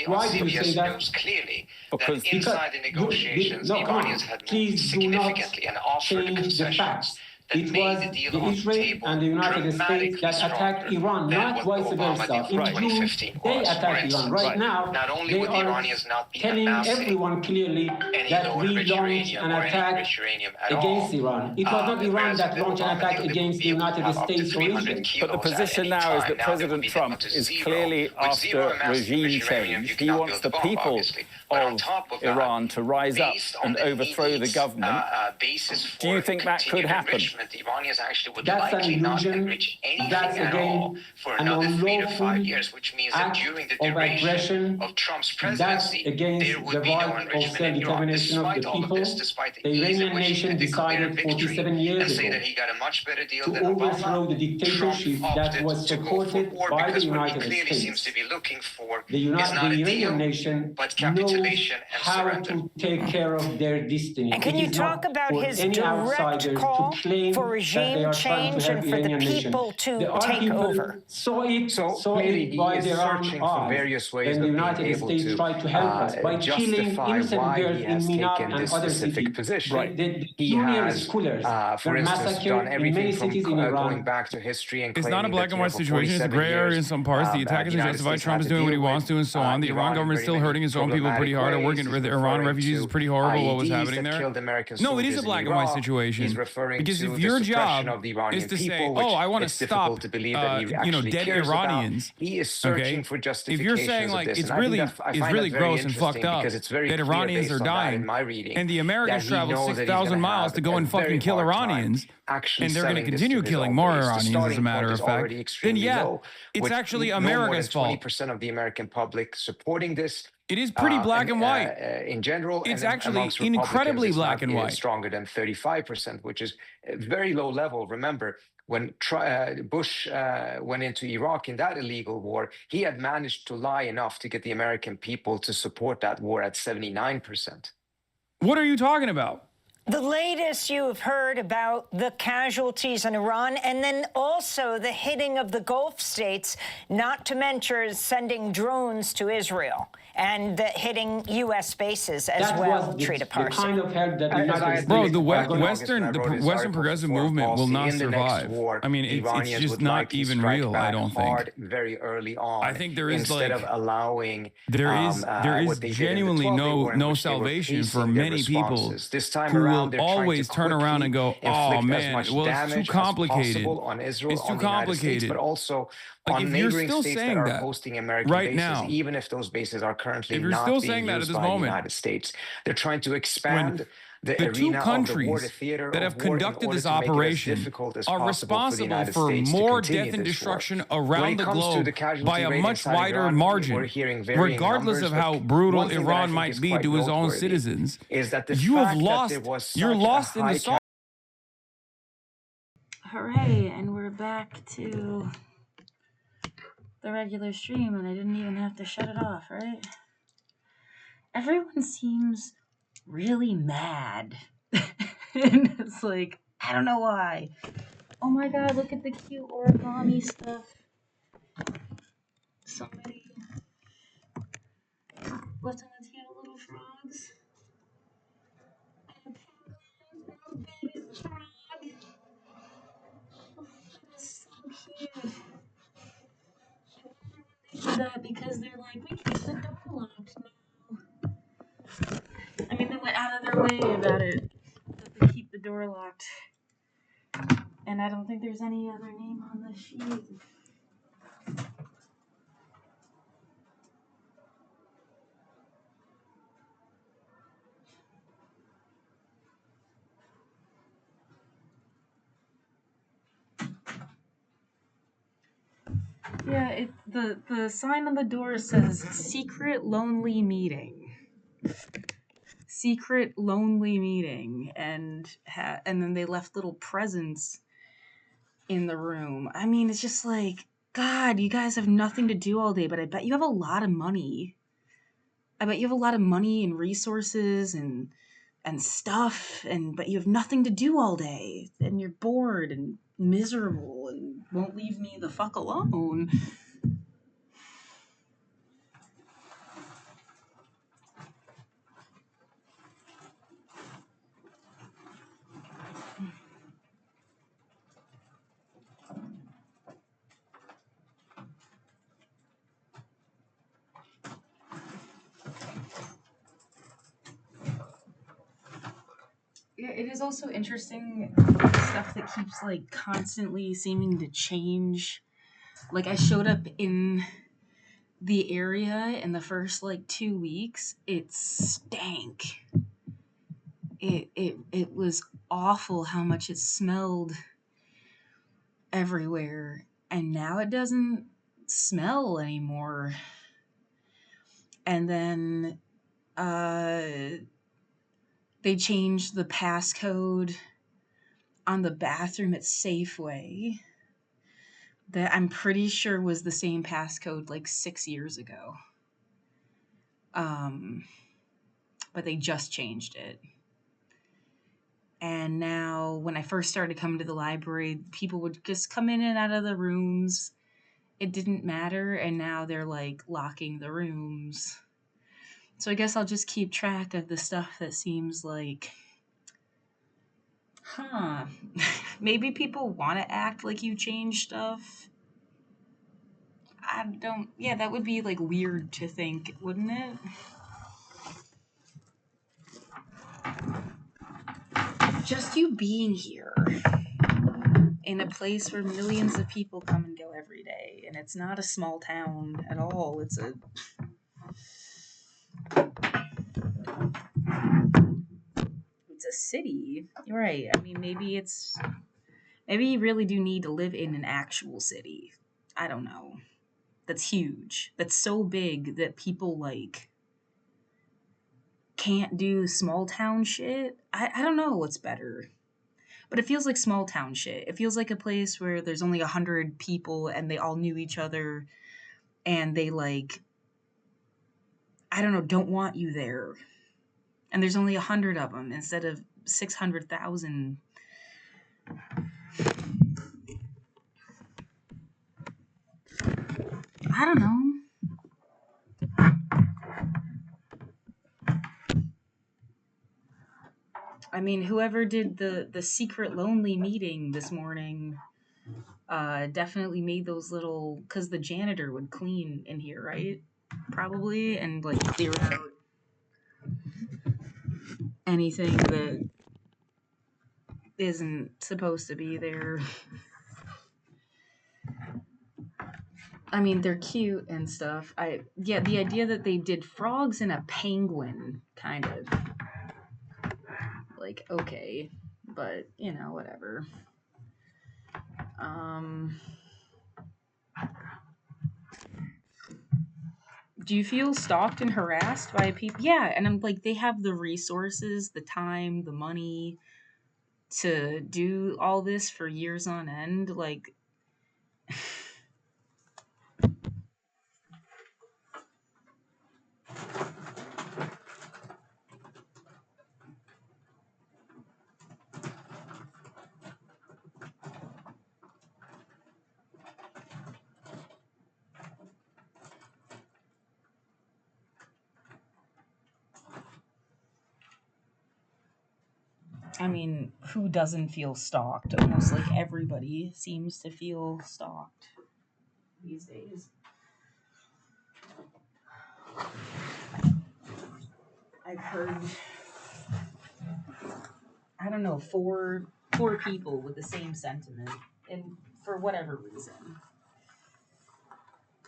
Why do you say that? Clearly, because inside the negotiations, the Iranians had moved significantly and offered concessions. It was the Israel and the United States that attacked Iran, not vice versa. In June, they attacked Iran. Right now, they are telling everyone clearly that we launched an attack against Iran. It was not Iran that launched an attack against the United States or Israel. But the position now is that President Trump is clearly after regime change. He wants the people of Iran to rise up and overthrow the government. Do you think that could happen? The Iranians actually would that's likely an not illusion. enrich anything That's at all for another 3 to 5 years, which means that during the duration of Trump's presidency, there would be no enrichment in Iran. Despite all of this, despite the ease in which he could declare victory and say that he got a much better deal than Obama, Trump opted to go for war because what he clearly seems to be looking for is not a deal, but capitulation and surrender. To take care of their destiny. And can you talk about his direct call for regime change and for the people to take over? So clearly he is searching for various ways of being able to justify why he has taken this specific position. Right. He has, for instance, done everything from going back to history and it's not a black and white situation. It's a gray area in some parts. The attack is justified. Trump is doing what he wants to and so on. The Iran government is still hurting its own people pretty hard. Working with the Iran refugees is pretty horrible what was happening there. No, it is a black and white situation. Because if your job is to say, oh, I want to stop, dead Iranians, he is searching for justifications. If you're saying like it's really gross and fucked up that Iranians are dying, and the Americans traveled 6,000 miles to go and fucking kill Iranians, and they're going to continue killing more Iranians, as a matter of fact, then yeah, it's actually America's fault. 20% of the American public supporting this. It is pretty black and white. In general, it's actually incredibly black and white. Stronger than 35%, which is a very low level. Remember, when Bush went into Iraq in that illegal war, he had managed to lie enough to get the American people to support that war at 79%. What are you talking about? The latest you have heard about the casualties in Iran, and then also the hitting of the Gulf states, not to mention sending drones to Israel and hitting U.S. bases as well, Trita Parsi. Kind of help that Bro, the Western progressive movement will not survive. I mean, it's just not even real, I don't think. Very early on. I think there is instead of allowing there is genuinely no salvation for many people who will always turn around and go, oh man, well, it's too complicated. It's too complicated. But also like on if you're neighboring still states saying that are that hosting American right bases, now, even if those bases are currently if you're not still being saying that used at this by moment, the United States, they're trying to expand the two arena countries of the war, the theater that have of war conducted in order this to make it as operation difficult as are possible responsible for for the United States more to continue death and this destruction war. around When it the comes to globe the casualty by a rate much inside wider Iran, margin, we're hearing varying regardless numbers, of how but brutal one thing that I Iran think might is be quite to his own noteworthy citizens. Is that the you have fact lost. that there was You're such lost a in the high song. Hooray, and we're back to the regular stream, and I didn't even have to shut it off, right? Everyone seems really mad. And it's like, I don't know why. Oh my god, look at the cute origami stuff. Somebody left on the table little frogs. Baby frog. That's so cute. They did that because they're like, we keep the door locked now. I mean, they went out of their way about it, that they keep the door locked. And I don't think there's any other name on the sheet. Yeah, the sign on the door says secret lonely meeting. Secret lonely meeting, and then they left little presents in the room. I mean, it's just like, God, you guys have nothing to do all day, but I bet you have a lot of money. I bet you have a lot of money and resources and stuff, but you have nothing to do all day, and you're bored and miserable and won't leave me the fuck alone. Yeah, it is also interesting stuff that keeps like constantly seeming to change. Like I showed up in the area in the first like 2 weeks, it stank. It was awful how much it smelled everywhere, and now it doesn't smell anymore. And then they changed the passcode on the bathroom at Safeway that I'm pretty sure was the same passcode like 6 years ago. But they just changed it. And now when I first started coming to the library, people would just come in and out of the rooms. It didn't matter. And now they're like locking the rooms. So I guess I'll just keep track of the stuff that seems like, maybe people want to act like you change stuff. That would be like weird to think, wouldn't it? Just you being here in a place where millions of people come and go every day, and it's not a small town at all. It's a city. You're right. I mean, maybe you really do need to live in an actual city. I don't know. That's huge. That's so big that people like can't do small town shit. I don't know what's better. But it feels like small town shit. It feels like a place where there's only 100 people and they all knew each other and they like, I don't know, don't want you there. And there's only 100 of them instead of 600,000. I don't know. I mean, whoever did the secret lonely meeting this morning definitely made those little, because the janitor would clean in here, right? Probably, and like clear out anything that isn't supposed to be there. I mean, they're cute and stuff. The idea that they did frogs and a penguin, kind of like, okay, but you know, whatever. Do you feel stalked and harassed by people? Yeah, and I'm like, they have the resources, the time, the money to do all this for years on end. Like, I mean, who doesn't feel stalked? Almost like everybody seems to feel stalked these days. I've heard don't know, four people with the same sentiment, and for whatever reason,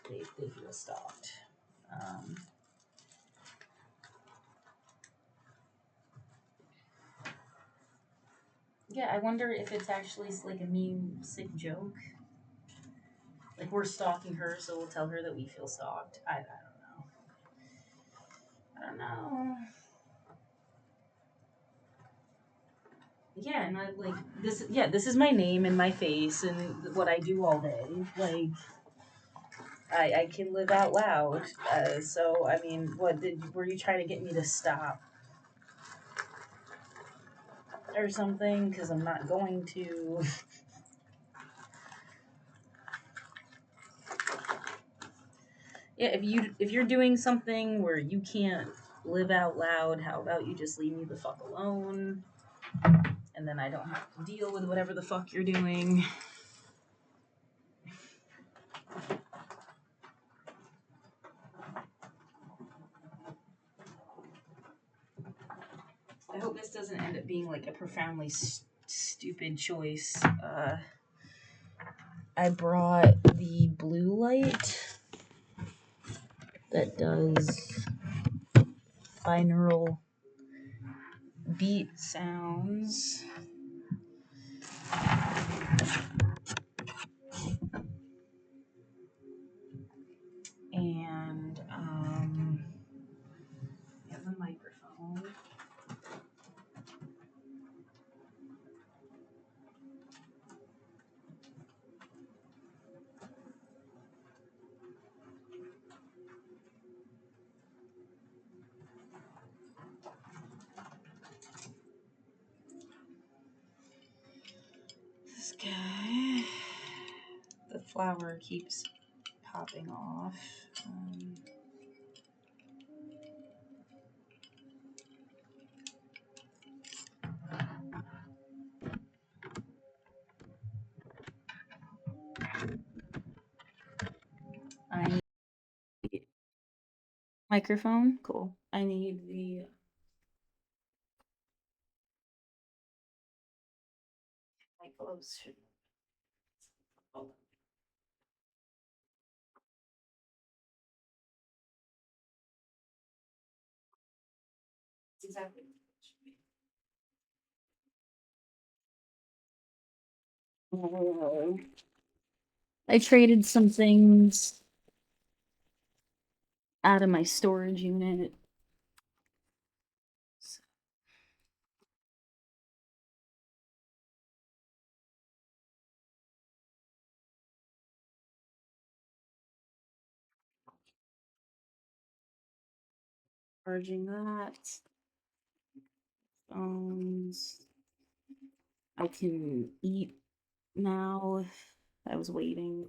they feel stalked. Yeah, I wonder if it's actually like a mean, sick joke. Like, we're stalking her, so we'll tell her that we feel stalked. I don't know. Yeah, and I, like, this is my name and my face and what I do all day. Like, I can live out loud. So, I mean, were you trying to get me to stop? Or something? Because I'm not going to. Yeah, if you're doing something where you can't live out loud, how about you just leave me the fuck alone? And then I don't have to deal with whatever the fuck you're doing. I hope this doesn't end up being like a profoundly stupid choice. I brought the blue light that does binaural beat sounds. And I have a microphone. This guy, the flower keeps popping off. I need microphone. Cool. I need the my clothes should. Hold on. It's exactly what it should be. Oh. I traded some things out of my storage unit. Charging that. Phones. I can eat now. I was waiting.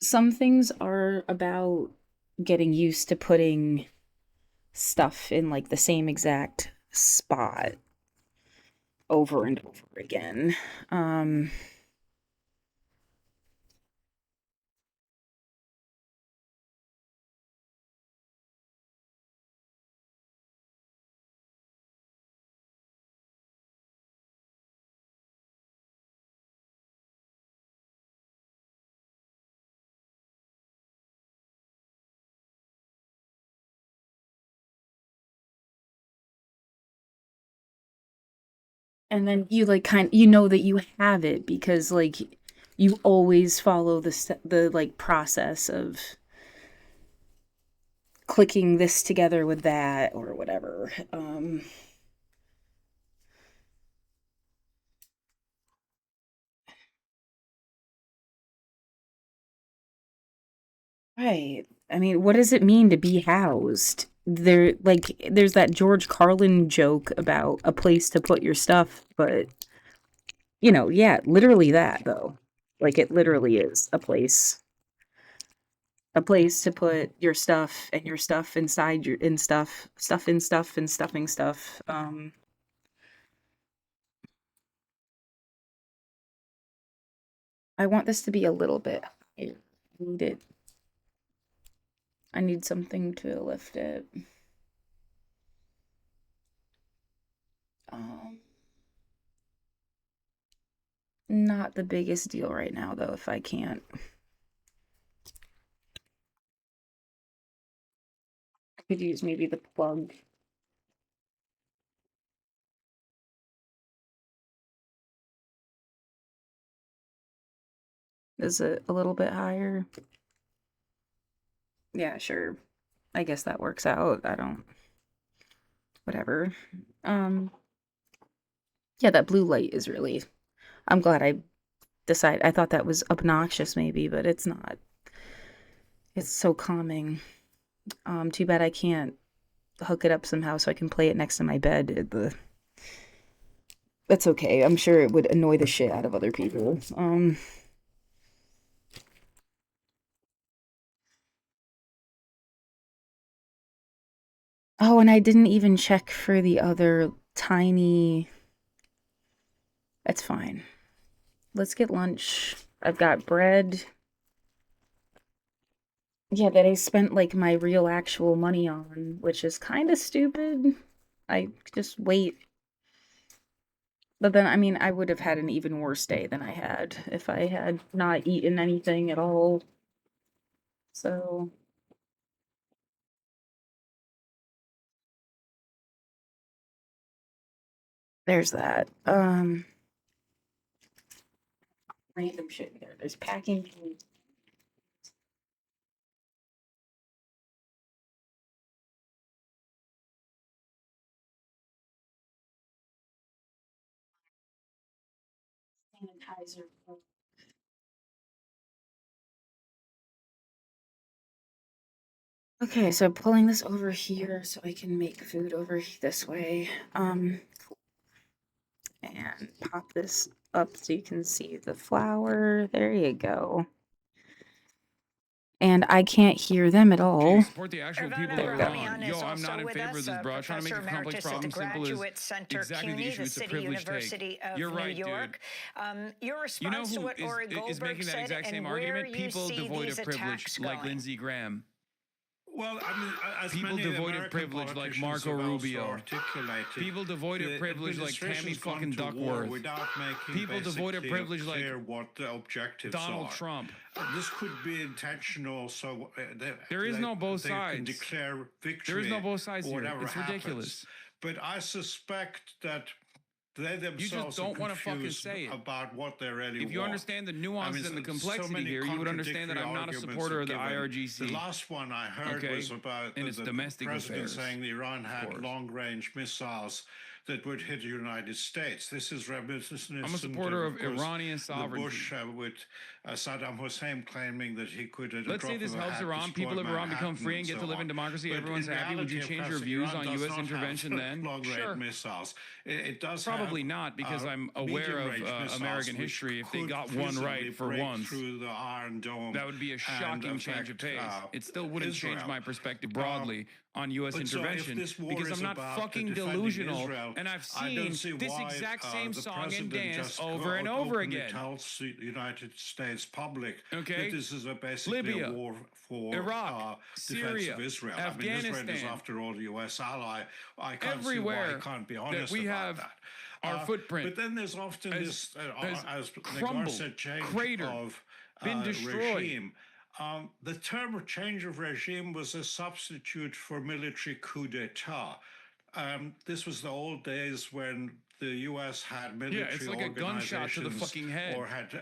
Some things are about getting used to putting stuff in like the same exact spot over and over again. And then you like you know that you have it because like you always follow the like process of clicking this together with that or whatever. Right. I mean, what does it mean to be housed? There's that George Carlin joke about a place to put your stuff, but yeah, literally that though. Like it literally is a place to put your stuff and your stuff inside your in stuff in stuff and stuffing stuff. I want this to be a little bit higher. I need something to lift it. Not the biggest deal right now, though, if I can't. I could use maybe the plug. Is it a little bit higher? Yeah, sure. I guess that works out. Whatever. Yeah, that blue light is really, I'm glad I thought that was obnoxious maybe, but it's not. It's so calming. Too bad I can't hook it up somehow so I can play it next to my bed. That's okay. I'm sure it would annoy the shit out of other people. Oh, and I didn't even check for the other tiny... That's fine. Let's get lunch. I've got bread. Yeah, that I spent like my real actual money on, which is kind of stupid. I just wait. But then, I mean, I would have had an even worse day than I had if I had not eaten anything at all. So... There's that. Random shit in there. There's packing. Sanitizer. Okay, so pulling this over here so I can make food over this way. Cool. And pop this up so you can see the flour. There you go. And I can't hear them at all. Support the actual people of Iran. Yo, I'm not in favor of this, bro. Trying to make a complex problem simple is exactly the issue. It's a privilege take. You're right, dude. Your response you know to what is making that exact same argument? People devoid of privilege, like Lindsey Graham. Well, I mean, as people devoid of privilege like Marco Rubio. People devoid of privilege like Tammy fucking Duckworth. People devoid of privilege like what the objectives Donald are. Trump. This could be intentional, so there is no both they sides. Can declare victory. There is no both sides here. It's happens. ridiculous. But I suspect that they themselves you just don't want to fucking say it about what they really If you want. understand the nuances and the complexity here, you would understand that I'm not a supporter of the IRGC. The last one I heard was about the president saying that Iran had long-range missiles that would hit the United States. This is reminiscent. I'm a supporter of Iranian sovereignty. Bush with Saddam Hussein claiming that he could. Let's say this helps Iran. People of Iran become free and get to live in democracy. Everyone's happy. Would you change your views on U.S. intervention then? Sure. Missiles. It does probably not because I'm aware of American history. If they got one right for once, through the Iron Dome, that would be a shocking change of pace. It still wouldn't change my perspective broadly on U.S. intervention because I'm not fucking delusional. And I've seen this exact same song and dance over and over again. Tells the United States public that this is basically Libya, a war for Iraq, defense of Israel. Afghanistan, I mean, Israel is, after all, the U.S. ally. I can't everywhere see why I can't be honest that we about have that. Our footprint. But then there's often this, as crumbled, said, change cratered, of been destroyed. regime. The term of change of regime was a substitute for military coup d'etat. This was the old days when the U.S. had military it's like a gunshot to the fucking head.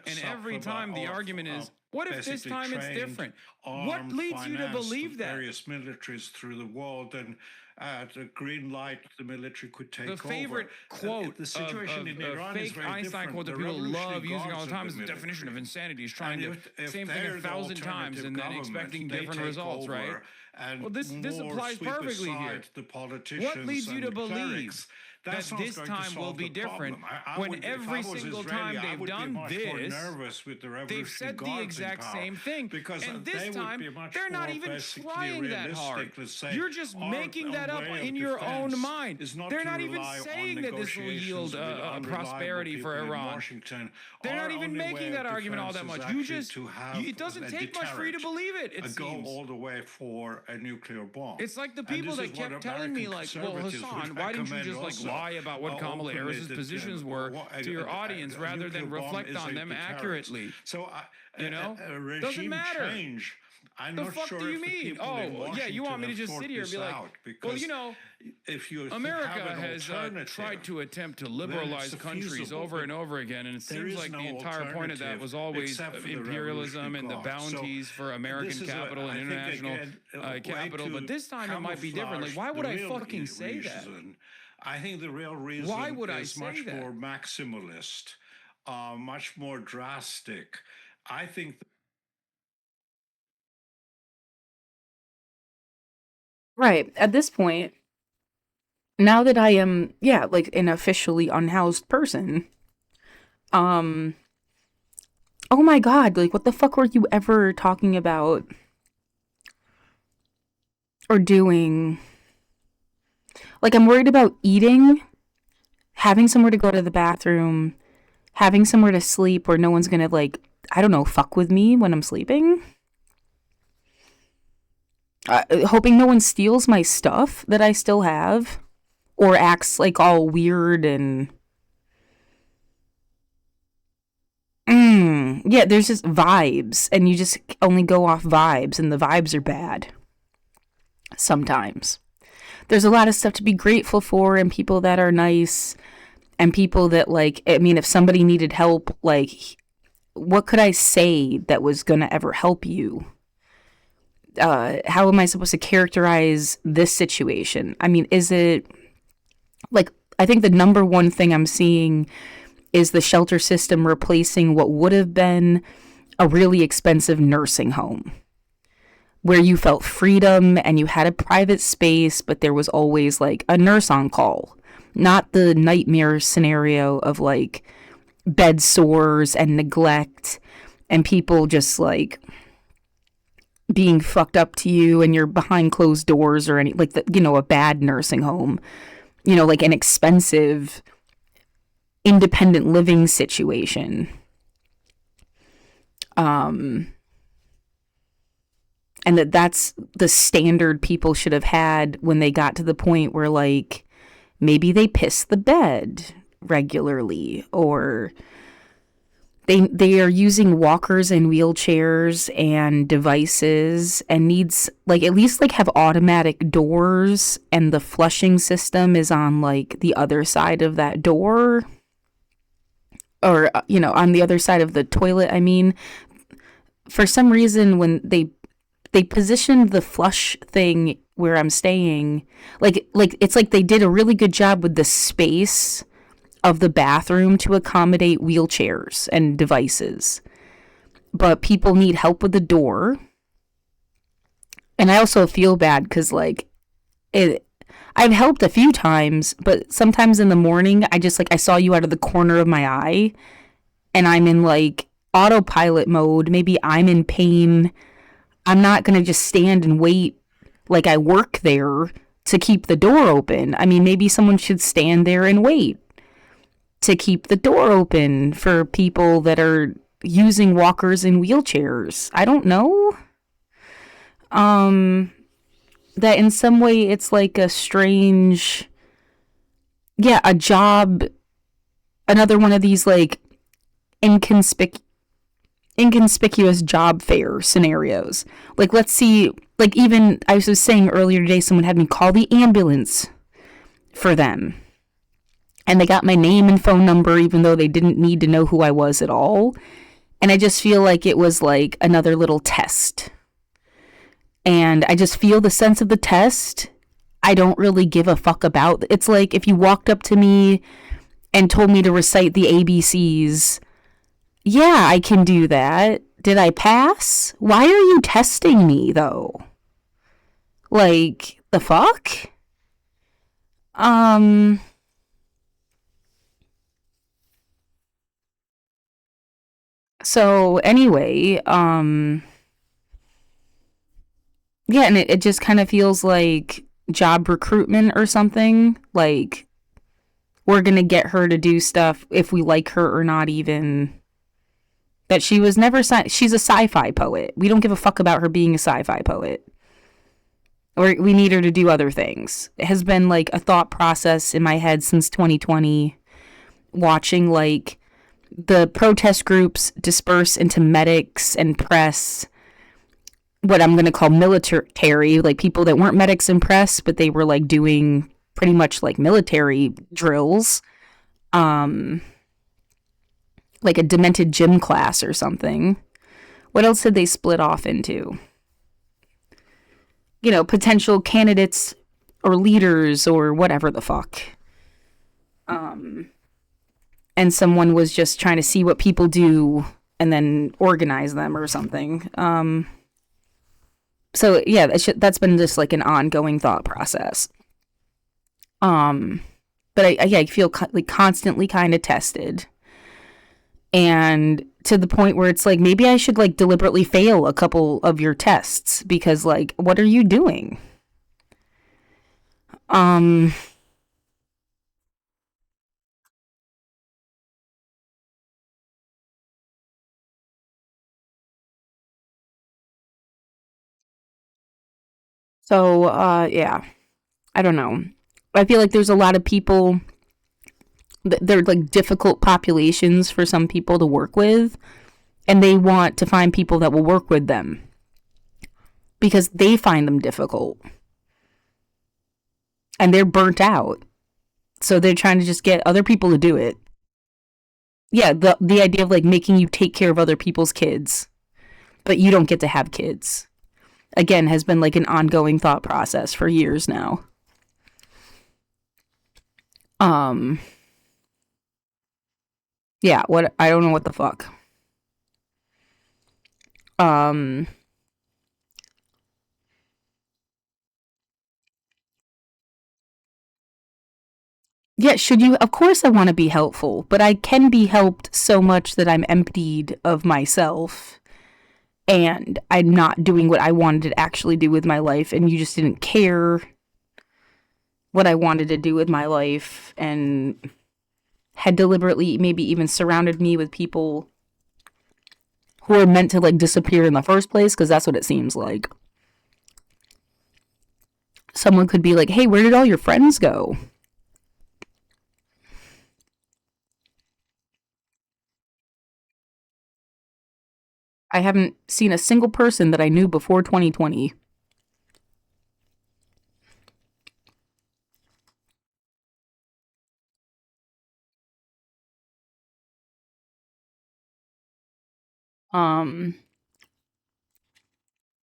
And every time the argument is, what if this time it's different? What leads you to believe that? Various militaries through the world, and at a green light, the military could take over. The favorite quote the situation in Iran fake is very Einstein quote that people love using all the time is the definition of insanity. Is trying to same thing 1,000 times and then expecting different results, right? Well, this applies perfectly here. What leads you to believe that this time will be different when every single time they've done this, they've said the exact same thing. And this time, they're not even trying that hard. You're just making that that up in your own mind. They're not even saying that this will yield prosperity for Iran. They're not even making that argument all that much. It doesn't take much for you to believe it, it seems. All the way for a nuclear bomb. It's like the people that kept telling me, like, well, Hassan, why didn't you just, like, lie about what Kamala Harris's positions were to your audience rather than reflect on them accurately? So, you know? Doesn't matter. I'm the not fuck sure do you mean? Oh, yeah, you want me to just sit here and be like, well, you know, America has tried to attempt to liberalize countries over and over again, and it seems like the entire point of that was always imperialism and the bounties for American capital and international capital, but this time it might be different. Like, why would I fucking say that? I think the real reason why would I is say much that? more maximalist, much more drastic. I think... Right. At this point, now that I am, like an officially unhoused person, oh my God, like what the fuck were you ever talking about or doing? Like I'm worried about eating, having somewhere to go to the bathroom, having somewhere to sleep where no one's gonna like, I don't know, fuck with me when I'm sleeping. Hoping no one steals my stuff that I still have or acts like all weird and yeah, there's just vibes and you just only go off vibes and the vibes are bad sometimes. There's a lot of stuff to be grateful for and people that are nice and people that like, I mean, if somebody needed help, like what could I say that was gonna ever help you? How am I supposed to characterize this situation? I mean, is it like, I think the number one thing I'm seeing is the shelter system replacing what would have been a really expensive nursing home where you felt freedom and you had a private space, but there was always like a nurse on call, not the nightmare scenario of like bed sores and neglect and people just like being fucked up to you and you're behind closed doors or any like the, you know, a bad nursing home, you know, like an expensive independent living situation. And that's the standard people should have had when they got to the point where like maybe they piss the bed regularly or they are using walkers and wheelchairs and devices and needs like at least like have automatic doors and the flushing system is on like the other side of that door or you know on the other side of the toilet. I mean, for some reason when they positioned the flush thing where I'm staying like it's like they did a really good job with the space of the bathroom to accommodate wheelchairs and devices. But people need help with the door. And I also feel bad because, like, I've helped a few times, but sometimes in the morning, I saw you out of the corner of my eye, and I'm in, like, autopilot mode. Maybe I'm in pain. I'm not going to just stand and wait like I work there to keep the door open. I mean, maybe someone should stand there and wait to keep the door open for people that are using walkers and wheelchairs. I don't know. That in some way it's like a strange, a job, another one of these like inconspicuous job fair scenarios. Like, let's see, like even I was saying earlier today, someone had me call the ambulance for them. And they got my name and phone number, even though they didn't need to know who I was at all. And I just feel like it was like another little test. And I just feel the sense of the test. I don't really give a fuck about. It's like if you walked up to me and told me to recite the ABCs. Yeah, I can do that. Did I pass? Why are you testing me, though? Like, the fuck? So anyway, and it just kind of feels like job recruitment or something. Like, we're going to get her to do stuff if we like her or not even. That she was never, she's a sci-fi poet. We don't give a fuck about her being a sci-fi poet. Or we need her to do other things. It has been like a thought process in my head since 2020, watching like the protest groups disperse into medics and press, what I'm going to call military, like people that weren't medics and press, but they were like doing pretty much like military drills. Like a demented gym class or something. What else did they split off into? You know, potential candidates or leaders or whatever the fuck. And someone was just trying to see what people do and then organize them or something. So yeah, that's been just like an ongoing thought process. But I feel like constantly kind of tested. And to the point where it's like, maybe I should like deliberately fail a couple of your tests because like, what are you doing? So, yeah, I don't know. I feel like there's a lot of people, they're like difficult populations for some people to work with, and they want to find people that will work with them because they find them difficult and they're burnt out. So they're trying to just get other people to do it. Yeah, the idea of like making you take care of other people's kids, but you don't get to have kids. Again, has been like an ongoing thought process for years now. Yeah, I don't know what the fuck. Yeah, should you? Of course I want to be helpful, but I can be helped so much that I'm emptied of myself and I'm not doing what I wanted to actually do with my life, and you just didn't care what I wanted to do with my life and had deliberately maybe even surrounded me with people who are meant to like disappear in the first place, because that's what it seems like. Someone could be like, hey, where did all your friends go? I haven't seen a single person that I knew before 2020.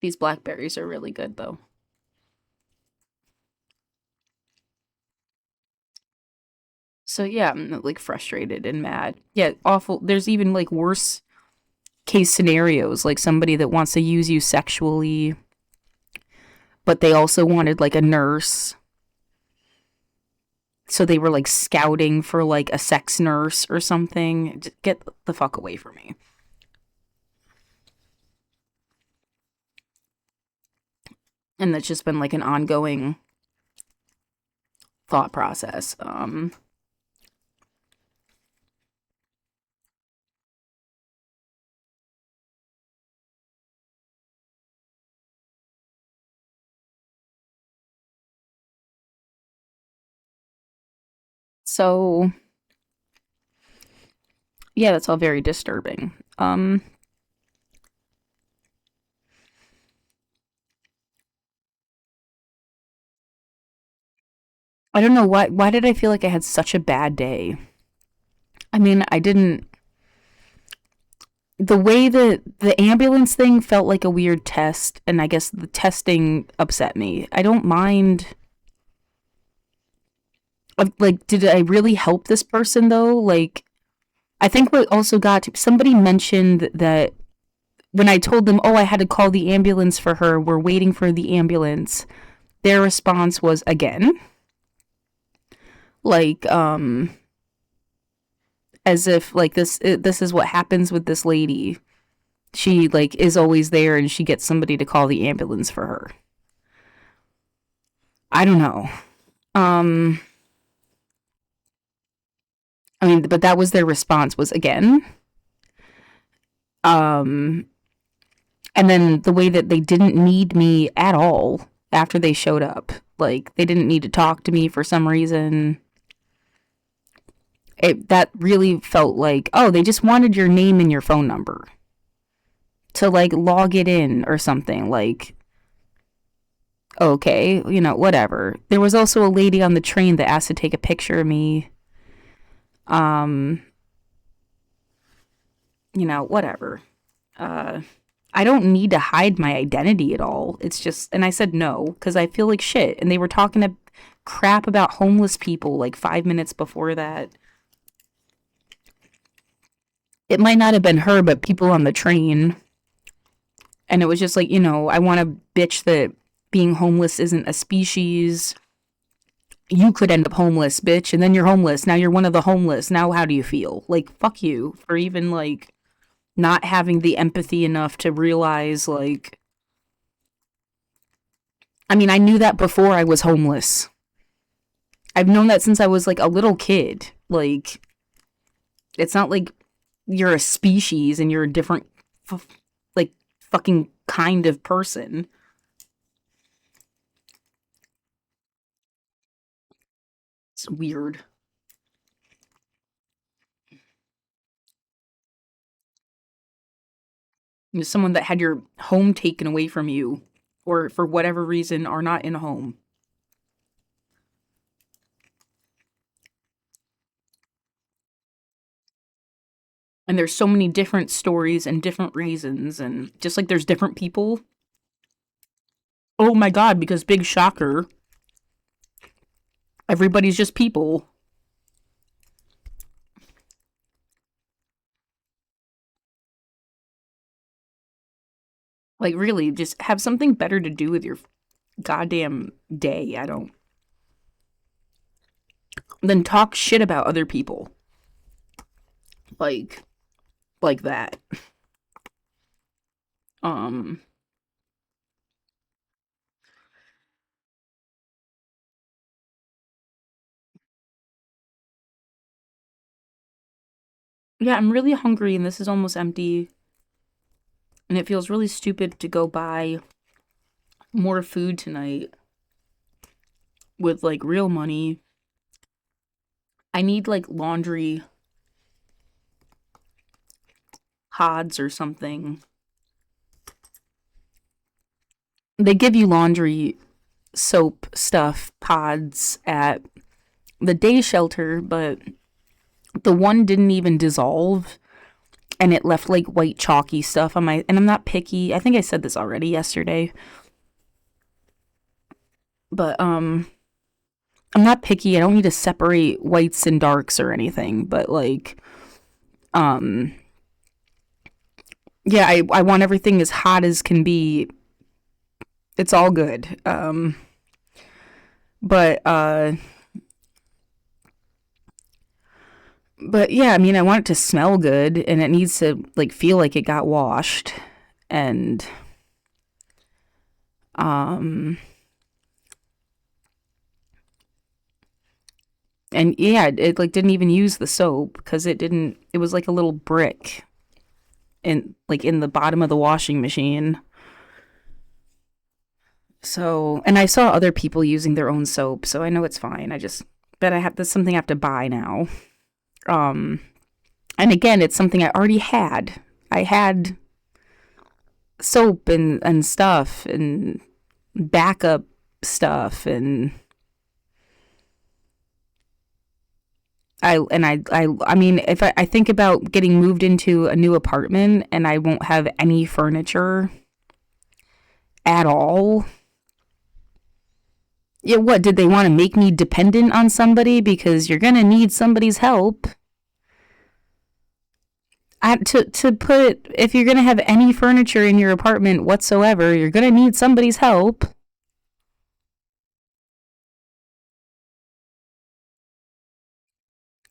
These blackberries are really good though. So yeah, I'm like frustrated and mad. Yeah, awful. There's even like worse case scenarios, like somebody that wants to use you sexually, but they also wanted like a nurse. So they were like scouting for like a sex nurse or something. Just get the fuck away from me. And that's just been like an ongoing thought process. So yeah, that's all very disturbing. I don't know why did I feel like I had such a bad day? I mean, I didn't. The way that the ambulance thing felt like a weird test, and I guess the testing upset me. I don't mind. Like, did I really help this person though? Like, I think what also got to, somebody mentioned that when I told them, oh, I had to call the ambulance for her, we're waiting for the ambulance, their response was, again? Like, as if like this is what happens with this lady. She like is always there and she gets somebody to call the ambulance for her. I don't know. I mean, but that was their response, was again. And then the way that they didn't need me at all after they showed up. Like, they didn't need to talk to me for some reason. That really felt like, oh, they just wanted your name and your phone number to, like, log it in or something. Like, okay, you know, whatever. There was also a lady on the train that asked to take a picture of me. You know, whatever. I don't need to hide my identity at all. It's just, and I said no, because I feel like shit. And they were talking crap about homeless people like 5 minutes before that. It might not have been her, but people on the train. And it was just like, you know, I want to bitch that being homeless isn't a species. You could end up homeless, bitch, and then you're homeless. Now you're one of the homeless. Now how do you feel? Like, fuck you for even, like, not having the empathy enough to realize, like... I mean, I knew that before I was homeless. I've known that since I was, like, a little kid. Like, it's not like you're a species and you're a different, like, fucking kind of person. It's weird. You're someone that had your home taken away from you, or for whatever reason are not in a home. And there's so many different stories and different reasons, and just like there's different people. Oh my god, because big shocker. Everybody's just people. Like, really, just have something better to do with your goddamn day. Then talk shit about other people. Like that. Yeah, I'm really hungry and this is almost empty. And it feels really stupid to go buy more food tonight with, like, real money. I need, like, laundry pods or something. They give you laundry soap stuff pods at the day shelter, but the one didn't even dissolve. And it left, like, white chalky stuff on my... And I'm not picky. I think I said this already yesterday. But, I'm not picky. I don't need to separate whites and darks or anything. But, like, yeah, I want everything as hot as can be. It's all good. But yeah, I mean, I want it to smell good, and it needs to, like, feel like it got washed, and, and yeah, it like, didn't even use the soap, because it was like a little brick, in the bottom of the washing machine. So, and I saw other people using their own soap, so I know it's fine. But that's something I have to buy now. And again, it's something I already had. I had soap and stuff and backup stuff, and I mean, if I think about getting moved into a new apartment and I won't have any furniture at all. Yeah, what, did they want to make me dependent on somebody? Because you're going to need somebody's help. If you're going to have any furniture in your apartment whatsoever, you're going to need somebody's help.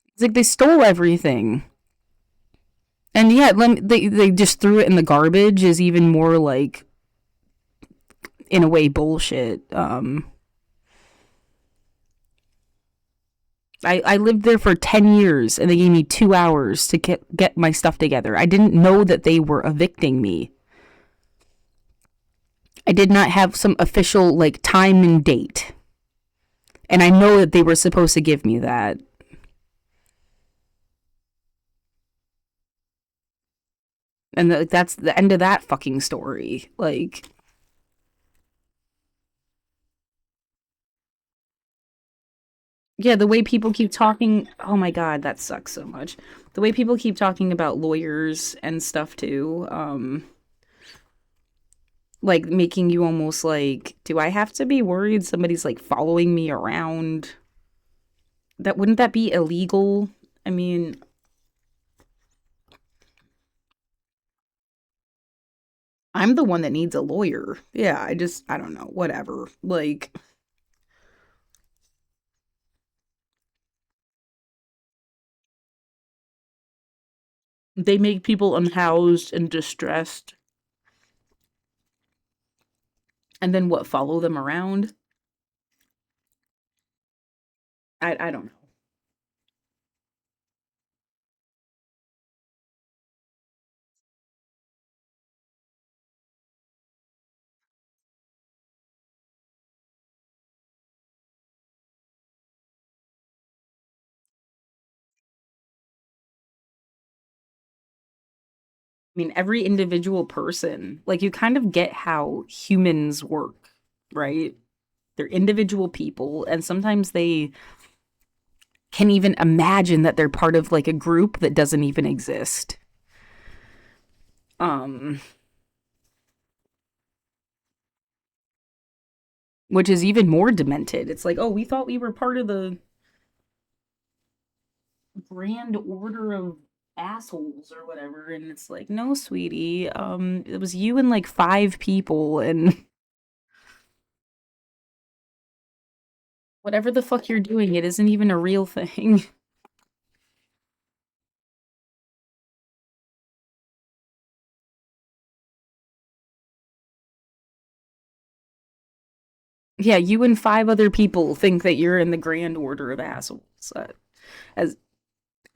It's like they stole everything. And yeah, they just threw it in the garbage is even more, like, in a way, bullshit. I lived there for 10 years and they gave me 2 hours to get my stuff together. I didn't know that they were evicting me. I did not have some official like time and date. And I know that they were supposed to give me that. And that's the end of that fucking story. Like, yeah, the way people keep talking, oh my God, that sucks so much. The way people keep talking about lawyers and stuff too, like making you almost like, do I have to be worried somebody's like following me around? Wouldn't that be illegal? I mean, I'm the one that needs a lawyer. Yeah, I don't know, whatever. Like, they make people unhoused and distressed. And then what, follow them around? I don't know. I mean, every individual person, like you kind of get how humans work, right? They're individual people, and sometimes they can even imagine that they're part of like a group that doesn't even exist. Which is even more demented. It's like, oh, we thought we were part of the grand order of assholes or whatever, and it's like, no, sweetie, it was you and like 5 people, and whatever the fuck you're doing, it isn't even a real thing. Yeah, you and 5 other people think that you're in the grand order of assholes. As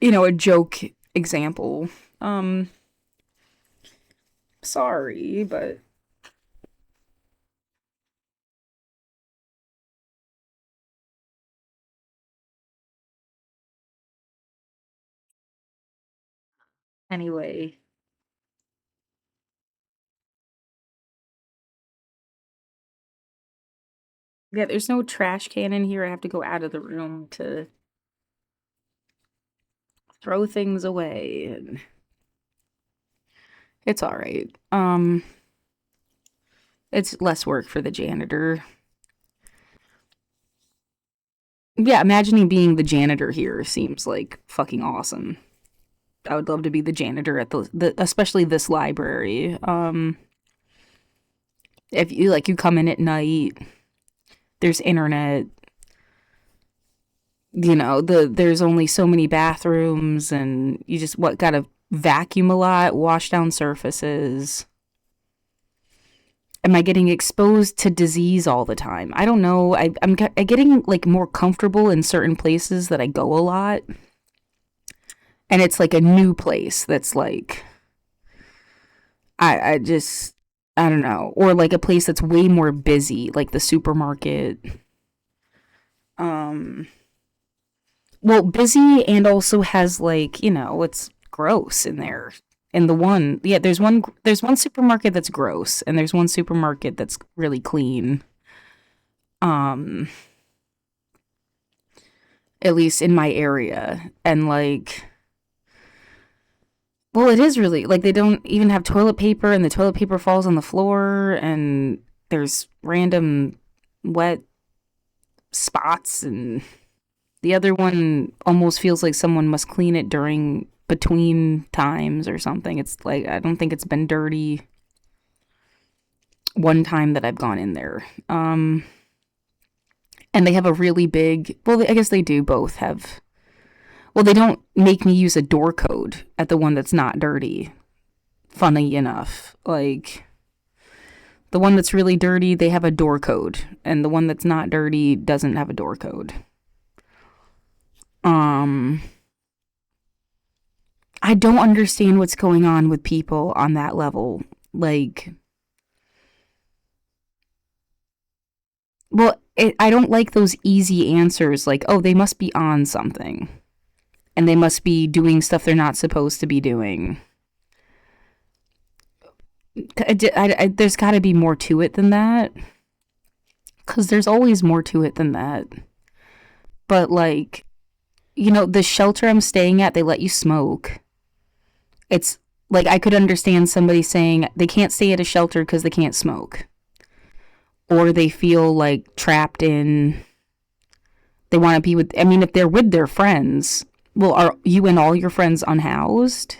you know, a joke example. Sorry, but anyway. Yeah, there's no trash can in here. I have to go out of the room to throw things away, and it's all right. It's less work for the janitor. Yeah, imagining being the janitor here seems like fucking awesome. I would love to be the janitor at the especially this library. If you come in at night, there's internet. You know, there's only so many bathrooms, and you just gotta vacuum a lot, wash down surfaces. Am I getting exposed to disease all the time? I don't know. I'm getting like more comfortable in certain places that I go a lot. And it's like a new place that's like, I don't know. Or like a place that's way more busy, like the supermarket. Well, busy and also has like, it's gross in there. And there's one supermarket that's gross, and there's one supermarket that's really clean. At least in my area. And like, well, it is really like they don't even have toilet paper, and the toilet paper falls on the floor, and there's random wet spots, and the other one almost feels like someone must clean it between times or something. It's like, I don't think it's been dirty one time that I've gone in there. And they have a really big, well, I guess they do both have, well, they don't make me use a door code at the one that's not dirty. Funny enough, like the one that's really dirty, they have a door code, and the one that's not dirty doesn't have a door code. I don't understand what's going on with people on that level. Like, well, I don't like those easy answers like, oh, they must be on something. And they must be doing stuff they're not supposed to be doing. There's got to be more to it than that. Because there's always more to it than that. But, like, you know, the shelter I'm staying at, they let you smoke. It's, like, I could understand somebody saying they can't stay at a shelter because they can't smoke. Or they feel, like, trapped in... They want to be with... I mean, if they're with their friends... Well, are you and all your friends unhoused?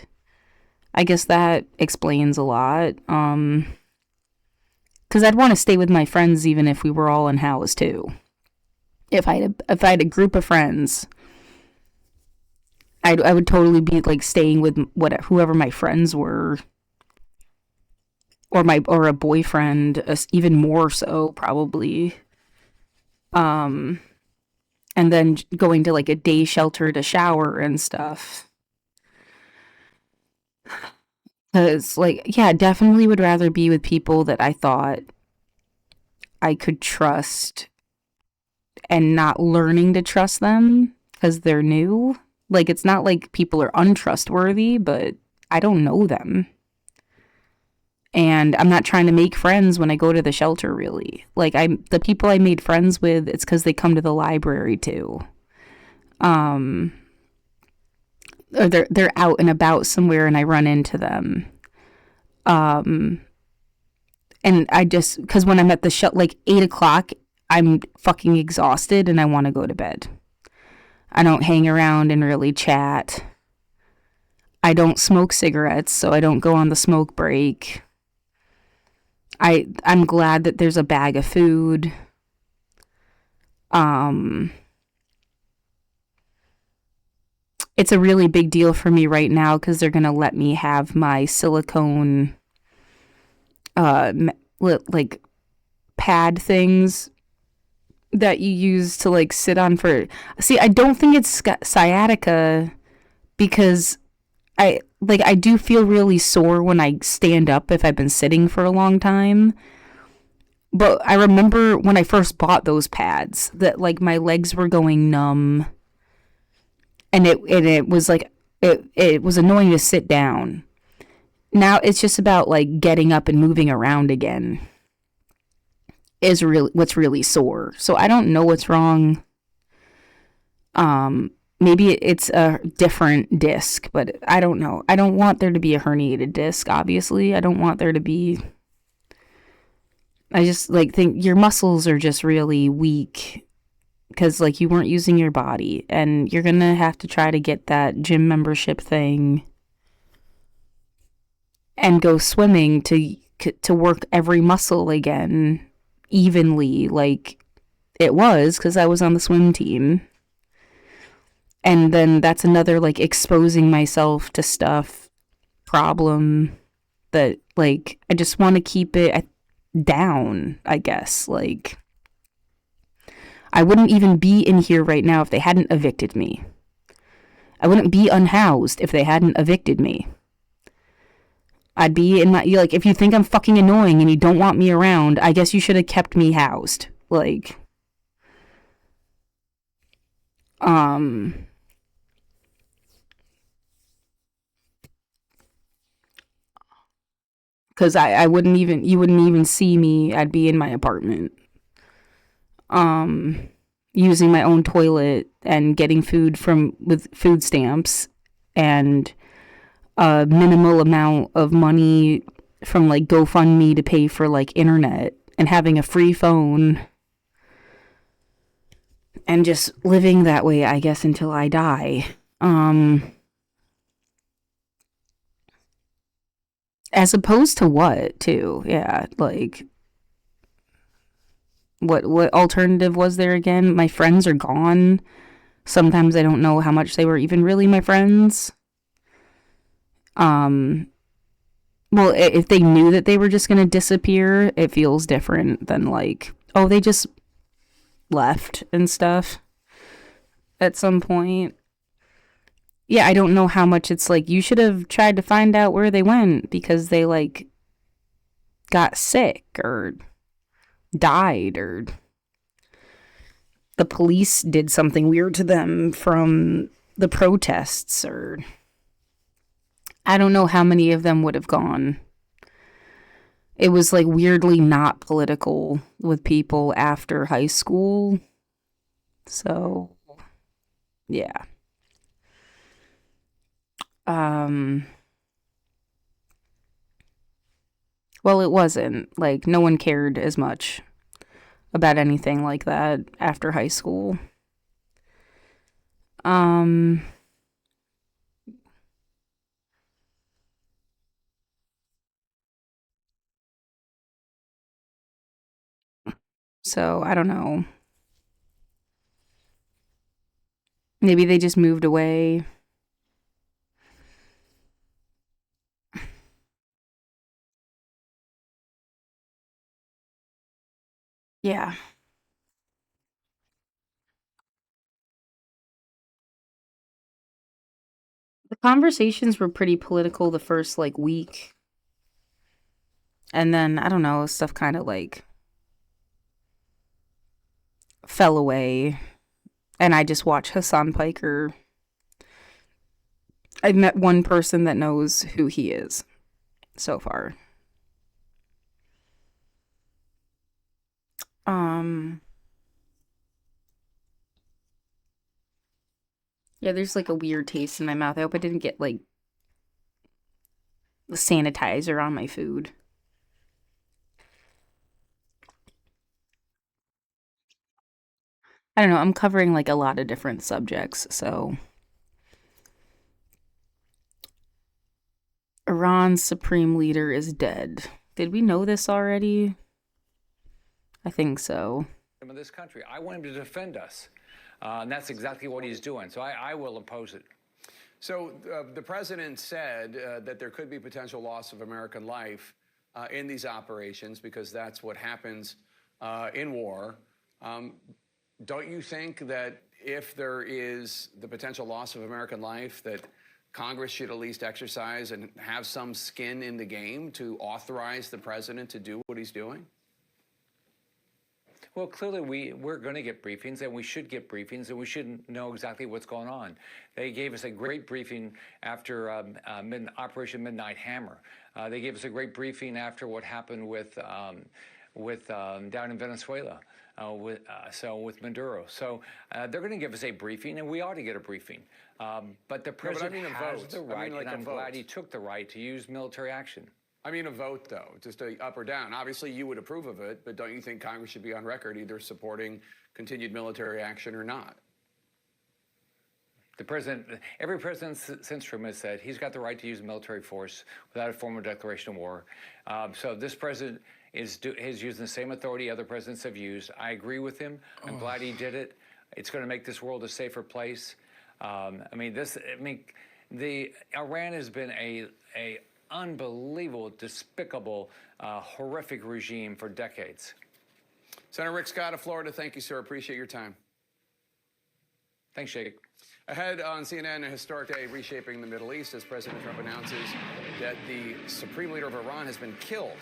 I guess that explains a lot. Because I'd want to stay with my friends even if we were all unhoused too. If I had a group of friends, I would totally be like staying with whoever my friends were, or a boyfriend, even more so probably. And then going to like a day shelter to shower and stuff. Because, like, yeah, definitely would rather be with people that I thought I could trust and not learning to trust them because they're new. Like, it's not like people are untrustworthy, but I don't know them. And I'm not trying to make friends when I go to the shelter, really. Like, the people I made friends with, it's because they come to the library, too. Or they're out and about somewhere and I run into them. And I just... Because when I'm at the shelter, like, 8 o'clock, I'm fucking exhausted and I want to go to bed. I don't hang around and really chat. I don't smoke cigarettes, so I don't go on the smoke break. I'm glad that there's a bag of food. It's a really big deal for me right now because they're going to let me have my silicone, like, pad things that you use to, like, sit on for... See, I don't think it's sciatica because... I do feel really sore when I stand up if I've been sitting for a long time. But I remember when I first bought those pads that, like, my legs were going numb. And it was like, it was annoying to sit down. Now it's just about, like, getting up and moving around again is really what's really sore. So I don't know what's wrong. Maybe it's a different disc, but I don't know. I don't want there to be a herniated disc, obviously. I don't want there to be... I just, like, think your muscles are just really weak because, like, you weren't using your body. And you're going to have to try to get that gym membership thing and go swimming to work every muscle again evenly like it was because I was on the swim team. And then that's another, like, exposing myself to stuff problem that, like, I just want to keep it down, I guess. Like, I wouldn't even be in here right now if they hadn't evicted me. I wouldn't be unhoused if they hadn't evicted me. I'd be in my... Like, if you think I'm fucking annoying and you don't want me around, I guess you should have kept me housed. Like... Because you wouldn't even see me. I'd be in my apartment. Using my own toilet and getting food with food stamps and a minimal amount of money from, like, GoFundMe to pay for, like, internet and having a free phone and just living that way, I guess, until I die. As opposed to what, too? Yeah, like, what alternative was there again? My friends are gone. Sometimes I don't know how much they were even really my friends. Well, if they knew that they were just gonna disappear, it feels different than, like, oh, they just left and stuff. at some point. Yeah, I don't know how much it's like, you should have tried to find out where they went because they, like, got sick or died or the police did something weird to them from the protests, or I don't know how many of them would have gone. It was, like, weirdly not political with people after high school. So, yeah. Well, it wasn't. Like, no one cared as much about anything like that after high school. So, I don't know. Maybe they just moved away. Yeah. The conversations were pretty political the first, like, week. And then, I don't know, stuff kind of, like, fell away. And I just watched Hassan Piker. I've met one person that knows who he is so far. Yeah, there's, like, a weird taste in my mouth. I hope I didn't get, like, sanitizer on my food. I don't know, I'm covering, like, a lot of different subjects, so. Iran's supreme leader is dead. Did we know this already? I think so. In this country, I want him to defend us. And that's exactly what he's doing. So I will oppose it. So the president said that there could be potential loss of American life in these operations because that's what happens in war. Don't you think that if there is the potential loss of American life, that Congress should at least exercise and have some skin in the game to authorize the president to do what he's doing? Well, clearly we're going to get briefings, and we should get briefings, and we should know exactly what's going on. They gave us a great briefing after Operation Midnight Hammer. They gave us a great briefing after what happened with down in Venezuela, with Maduro. So they're going to give us a briefing, and we ought to get a briefing. But the president has the right, and I'm glad he took the right to use military action. I mean a vote, though, just a up or down. Obviously, you would approve of it, but don't you think Congress should be on record either supporting continued military action or not? The president, every president since Truman has said he's got the right to use military force without a formal declaration of war. So this president is using the same authority other presidents have used. I agree with him. I'm glad he did it. It's going to make this world a safer place. The Iran has been a unbelievable, despicable, horrific regime for decades. Senator Rick Scott of Florida, thank you, sir. Appreciate your time. Thanks, Jake. Ahead on CNN, a historic day reshaping the Middle East as President Trump announces that the supreme leader of Iran has been killed.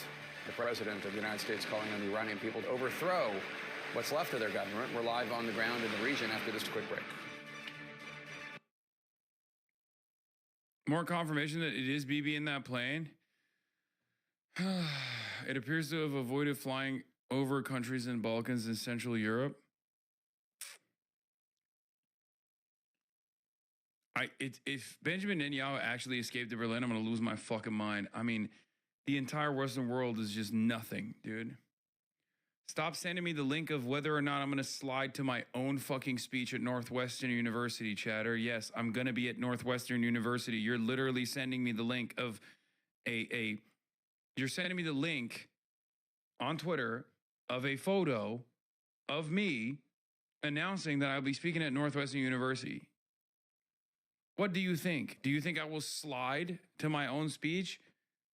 The president of the United States calling on the Iranian people to overthrow what's left of their government. We're live on the ground in the region after this quick break. More confirmation that it is Bibi in that plane. It appears to have avoided flying over countries in Balkans and Central Europe. If Benjamin Netanyahu actually escaped to Berlin, I'm going to lose my fucking mind. I mean, the entire Western world is just nothing, dude. Stop sending me the link of whether or not I'm going to slide to my own fucking speech at Northwestern University, chatter. Yes, I'm going to be at Northwestern University. You're literally sending me the link of you're sending me the link on Twitter of a photo of me announcing that I'll be speaking at Northwestern University. What do you think? Do you think I will slide to my own speech?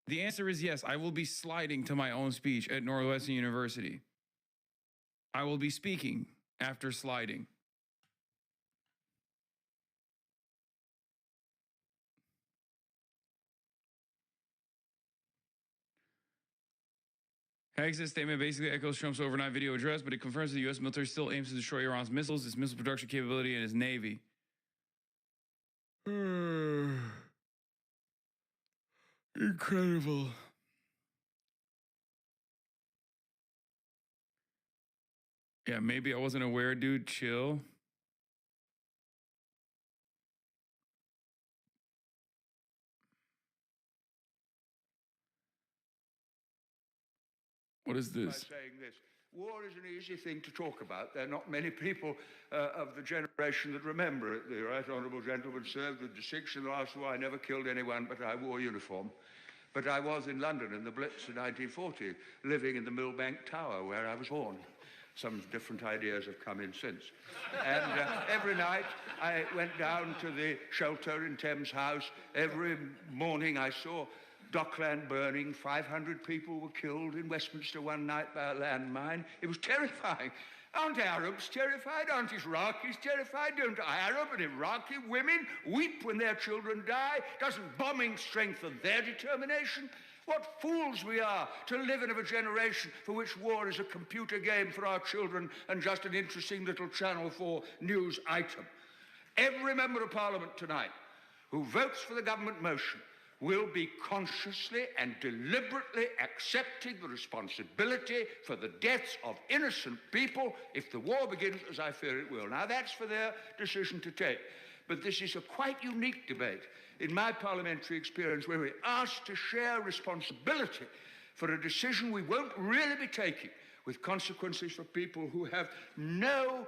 The answer is yes, I will be sliding to my own speech at Northwestern University. I will be speaking after sliding. Haig's statement basically echoes Trump's overnight video address, but it confirms the U.S. military still aims to destroy Iran's missiles, its missile production capability, and its navy. Incredible. Yeah, maybe I wasn't aware, dude. Chill. What is this? Saying this. War is an easy thing to talk about. There are not many people of the generation that remember it. The right honourable gentleman served with distinction. The last war, I never killed anyone, but I wore uniform. But I was in London in the Blitz in 1940, living in the Millbank Tower where I was born. Some different ideas have come in since. And every night I went down to the shelter in Thames House. Every morning I saw Dockland burning. 500 people were killed in Westminster one night by a landmine. It was terrifying. Aren't Arabs terrified? Aren't Iraqis terrified? Don't Arab and Iraqi women weep when their children die? Doesn't bombing strengthen their determination? What fools we are to live in a generation for which war is a computer game for our children and just an interesting little Channel 4 news item. Every member of Parliament tonight who votes for the government motion will be consciously and deliberately accepting the responsibility for the deaths of innocent people if the war begins, as I fear it will. Now, that's for their decision to take. But this is a quite unique debate in my parliamentary experience where we're asked to share responsibility for a decision we won't really be taking with consequences for people who have no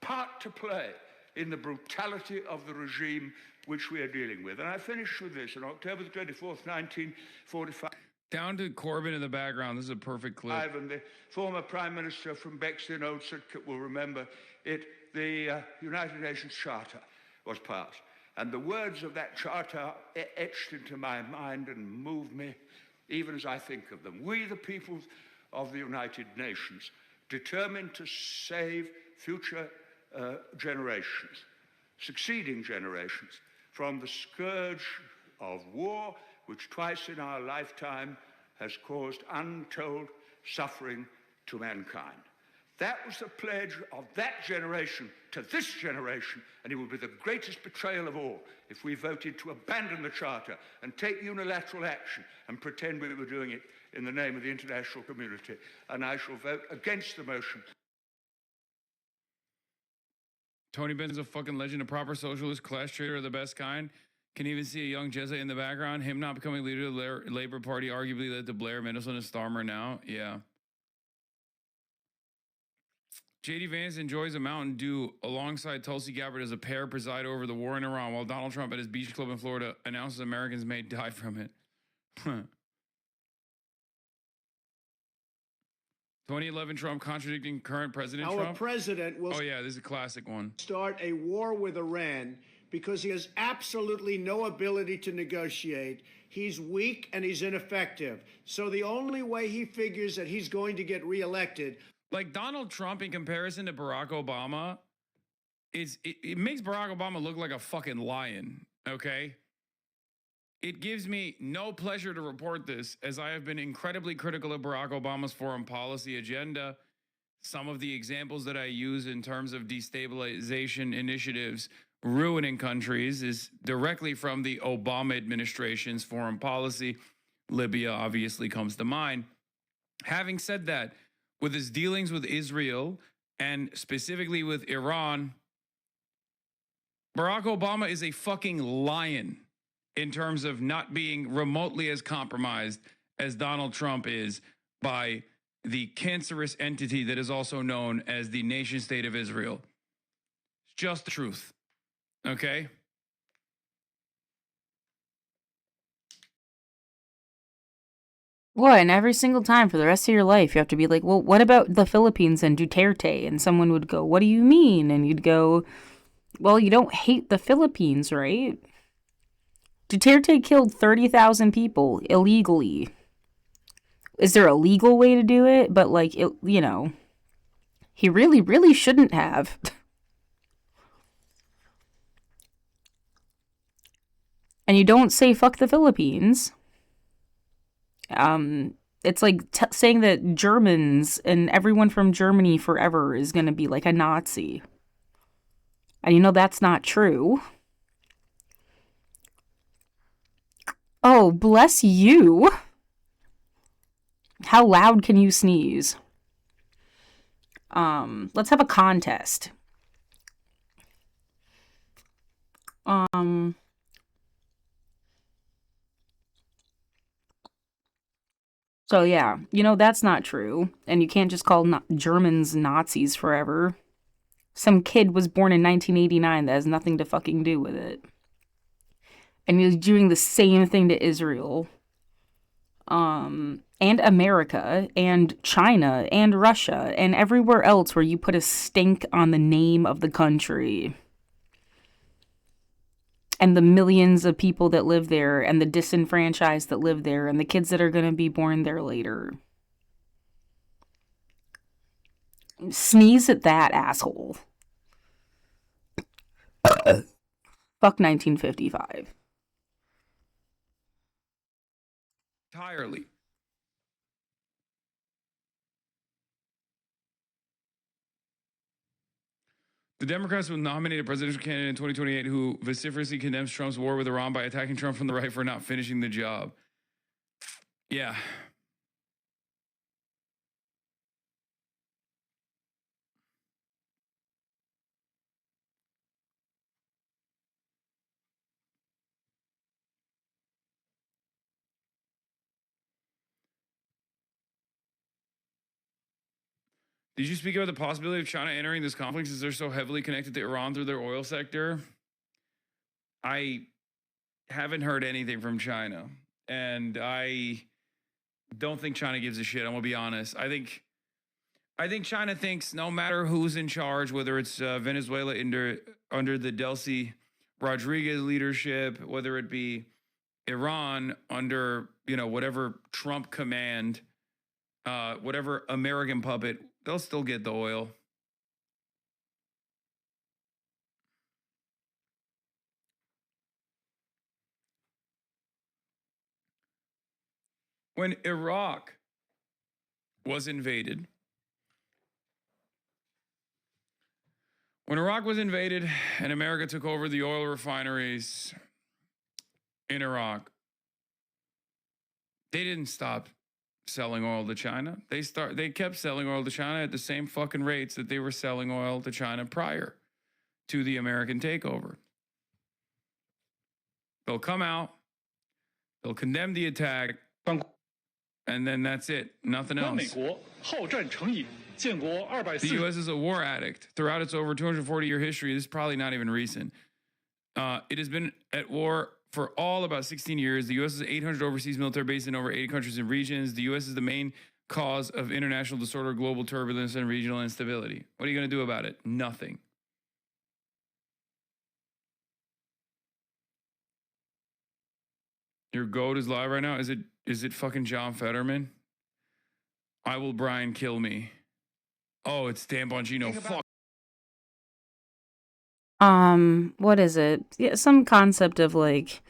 part to play in the brutality of the regime which we are dealing with. And I finish with this. On October the 24th, 1945... Down to Corbyn in the background. This is a perfect clip. And the former Prime Minister from Bexley, Old Sidcup, will remember it. The United Nations Charter was passed. And the words of that charter are etched into my mind and move me even as I think of them. We, the peoples of the United Nations, determined to save future generations, succeeding generations, from the scourge of war, which twice in our lifetime has caused untold suffering to mankind. That was the pledge of that generation to this generation, and it would be the greatest betrayal of all if we voted to abandon the Charter and take unilateral action and pretend we were doing it in the name of the international community. And I shall vote against the motion. Tony Benn's a fucking legend, a proper socialist, class traitor of the best kind. Can even see a young Jesuit in the background. Him not becoming leader of the Labour Party arguably led to Blair, Mendelsohn, and Starmer now. Yeah. J.D. Vance enjoys a Mountain Dew alongside Tulsi Gabbard as a pair preside over the war in Iran, while Donald Trump at his beach club in Florida announces Americans may die from it. 2011 Trump contradicting current President Trump. Our president will... Oh, yeah, this is a classic one. ...start a war with Iran because he has absolutely no ability to negotiate. He's weak and he's ineffective. So the only way he figures that he's going to get reelected... Like Donald Trump in comparison to Barack Obama, it makes Barack Obama look like a fucking lion, okay? It gives me no pleasure to report this, as I have been incredibly critical of Barack Obama's foreign policy agenda. Some of the examples that I use in terms of destabilization initiatives ruining countries is directly from the Obama administration's foreign policy. Libya obviously comes to mind. Having said that, with his dealings with Israel and specifically with Iran, Barack Obama is a fucking lion in terms of not being remotely as compromised as Donald Trump is by the cancerous entity that is also known as the nation state of Israel. It's just the truth. Okay? What? And every single time for the rest of your life, you have to be like, well, what about the Philippines and Duterte? And someone would go, what do you mean? And you'd go, well, you don't hate the Philippines, right? Duterte killed 30,000 people illegally. Is there a legal way to do it? But, like, it, you know, he really, really shouldn't have. And you don't say fuck the Philippines. It's like saying that Germans and everyone from Germany forever is going to be like a Nazi. And you know that's not true. Oh, bless you. How loud can you sneeze? Let's have a contest. So yeah, you know that's not true. And you can't just call Germans Nazis forever. Some kid was born in 1989 that has nothing to fucking do with it. And he's doing the same thing to Israel. And America, and China, and Russia, and everywhere else where you put a stink on the name of the country. And the millions of people that live there, and the disenfranchised that live there, and the kids that are going to be born there later. Sneeze at that, asshole. Fuck 1955. Entirely. The Democrats will nominate a presidential candidate in 2028 who vociferously condemns Trump's war with Iran by attacking Trump from the right for not finishing the job. Yeah. Did you speak about the possibility of China entering this conflict since they're so heavily connected to Iran through their oil sector? I haven't heard anything from China, and I don't think China gives a shit. I'm gonna be honest. I think China thinks no matter who's in charge, whether it's Venezuela under the Delcy Rodriguez leadership, whether it be Iran under whatever Trump command, whatever American puppet, they'll still get the oil. When Iraq was invaded, and America took over the oil refineries in Iraq, they didn't stop selling oil to China. They kept selling oil to China at the same fucking rates that they were selling oil to China prior to the American takeover. They'll come out, they'll condemn the attack, and then that's it. Nothing else. The U.S. is a war addict. Throughout its over 240-year history, this is probably not even recent. It has been at war for all about 16 years. The U.S. has 800 overseas military bases in over 80 countries and regions. The U.S. is the main cause of international disorder, global turbulence, and regional instability. What are you going to do about it? Nothing. Your goat is live right now? Is it fucking John Fetterman? I will Brian kill me. Oh, it's Dan Bongino. Fuck. What is it? Yeah, some concept of like,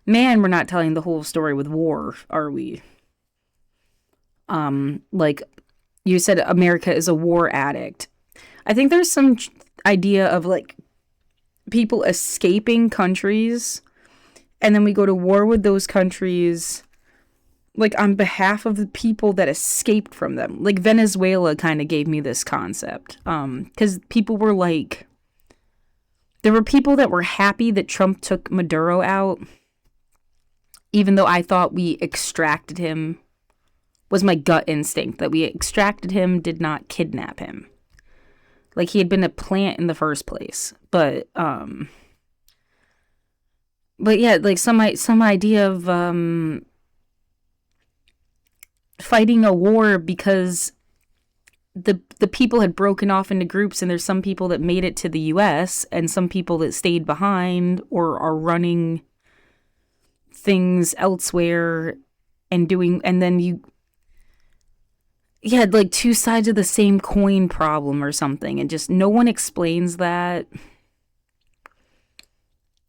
man, we're not telling the whole story with war, are we? Like you said, America is a war addict. I think there's some idea of like people escaping countries, and then we go to war with those countries, like on behalf of the people that escaped from them. Like Venezuela kind of gave me this concept, because people were like, there were people that were happy that Trump took Maduro out, even though I thought we extracted him. Was my gut instinct that we extracted him, did not kidnap him. Like he had been a plant in the first place. But yeah, like some idea of fighting a war because the people had broken off into groups, and there's some people that made it to the US and some people that stayed behind or are running things elsewhere and then you had like two sides of the same coin problem or something, and just no one explains that.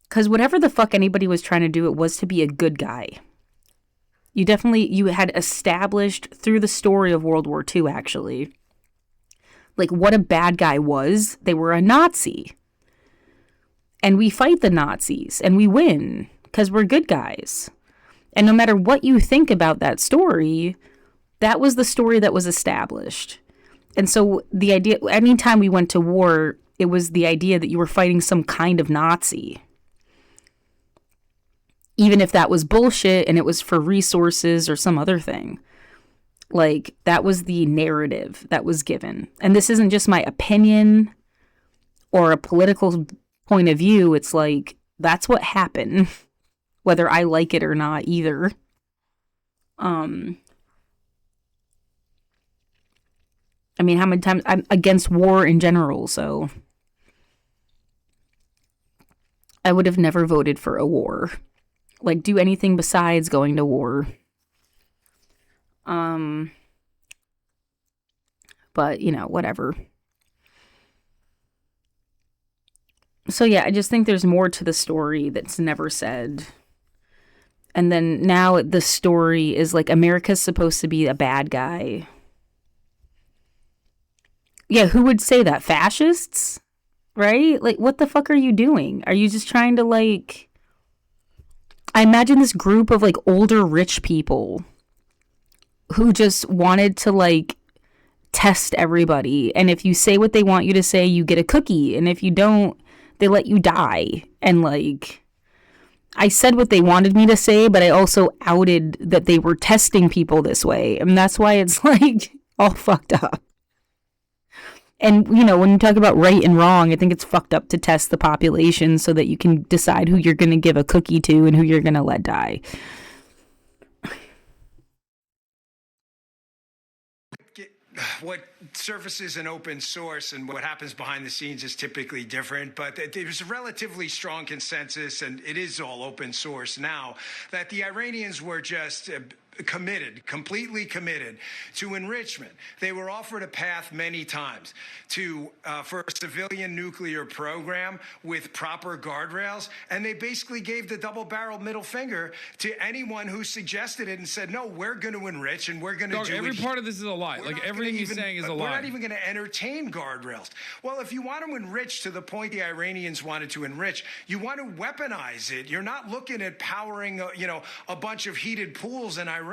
Because whatever the fuck anybody was trying to do, it was to be a good guy. You had established through the story of World War II, actually, like what a bad guy was. They were a Nazi. And we fight the Nazis and we win because we're good guys. And no matter what you think about that story, that was the story that was established. And so the idea, anytime we went to war, it was the idea that you were fighting some kind of Nazi. Even if that was bullshit and it was for resources or some other thing. Like, that was the narrative that was given. And this isn't just my opinion or a political point of view. It's like, that's what happened, whether I like it or not either. I mean, how many times I'm against war in general, so I would have never voted for a war. Like, do anything besides going to war. But, you know, whatever. So yeah, I just think there's more to the story that's never said. And then now the story is like America's supposed to be a bad guy. Yeah, who would say that? Fascists? Right? Like, what the fuck are you doing? Are you just trying to, like... I imagine this group of, like, older rich people who just wanted to, like, test everybody. And if you say what they want you to say, you get a cookie. And if you don't, they let you die. And, like... I said what they wanted me to say, but I also outed that they were testing people this way. And that's why it's, like, all fucked up. And, you know, when you talk about right and wrong, I think it's fucked up to test the population so that you can decide who you're going to give a cookie to and who you're going to let die. What surfaces in open source and what happens behind the scenes is typically different, but there's a relatively strong consensus, and it is all open source now, that the Iranians were just completely committed to enrichment. They were offered a path many times for a civilian nuclear program with proper guardrails, and they basically gave the double-barreled middle finger to anyone who suggested it and said, no, we're going to enrich and we're going to do every it. part of this is a lie. Like, everything he's saying is a lie. We're not even going to entertain guardrails. Well, if you want to enrich to the point the Iranians wanted to enrich, you want to weaponize it. You're not looking at powering, a bunch of heated pools in Iran.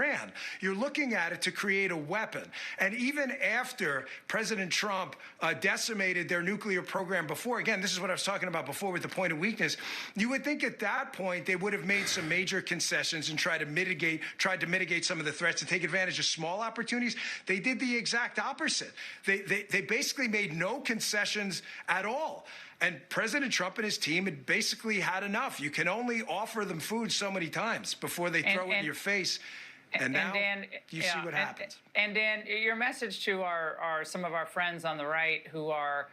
You're looking at it to create a weapon. And even after President Trump decimated their nuclear program before, again, this is what I was talking about before with the point of weakness, you would think at that point they would have made some major concessions and tried to mitigate some of the threats and take advantage of small opportunities. They did the exact opposite. They basically made no concessions at all. And President Trump and his team had basically had enough. You can only offer them food so many times before they throw it in your face. And now Dan, you see what happens. And Dan, your message to our some of our friends on the right who are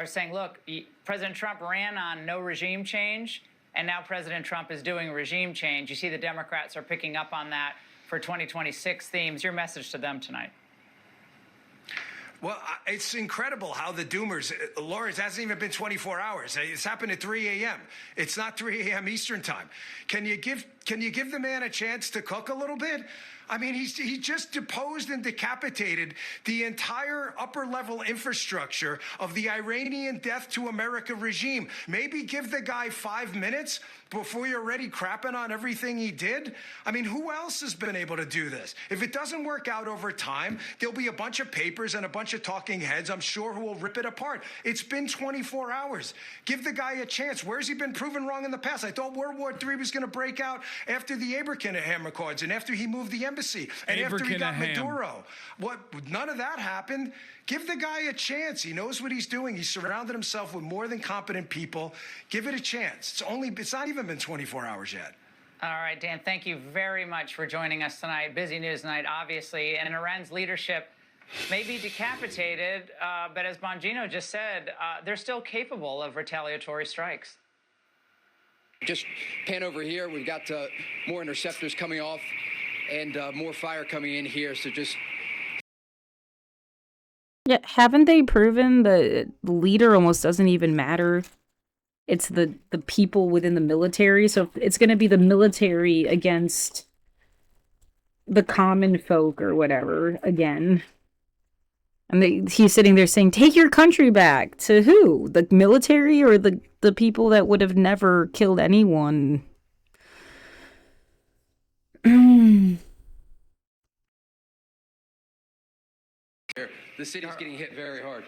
saying, look, President Trump ran on no regime change, and now President Trump is doing regime change. You see the Democrats are picking up on that for 2026 themes. Your message to them tonight. Well, it's incredible how the doomers, Laura, it hasn't even been 24 hours. It's happened at 3 a.m. It's not 3 a.m. Eastern time. Can you give the man a chance to cook a little bit? I mean, he just deposed and decapitated the entire upper-level infrastructure of the Iranian death to America regime. Maybe give the guy 5 minutes before you're already crapping on everything he did? I mean, who else has been able to do this? If it doesn't work out over time, there'll be a bunch of papers and a bunch of talking heads, I'm sure, who will rip it apart. It's been 24 hours. Give the guy a chance. Where's he been proven wrong in the past? I thought World War III was going to break out after the Abraham Accords and after he moved the embassy and after he got Maduro. None of that happened. Give the guy a chance. He knows what he's doing. He's surrounded himself with more than competent people. Give it a chance. It's not even been 24 hours yet. All right, Dan, thank you very much for joining us tonight. Busy news night, obviously, and Iran's leadership may be decapitated, but as Bongino just said, they're still capable of retaliatory strikes. Just pan over here. We've got more interceptors coming off and more fire coming in here. So just... Yeah, haven't they proven that the leader almost doesn't even matter? It's the people within the military. So it's going to be the military against the common folk or whatever again. And he's sitting there saying, take your country back. To who? The military or the people that would have never killed anyone? The city's getting hit very hard.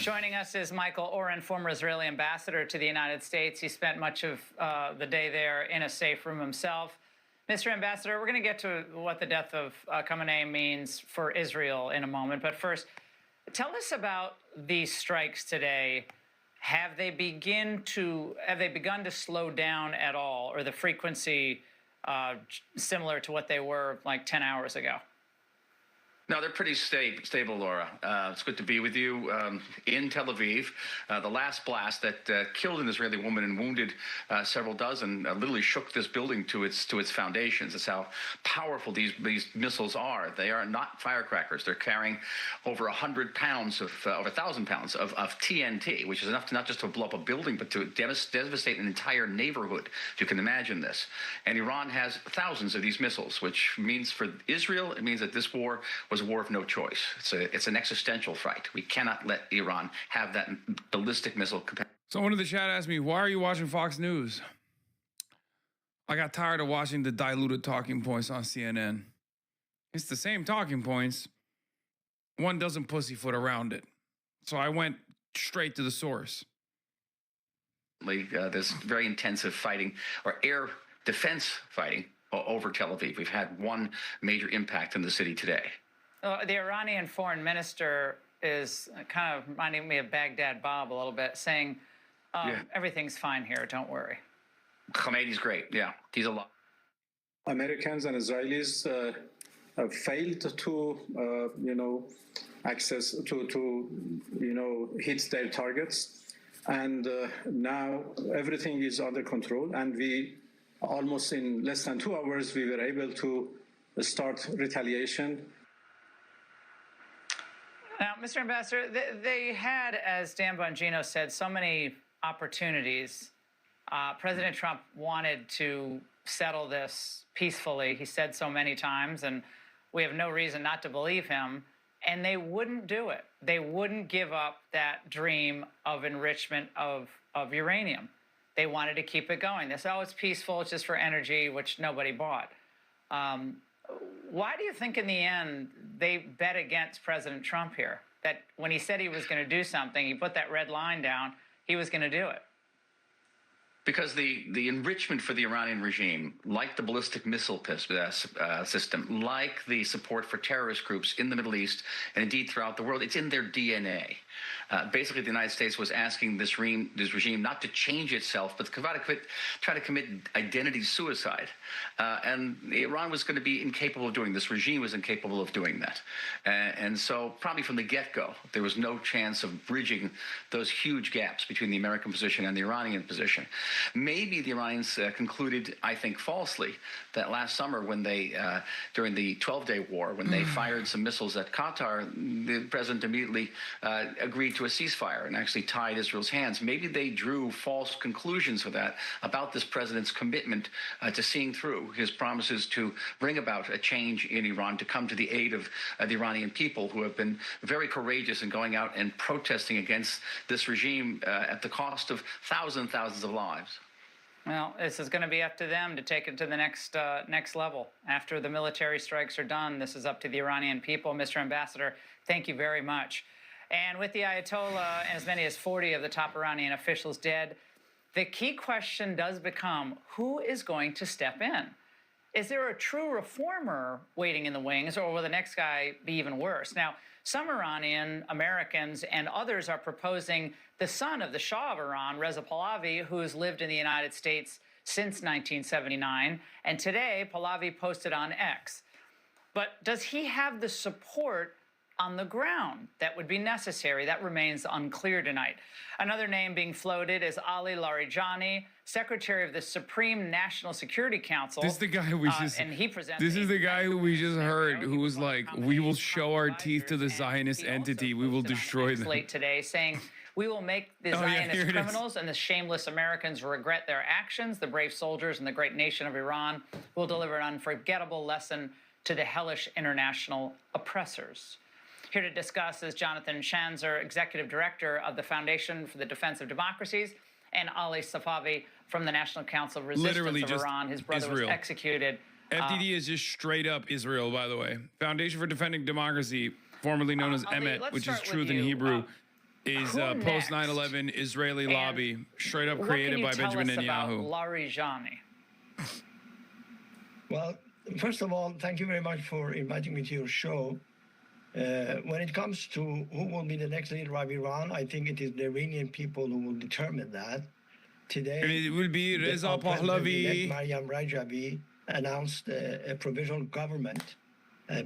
Joining us is Michael Oren, former Israeli ambassador to the United States. He spent much of the day there in a safe room himself. Mr. Ambassador, we're going to get to what the death of Khamenei means for Israel in a moment. But first, tell us about these strikes today. Have they begun to slow down at all, or the frequency similar to what they were like 10 hours ago? No, they're pretty stable, Laura. It's good to be with you in Tel Aviv. The last blast that killed an Israeli woman and wounded several dozen literally shook this building to its foundations. That's how powerful these missiles are. They are not firecrackers. They're carrying over 100 pounds over 1,000 pounds of TNT, which is enough to not just to blow up a building, but to devastate an entire neighborhood. If you can imagine this. And Iran has thousands of these missiles, which means for Israel, it means that this war was a war of no choice. It's an existential fight. We cannot let Iran have that ballistic missile capacity. Someone in the chat asked me, why are you watching Fox News? I got tired of watching the diluted talking points on CNN. It's the same talking points. One doesn't pussyfoot around it. So I went straight to the source. There's very intensive fighting, or air defense fighting, over Tel Aviv. We've had one major impact in the city today. The Iranian foreign minister is kind of reminding me of Baghdad Bob a little bit, saying, everything's fine here, don't worry. Khamenei's great, yeah, he's a lot. Americans and Israelis have failed to, hit their targets. And now everything is under control. And we, almost in less than 2 hours, we were able to start retaliation. Now, Mr. Ambassador, they had, as Dan Bongino said, so many opportunities. President Trump wanted to settle this peacefully. He said so many times, and we have no reason not to believe him. And they wouldn't do it. They wouldn't give up that dream of enrichment of uranium. They wanted to keep it going. They said, oh, it's peaceful, it's just for energy, which nobody bought. Why do you think in the end they bet against President Trump here? That when he said he was going to do something, he put that red line down, he was going to do it. Because the enrichment for the Iranian regime, like the ballistic missile system, like the support for terrorist groups in the Middle East and indeed throughout the world, it's in their DNA. Basically, the United States was asking this regime not to change itself, but try to commit identity suicide. And Iran was going to be incapable of doing this. Regime was incapable of doing that. And so probably from the get-go, there was no chance of bridging those huge gaps between the American position and the Iranian position. Maybe the Iranians concluded, I think falsely, that last summer when they, during the 12-day war, when they fired some missiles at Qatar, the president immediately agreed to a ceasefire and actually tied Israel's hands. Maybe they drew false conclusions for that about this president's commitment to seeing through his promises to bring about a change in Iran, to come to the aid of the Iranian people who have been very courageous in going out and protesting against this regime at the cost of thousands and thousands of lives. Well, this is going to be up to them to take it to the next level. After the military strikes are done, this is up to the Iranian people. Mr. Ambassador, thank you very much. And with the Ayatollah and as many as 40 of the top Iranian officials dead, the key question does become, who is going to step in? Is there a true reformer waiting in the wings, or will the next guy be even worse? Now, some Iranian Americans and others are proposing the son of the Shah of Iran, Reza Pahlavi, who's lived in the United States since 1979. And today, Pahlavi posted on X. But does he have the support on the ground that would be necessary? That remains unclear tonight. Another name being floated is Ali Larijani, Secretary of the Supreme National Security Council. This is the guy who we just and he presents. This is the guy who we just heard, who was like, "We will show our teeth to the Zionist entity. We will destroy them." Late today, saying We will make the Zionist criminals and the shameless Americans regret their actions. The brave soldiers and the great nation of Iran will deliver an unforgettable lesson to the hellish international oppressors. Here to discuss is Jonathan Schanzer, Executive Director of the Foundation for the Defense of Democracies, and Ali Safavi from the National Council of Resistance of Iran. His brother was executed. FDD is just straight up Israel, by the way. Foundation for Defending Democracy, formerly known as Emet, which is truth in Hebrew, is post 9/11 Israeli lobby, straight up created by Benjamin Netanyahu. What can you tell us about Larijani? Well, first of all, thank you very much for inviting me to your show. When it comes to who will be the next leader of Iran, I think it is the Iranian people who will determine that. Today, it will be Reza Pahlavi. Maryam Rajavi announced a provisional government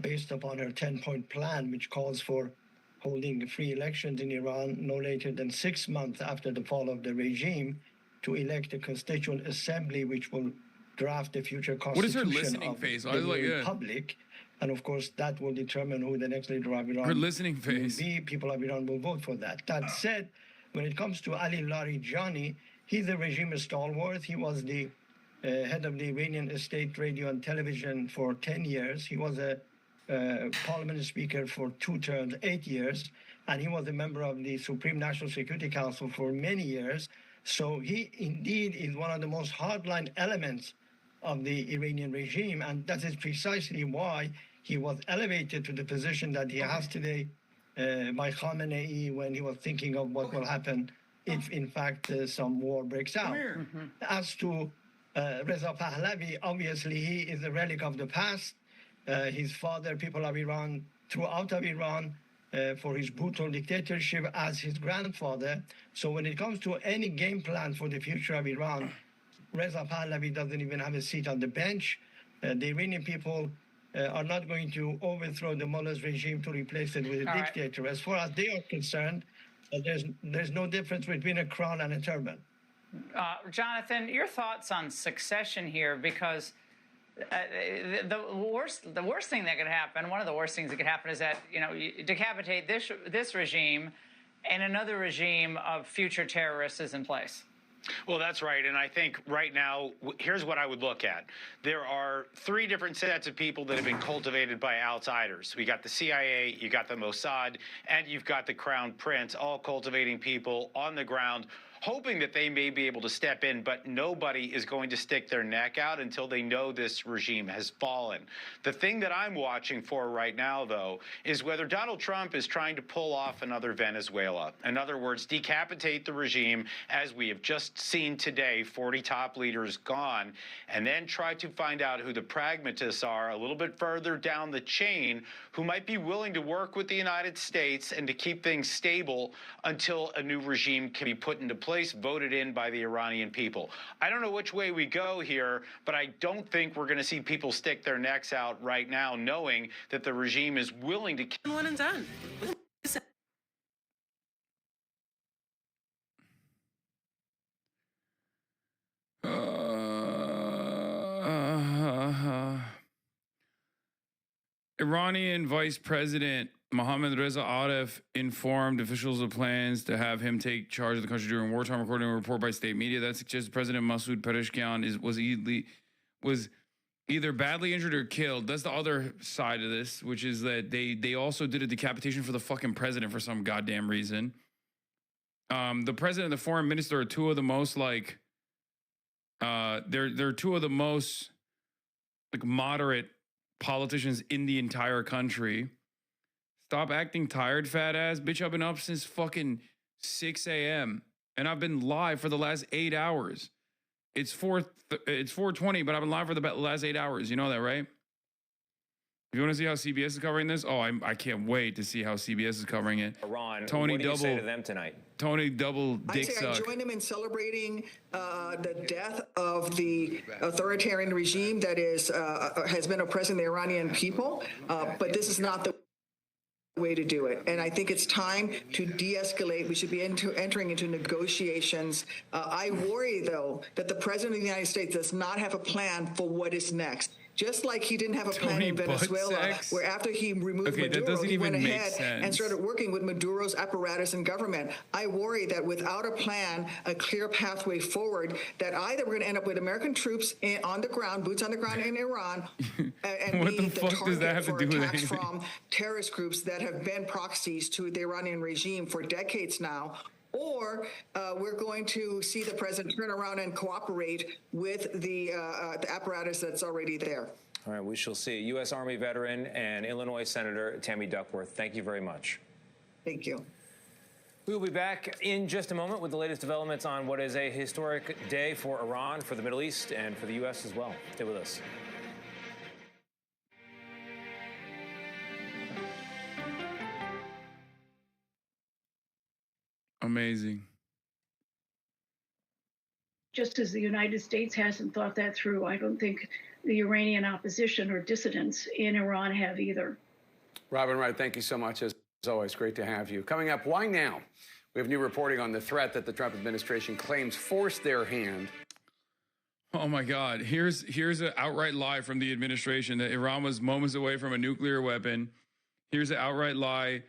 based upon her 10-point plan, which calls for holding free elections in Iran no later than 6 months after the fall of the regime to elect a constituent assembly which will draft the future constitution what is her listening of face? the republic. And of course, that will determine who the next leader of Iran her listening face. will be. People of Iran will vote for that. That said, when it comes to Ali Larijani, he's a regime stalwart. He was the head of the Iranian state radio and television for 10 years. He was a parliament speaker for 2 terms, 8 years, and he was a member of the Supreme National Security Council for many years. So he indeed is one of the most hardline elements of the Iranian regime, and that is precisely why he was elevated to the position that he has today by Khamenei when he was thinking of what will happen if, in fact, some war breaks out. As to Reza Pahlavi, obviously he is a relic of the past. His father, people of Iran, threw out of Iran for his brutal dictatorship as his grandfather. So when it comes to any game plan for the future of Iran, Reza Pahlavi doesn't even have a seat on the bench. The Iranian people are not going to overthrow the mullah's regime to replace it with a dictator. As far as they are concerned, there's no difference between a crown and a turban. Jonathan, your thoughts on succession here, because the worst thing that could happen, one of the worst things that could happen is that, you decapitate this regime and another regime of future terrorists is in place. Well, that's right. And I think right now, here's what I would look at. There are 3 different sets of people that have been cultivated by outsiders. We got the CIA, you got the Mossad, and you've got the Crown Prince, all cultivating people on the ground, hoping that they may be able to step in, but nobody is going to stick their neck out until they know this regime has fallen. The thing that I'm watching for right now, though, is whether Donald Trump is trying to pull off another Venezuela. In other words, decapitate the regime, as we have just seen today, 40 top leaders gone, and then try to find out who the pragmatists are a little bit further down the chain who might be willing to work with the United States and to keep things stable until a new regime can be put into place, voted in by the Iranian people. I don't know which way we go here, but I don't think we're going to see people stick their necks out right now, knowing that the regime is willing to kill one and done. Iranian Vice President Mohammad Reza Aref informed officials of plans to have him take charge of the country during wartime, according to a report by state media that suggests President Masoud Pezeshkian was either badly injured or killed. That's the other side of this, which is that they also did a decapitation for the fucking president for some goddamn reason. The president and the foreign minister are two of the most they're two of the most moderate politicians in the entire country. Stop acting tired, fat ass. Bitch, I've been up since fucking 6 a.m. and I've been live for the last 8 hours. It's 4:20, but I've been live for the last 8 hours. You know that, right? If you want to see how CBS is covering this, I can't wait to see how CBS is covering it. Iran. Tony what do you double say to them tonight? Tony double dick suck. I join him in celebrating the death of the authoritarian regime that has been oppressing the Iranian people. But this is not the way to do it. And I think it's time to de-escalate. We should be entering into negotiations. I worry, though, that the president of the United States does not have a plan for what is next. Just like he didn't have a plan in Venezuela, where after he removed Maduro, he went ahead and started working with Maduro's apparatus and government. I worry that without a plan, a clear pathway forward, that either we're going to end up with American troops on the ground, boots on the ground in Iran, and what be the fuck target does that have for to do with attacks anything? from terrorist groups that have been proxies to the Iranian regime for decades now, or we're going to see the president turn around and cooperate with the apparatus that's already there. All right, we shall see. U.S. Army veteran and Illinois Senator Tammy Duckworth, thank you very much. Thank you. We will be back in just a moment with the latest developments on what is a historic day for Iran, for the Middle East, and for the U.S. as well. Stay with us. Amazing. Just as the United States hasn't thought that through, I don't think the Iranian opposition or dissidents in Iran have either. Robin Wright, thank you so much. As always, great to have you. Coming up, why now? We have new reporting on the threat that the Trump administration claims forced their hand. Oh my God! Here's an outright lie from the administration that Iran was moments away from a nuclear weapon. Here's an outright lie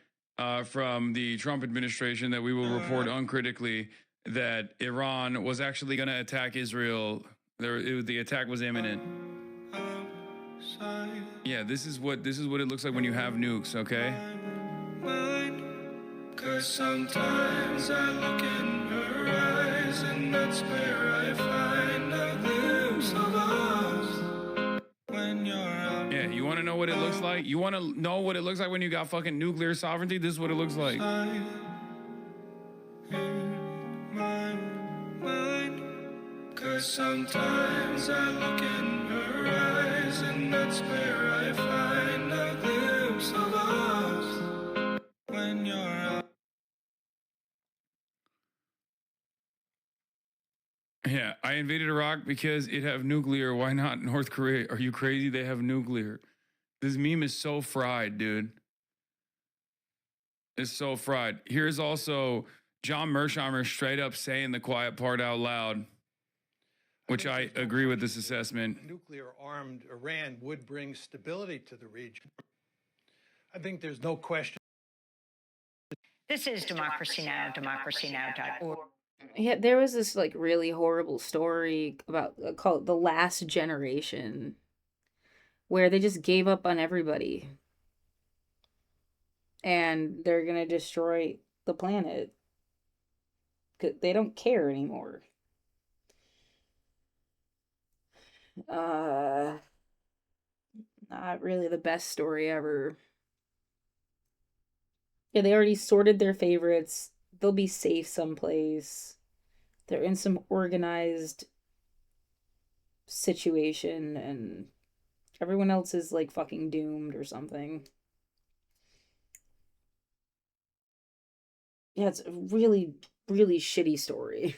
from the Trump administration that we will report uncritically that Iran was actually going to attack Israel. The attack was imminent. Yeah, this is what it looks like when you have nukes. Okay. 'Cause sometimes I look in her eyes, and that's where I find a glimpse of us. When you're out. Yeah, you want to know what it looks like? You want to know what it looks like when you got fucking nuclear sovereignty? This is what it looks like. In my mind, 'cause sometimes I look in her eyes, and that's where I find a glimpse of us. When you're out. Yeah, I invaded Iraq because it have nuclear. Why not North Korea? Are you crazy? They have nuclear. This meme is so fried, dude. It's so fried. Here's also John Mersheimer straight up saying the quiet part out loud, which I agree with this assessment. Nuclear-armed Iran would bring stability to the region. I think there's no question. This is Democracy Now!, democracynow.org. Yeah, there was this like really horrible story about called The Last Generation, where they just gave up on everybody and they're gonna destroy the planet. They don't care anymore. Not really the best story ever. Yeah, they already sorted their favorites. They'll be safe someplace. They're in some organized situation, and everyone else is like fucking doomed or something. Yeah, it's a really, really shitty story.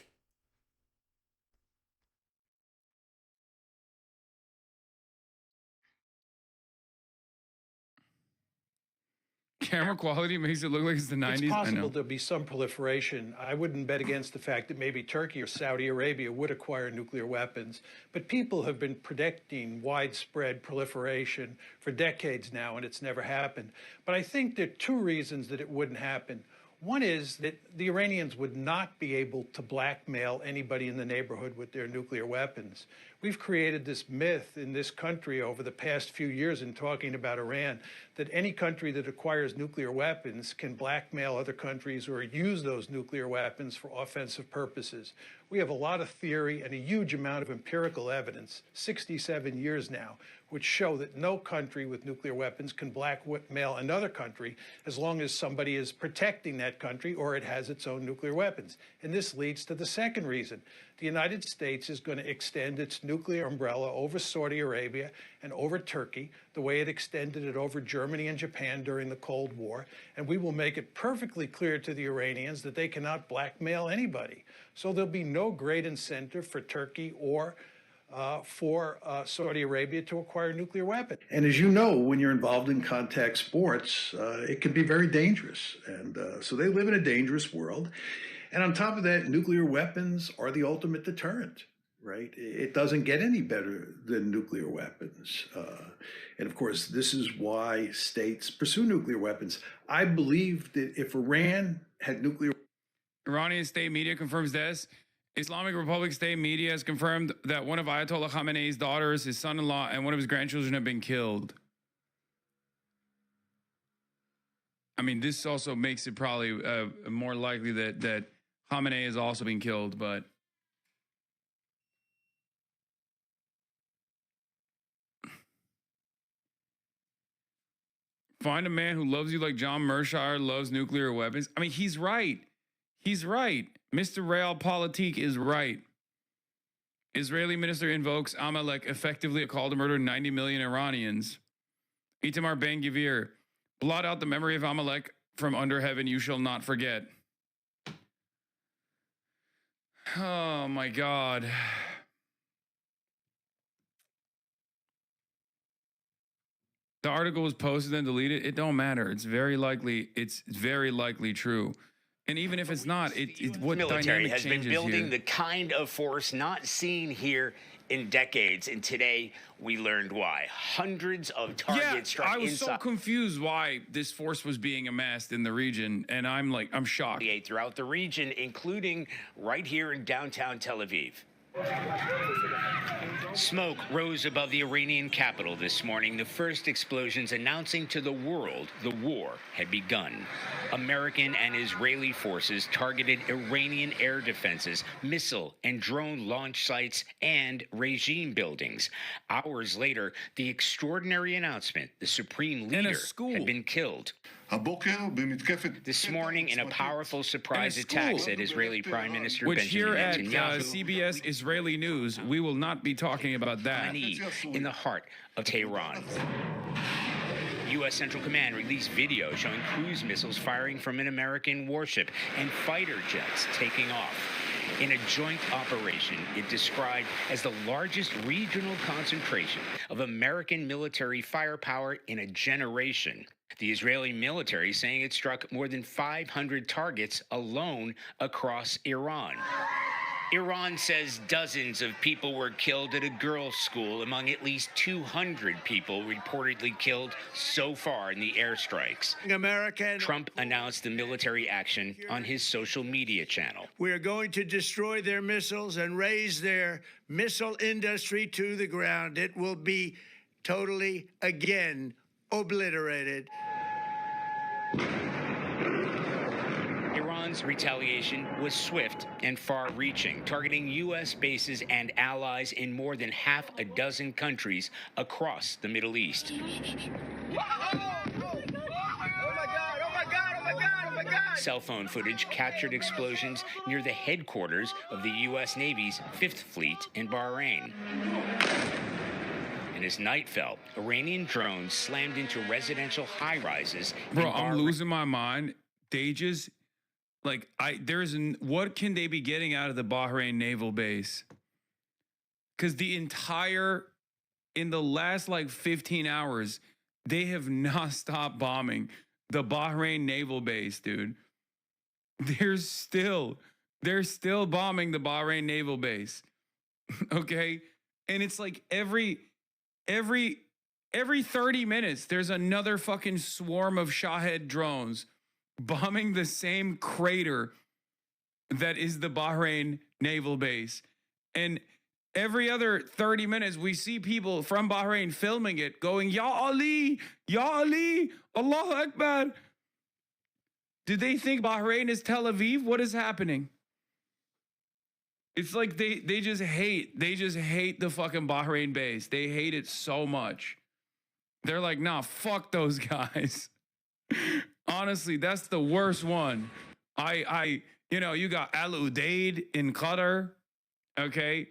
Camera quality makes it look like it's the 90s. It's possible there'll be some proliferation. I wouldn't bet against the fact that maybe Turkey or Saudi Arabia would acquire nuclear weapons. But people have been predicting widespread proliferation for decades now, and it's never happened. But I think there are two reasons that it wouldn't happen. One is that the Iranians would not be able to blackmail anybody in the neighborhood with their nuclear weapons. We've created this myth in this country over the past few years in talking about Iran that any country that acquires nuclear weapons can blackmail other countries or use those nuclear weapons for offensive purposes. We have a lot of theory and a huge amount of empirical evidence, 67 years now, which show that no country with nuclear weapons can blackmail another country as long as somebody is protecting that country or it has its own nuclear weapons. And this leads to the second reason. The United States is going to extend its nuclear umbrella over Saudi Arabia and over Turkey, the way it extended it over Germany and Japan during the Cold War. And we will make it perfectly clear to the Iranians that they cannot blackmail anybody. So there'll be no great incentive for Turkey or for Saudi Arabia to acquire nuclear weapons. And as you know, when you're involved in contact sports, it can be very dangerous. And so they live in a dangerous world. And on top of that, nuclear weapons are the ultimate deterrent, right? It doesn't get any better than nuclear weapons. And of course, this is why states pursue nuclear weapons. I believe that if Iran had nuclear... Iranian state media confirms this. Islamic Republic state media has confirmed that one of Ayatollah Khamenei's daughters, his son-in-law, and one of his grandchildren have been killed. I mean, this also makes it probably more likely that Khamenei has also been killed, but find a man who loves you like John Mershire loves nuclear weapons. I mean, he's right. He's right. Mr. Realpolitik is right. Israeli minister invokes Amalek effectively a call to murder 90 million Iranians. Itamar Ben-Gvir, blot out the memory of Amalek from under heaven, you shall not forget. Oh my God. The article was posted and deleted. It don't matter. It's very likely true. And even if it's not, what military dynamic has been changes building here? the kind of force not seen here in decades. And today we learned why. Hundreds of targets struck I was inside. so confused why this force was being amassed in the region. And I'm shocked. Throughout the region, including right here in downtown Tel Aviv. Smoke rose above the Iranian capital this morning, the first explosions announcing to the world the war had begun. American and Israeli forces targeted Iranian air defenses, missile and drone launch sites, and regime buildings. Hours later, the extraordinary announcement the supreme leader had been killed. This morning, in a powerful surprise attack, said Israeli Prime Minister Which Benjamin here at Netanyahu. CBS Israeli News, we will not be talking about that. In the heart of Tehran. U.S. Central Command released video showing cruise missiles firing from an American warship and fighter jets taking off. In a joint operation it described as the largest regional concentration of American military firepower in a generation. The Israeli military saying it struck more than 500 targets alone across Iran. Iran says dozens of people were killed at a girls' school, among at least 200 people reportedly killed so far in the airstrikes. Trump announced the military action on his social media channel. We are going to destroy their missiles and raise their missile industry to the ground. It will be totally, again, obliterated. Iran's retaliation was swift and far-reaching, targeting U.S. bases and allies in more than half a dozen countries across the Middle East. Cell phone footage captured explosions near the headquarters of the U.S. Navy's Fifth Fleet in Bahrain. And as night fell, Iranian drones slammed into residential high-rises. Bro, I'm losing my mind. They just... what can they be getting out of the Bahrain naval base? Because in the last 15 hours, they have not stopped bombing the Bahrain naval base, dude. They're still bombing the Bahrain naval base. Okay. And it's like every 30 minutes, there's another fucking swarm of Shahed drones bombing the same crater that is the Bahrain naval base. And every other 30 minutes, we see people from Bahrain filming it going, Ya Ali, Allahu Akbar. Do they think Bahrain is Tel Aviv? What is happening? It's like they just hate the fucking Bahrain base. They hate it so much. They're like, nah, fuck those guys. Honestly, that's the worst one. You got Al Udeid in Qatar. Okay.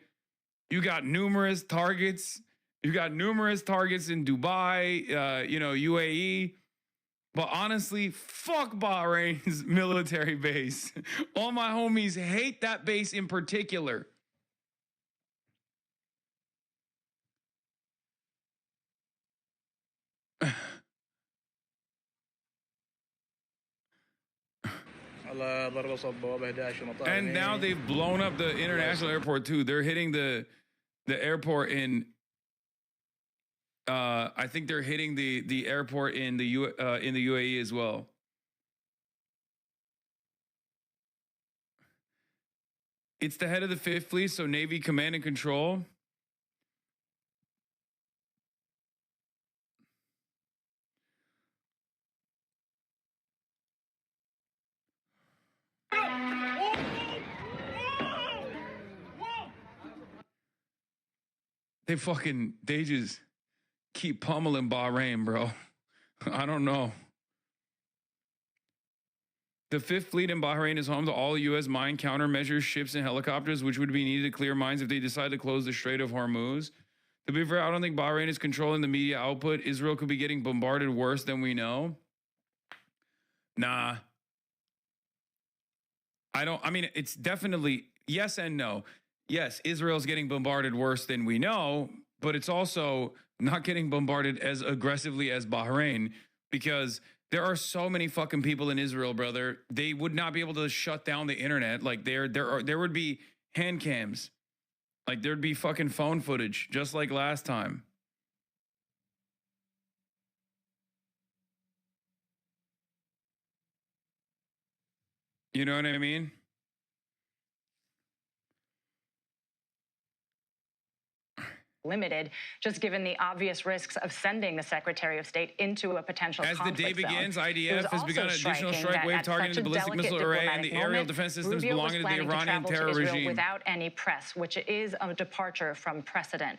You got numerous targets. You got numerous targets in Dubai, UAE. But honestly, fuck Bahrain's military base. All my homies hate that base in particular. And now they've blown up the international airport too. They're hitting the airport in. I think they're hitting the airport in the UAE as well. It's the head of the Fifth Fleet, so Navy Command and Control. They just keep pummeling Bahrain, bro. I don't know. The Fifth Fleet in Bahrain is home to all U.S. mine countermeasures, ships, and helicopters, which would be needed to clear mines if they decide to close the Strait of Hormuz. To be fair, I don't think Bahrain is controlling the media output. Israel could be getting bombarded worse than we know. Nah. I mean, it's definitely yes and no. Yes, Israel's getting bombarded worse than we know, but it's also not getting bombarded as aggressively as Bahrain, because there are so many fucking people in Israel, brother. They would not be able to shut down the internet. Like there would be hand cams. Like there'd be fucking phone footage, just like last time. You know what I mean? Limited, just given the obvious risks of sending the Secretary of State into a potential conflict zone. As the day begins, IDF has begun an additional strike wave targeting the ballistic missile array and the aerial defense systems belonging to the Iranian terror regime. Without any press, which is a departure from precedent.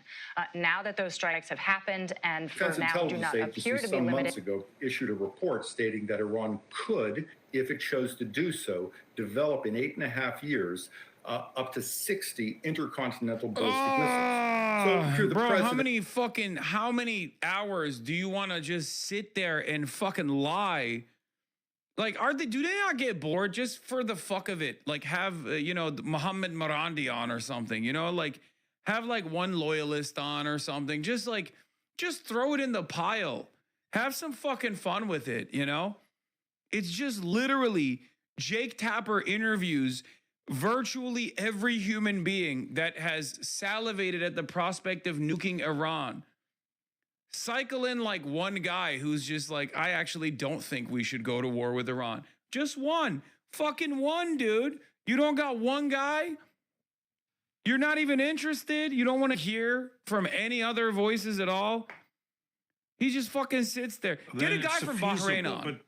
Now that those strikes have happened and for now do not appear to be limited. Months ago, issued a report stating that Iran could, if it chose to do so, develop in 8.5 years up to 60 intercontinental ballistic missiles. So bro, how many hours do you want to just sit there and fucking lie? Like, do they not get bored just for the fuck of it? Like have, Mohammed Marandi on or something, like have like one loyalist on or something. Just throw it in the pile. Have some fucking fun with it, It's just literally Jake Tapper interviews virtually every human being that has salivated at the prospect of nuking Iran. Cycle in like one guy who's just like, I actually don't think we should go to war with Iran. Just one. Fucking one, dude. You don't got one guy? You're not even interested? You don't want to hear from any other voices at all? He just fucking sits there. Get a guy from Bahrain on. But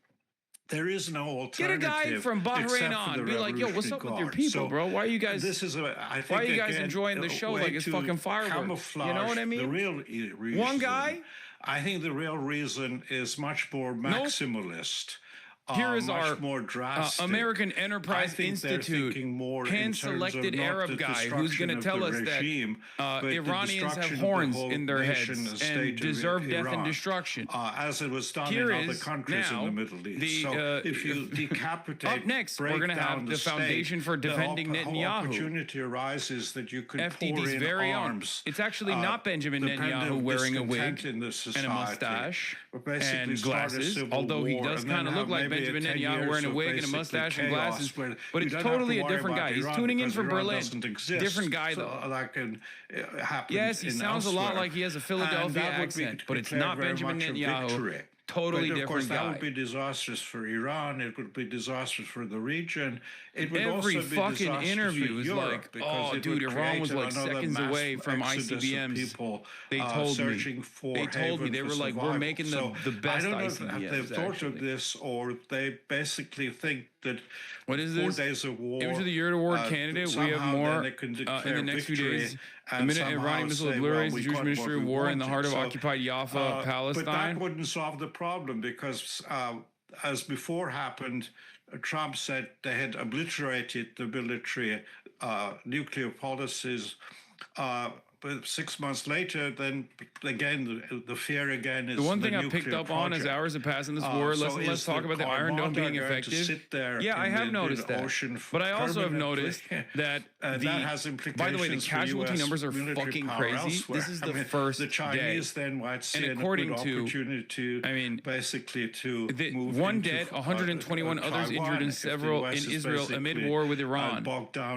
there is no alternative. Get a guy from Bahrain on. Be like, yo, what's up with your people, bro? Why are you guys? I think why are you guys enjoying the show like it's fucking fireworks? You know what I mean? The real reason, one guy. I think the real reason is much more maximalist. Here is our more drastic. American Enterprise Institute hand-selected Arab guy who's going to tell us that Iranians have horns in their heads and deserve death and destruction. As it was done in other countries in the Middle East. So if you decapitate, up next, we're going to have the Foundation for Defending Netanyahu. The opportunity arises that you could pour in very arms. It's actually not Benjamin Netanyahu wearing a wig and a mustache and glasses, although he does kind of look like Benjamin Netanyahu wearing a wig and a mustache and glasses, but it's totally a different guy. He's tuning in from Berlin. Different guy, though. That can happen. Yes, he sounds a lot like he has a Philadelphia accent, but it's not Benjamin Netanyahu. Totally different guy. That would be disastrous for Iran. It would be disastrous for the region. It would Every also be fucking disastrous interview is like, oh, dude, Iran was like seconds away from ICBMs. They told me. They were like, we're making the best ICBMs. I don't know if they've thought of this or they basically think that what is 4 days of war. Image of the Year award candidate. We have more in the next few days. The minute Iranian missile obliterates the Jewish Ministry of War in the heart of occupied Jaffa, Palestine. But that wouldn't solve the problem because, as before happened, Trump said they had obliterated the military nuclear policies. but 6 months later, then again, the fear again is the one thing I picked up on as hours have passed in this war. Let's talk about the Iron Dome being effective. Yeah, I have noticed that. But I also have noticed that that has implications. By the way, the casualty numbers are fucking crazy. This is the first the Chinese day. Then might see and according an to, opportunity to basically to move one dead, 121 others injured in several in Israel amid war with Iran.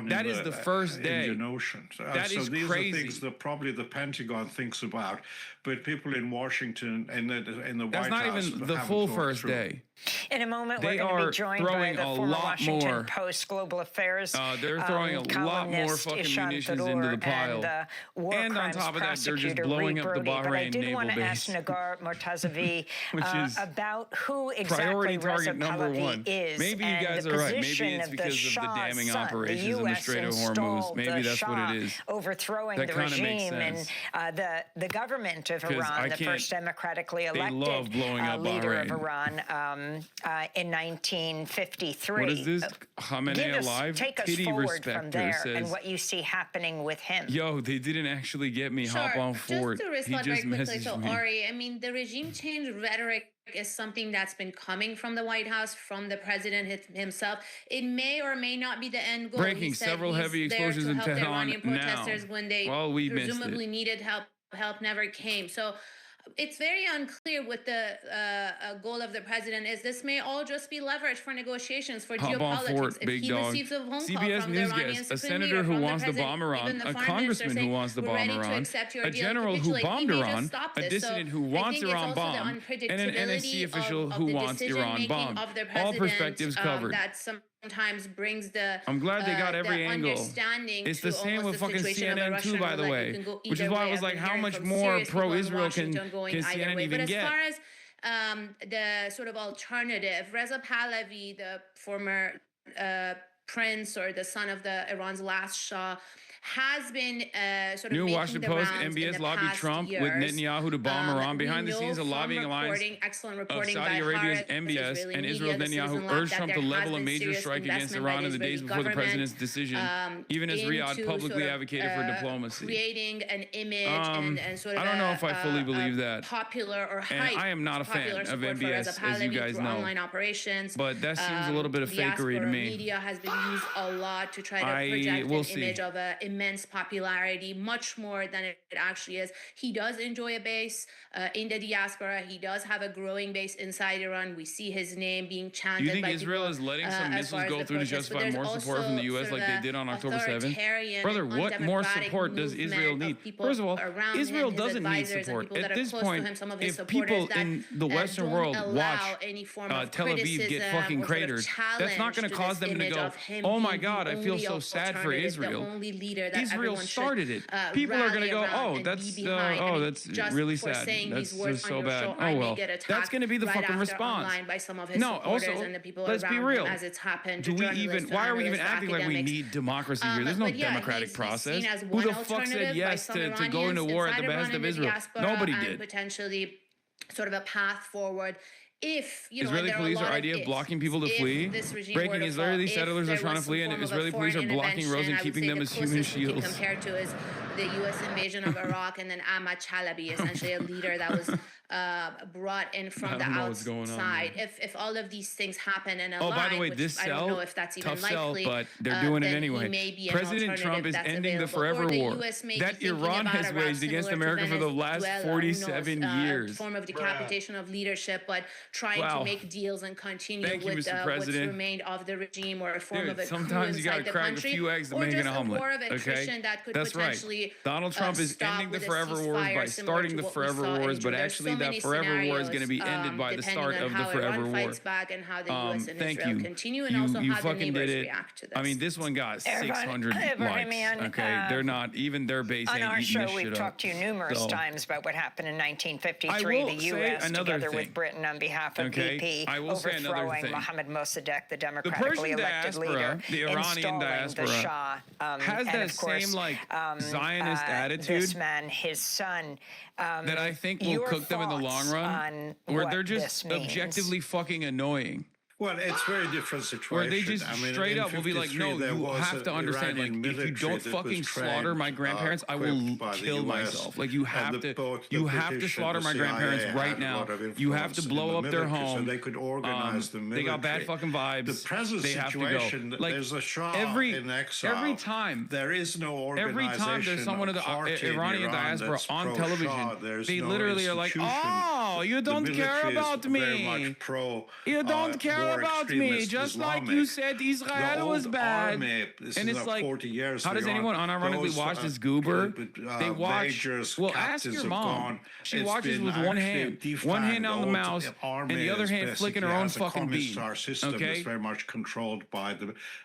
That is the first day. Indian Ocean. That is these crazy. Are things that probably the Pentagon thinks about, but people in Washington and the White House. That's not even the full first day. In a moment, we're going to be joined by the former Washington Post Global Affairs they're throwing a lot more fucking munitions into the pile. And on top of that, they're just blowing up the Bahrain naval base. But I did want to ask Nagar Mortazavi about who exactly Reza Pahlavi is. Maybe you guys are right. Maybe it's because of the damming operations in the Strait of Hormuz. Maybe that's what it is. Overthrowing the regime and the government of Iran, the first democratically elected leader of Iran. In 1953. What is this? Khamenei alive? Take us forward from there and what you see happening with him. Yo, they didn't actually get me. Hop on forward. Just to respond very quickly to Ari, I mean, the regime change rhetoric is something that's been coming from the White House, from the president himself. It may or may not be the end goal. Breaking several heavy explosions in Tehran now. Protesters when they presumably needed help never came. So it's very unclear what the goal of the president is. This may all just be leverage for negotiations, for geopolitics. If he receives a phone call from the Iranian guest, a senator who wants to bomb Iran, a congressman who wants to bomb Iran, a general who bombed Iran, a dissident who wants Iran bombed, and an NSC official who wants Iran bombed. All perspectives covered. Sometimes brings the I'm glad they got every angle. It's the same with fucking CNN too, by the way. Which is why I was like, how much more pro-Israel can CNN even get? But as far as the sort of alternative, Reza Pahlavi, the former prince or the son of Iran's last Shah, has been sort of New making Washington the Post, rounds MBS lobbied Trump with Netanyahu to bomb Iran. Behind the scenes, a lobbying alliance of Saudi Arabia's MBS and Israel's Netanyahu urged Trump to level a major strike against Iran in the days before the president's decision, even as Riyadh publicly advocated for diplomacy. Creating an image and sort of I don't know if I fully believe that. Popular or hype. And I am not a fan of MBS, as you guys know. Online operations. But that seems a little bit of fakery to me. Media has been used a lot to try to project an image of a immense popularity, much more than it actually is. He does enjoy a base in the diaspora. He does have a growing base inside Iran. We see his name being chanted. Do you think Israel is letting some missiles go through to justify more support from the U.S. like they did on October 7th? Brother, what more support does Israel need? First of all, Israel doesn't need support. At this point, if people in the Western world watch Tel Aviv get fucking cratered, that's not going to cause them to go, oh my God, I feel so sad for Israel. Israel started it. People are going to go, oh, that's really sad. That's just so bad. Oh well, that's going to be the fucking response. No, also, let's be real. Do we even? Why are we even acting like we need democracy here? There's no democratic process. Who the fuck said yes to go into war at the behest of Israel? Nobody did. Potentially, sort of a path forward. If Israeli police are idea of blocking people to flee, breaking Israeli settlers are trying to flee, and Israeli police are blocking roads and keeping them as human shields. Compared to is the U.S. invasion of Iraq, and then Ahmad Chalabi, essentially a leader that was brought in from the outside. If all of these things happen and align, by the way, this I don't know if that's even tough likely, but they're doing it anyway. President Trump is ending the forever war that Iran has waged against America for the last 47 years. Form of decapitation of leadership, but trying to make deals and continue with what's remained of the regime, or a form of a sometimes you gotta crack a few eggs to make an omelet. Okay, that's right. Donald Trump is ending the forever wars by starting the forever wars, but actually that forever war is going to be ended by the start of the forever war. Thank you. You fucking did it. I mean, this one got 600 likes. Okay, they're not even their base. On our show, we've talked to you numerous times about what happened in 1953. The U.S. together with Britain on behalf of BP overthrowing Mohammad Mossadegh, the democratically elected leader, the Iranian diaspora, the Shah, has that same like Zionist attitude. This man, his son, that I think will cook them in the long run, where they're just objectively fucking annoying. Well, it's very different situation. Where they just straight up will be like, no, you have to understand, like, if you don't fucking slaughter my grandparents, I will kill myself. Like, you have to slaughter my grandparents right now. You have to blow up their home. So they could organize the military. They got bad fucking vibes. The present situation, like, there's a Shah in exile. Every time. There is no organization. Every time there's someone of the Iranian diaspora on television, they literally are like, oh, you don't care about me. You don't care about me. Just like you said Israel was bad. And it's like, how does anyone unironically watch this goober? They watch, well, ask your mom. She watches with one hand on the mouse, and the other hand flicking her own fucking bead. Okay? It's very much controlled by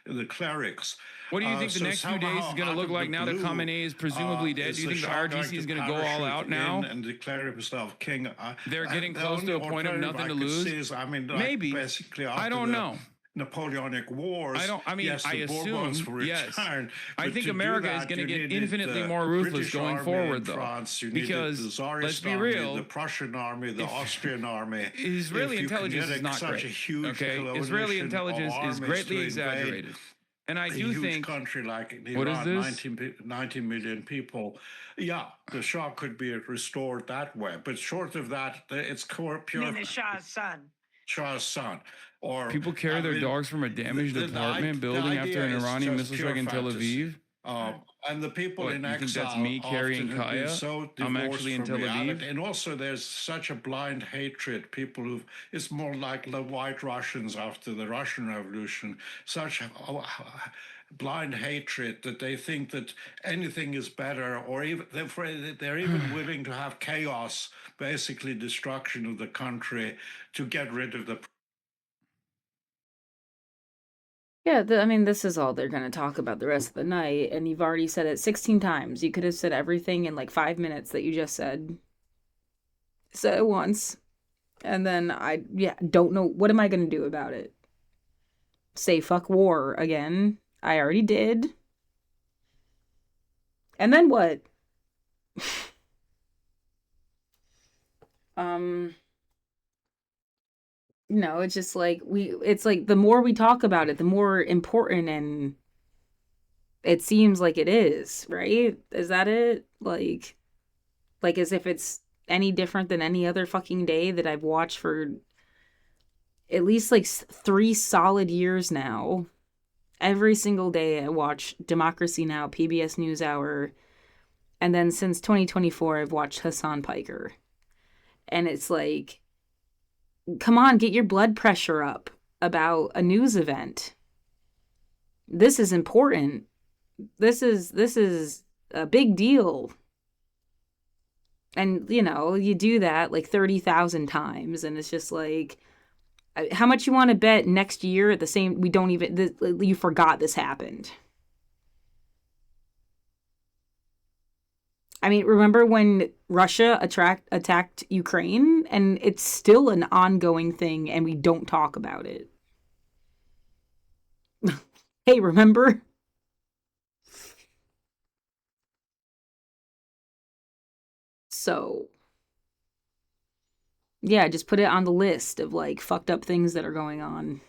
the clerics. What do you think the next few days is going to look like now that Khamenei is presumably dead? Do you think the RGC is going to go all out now? And declare himself king. They're getting close to a point of nothing to lose? Maybe. Basically, I don't know. Napoleonic Wars. I assume, yes. I think to America is going to get infinitely more ruthless going forward, though. France, because, let's be real, the Prussian army, the Austrian army. Israeli intelligence is not great. Okay? Israeli intelligence is greatly exaggerated. And I do think country like Iran, what is this? 90 million people, yeah, the Shah could be restored that way. But short of that, it's pure. The Shah's son. Shah's son. Or people carry their dogs from a damaged apartment building after an Iranian missile strike in Tel Aviv. And the people in exile, you think that's me carrying Kaya? So I'm actually in Tel Aviv. And also there's such a blind hatred. People it's more like the White Russians after the Russian Revolution. Such blind hatred that they think that anything is better, or even they're even willing to have chaos, basically destruction of the country, to get rid of the. Yeah, this is all they're going to talk about the rest of the night, and you've already said it 16 times. You could have said everything in like 5 minutes that you just said. Said it once, and then I don't know, what am I going to do about it? Say fuck war again? I already did. And then what? No, it's just like it's like the more we talk about it, the more important and it seems like it is, right? Is that it? Like as if it's any different than any other fucking day that I've watched for at least like 3 solid years now. Every single day I watch Democracy Now!, PBS NewsHour, and then since 2024 I've watched Hassan Piker. And it's like, come on, get your blood pressure up about a news event. This is important. This is a big deal. And, you do that like 30,000 times, and it's just like, how much you want to bet next year at the same, you forgot this happened. I mean, remember when Russia attacked Ukraine? And it's still an ongoing thing, and we don't talk about it. Hey, remember? So, yeah, just put it on the list of like fucked up things that are going on.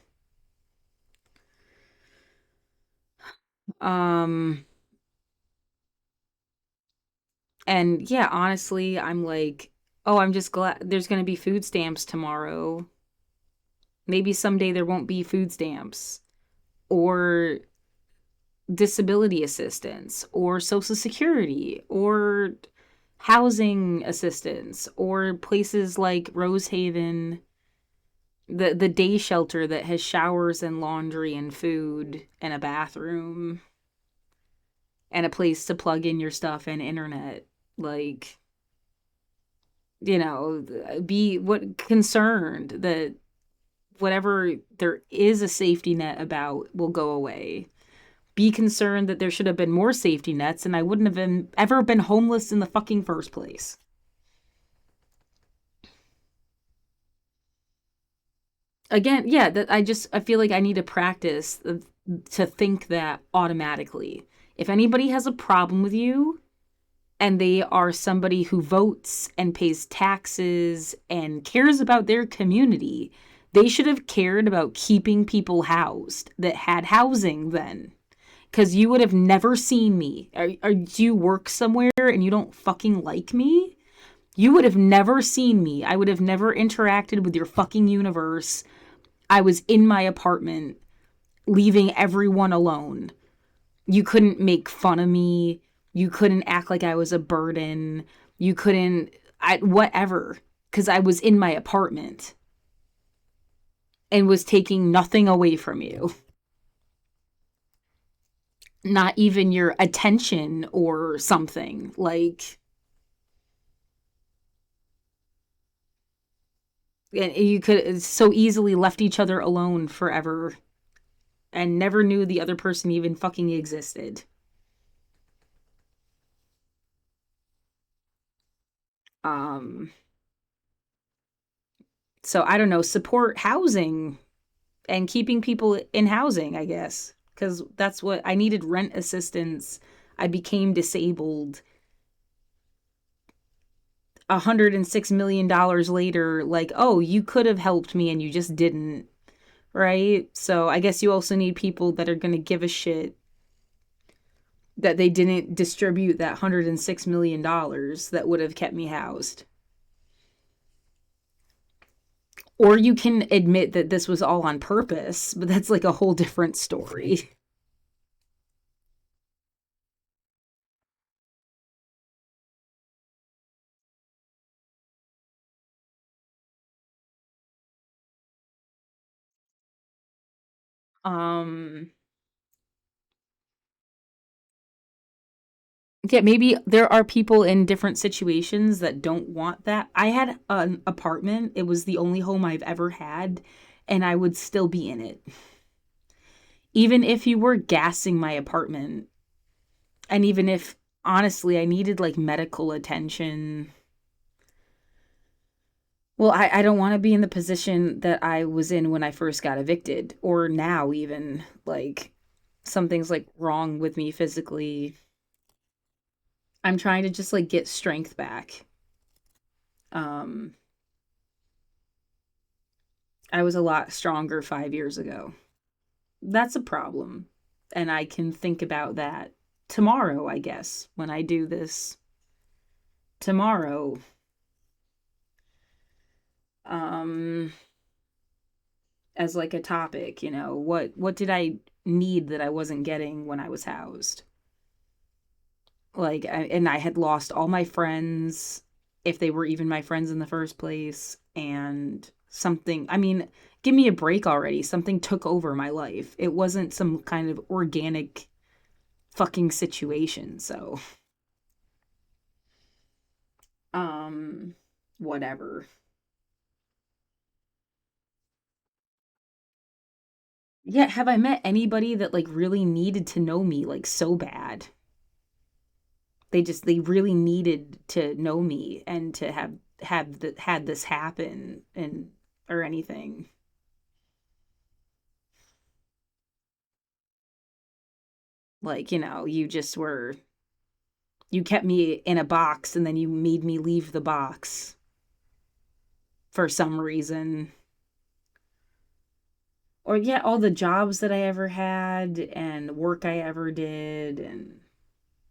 And yeah, honestly, I'm like, oh, I'm just glad there's going to be food stamps tomorrow. Maybe someday there won't be food stamps or disability assistance or Social Security or housing assistance or places like Rosehaven, the day shelter that has showers and laundry and food and a bathroom and a place to plug in your stuff and internet. Like, be concerned that whatever there is a safety net about will go away. Be concerned that there should have been more safety nets and I wouldn't have ever been homeless in the fucking first place. Again, yeah, I feel like I need to practice to think that automatically. If anybody has a problem with you and they are somebody who votes and pays taxes and cares about their community, They should have cared about keeping people housed that had housing then. Because you would have never seen me. Do you work somewhere and you don't fucking like me? You would have never seen me. I would have never interacted with your fucking universe. I was in my apartment, leaving everyone alone. You couldn't make fun of me. You couldn't act like I was a burden. You couldn't, whatever. Because I was in my apartment and was taking nothing away from you. Not even your attention or something. Like, you could so easily left each other alone forever and never knew the other person even fucking existed. So I don't know, support housing and keeping people in housing, I guess, because that's what I needed. Rent assistance. I became disabled. $106 million later, like, oh, you could have helped me and you just didn't, right? So I guess you also need people that are going to give a shit that they didn't distribute that $106 million that would have kept me housed. Or you can admit that this was all on purpose, but that's like a whole different story. Yeah, maybe there are people in different situations that don't want that. I had an apartment. It was the only home I've ever had, and I would still be in it. Even if you were gassing my apartment, and even if, honestly, I needed, like, medical attention. Well, I don't want to be in the position that I was in when I first got evicted, or now even, like, something's, like, wrong with me physically. I'm trying to just, like, get strength back. I was a lot stronger 5 years ago. That's a problem. And I can think about that tomorrow, I guess, when I do this tomorrow. As like a topic, you know, what did I need that I wasn't getting when I was housed? Like, and I had lost all my friends, if they were even my friends in the first place, and something, I mean, give me a break already. Something took over my life. It wasn't some kind of organic fucking situation, so whatever. Yeah, have I met anybody that like really needed to know me like so bad? They really needed to know me and to had this happen and or anything. Like, you know, you kept me in a box and then you made me leave the box for some reason. Or yeah, all the jobs that I ever had and work I ever did and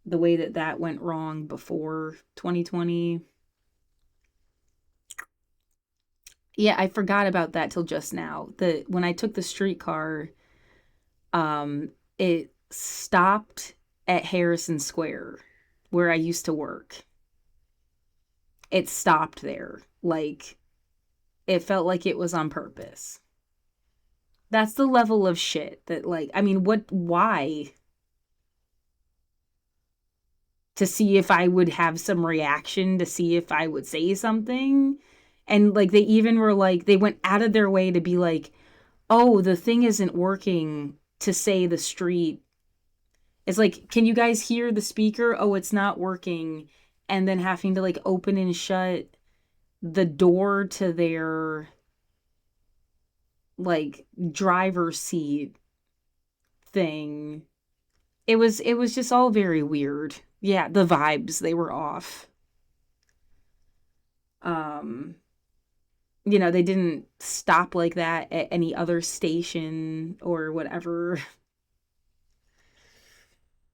the way that went wrong before 2020. Yeah, I forgot about that till just now. When I took the streetcar, it stopped at Harrison Square, where I used to work. It stopped there. Like, it felt like it was on purpose. That's the level of shit that, like, I mean, why? To see if I would have some reaction, to see if I would say something. And, like, they even were like, they went out of their way to be like, oh, the thing isn't working to say the street. It's like, can you guys hear the speaker? Oh, it's not working. And then having to, like, open and shut the door to their, like, driver's seat thing. It was just all very weird. Yeah, the vibes, they were off. you know, they didn't stop like that at any other station or whatever.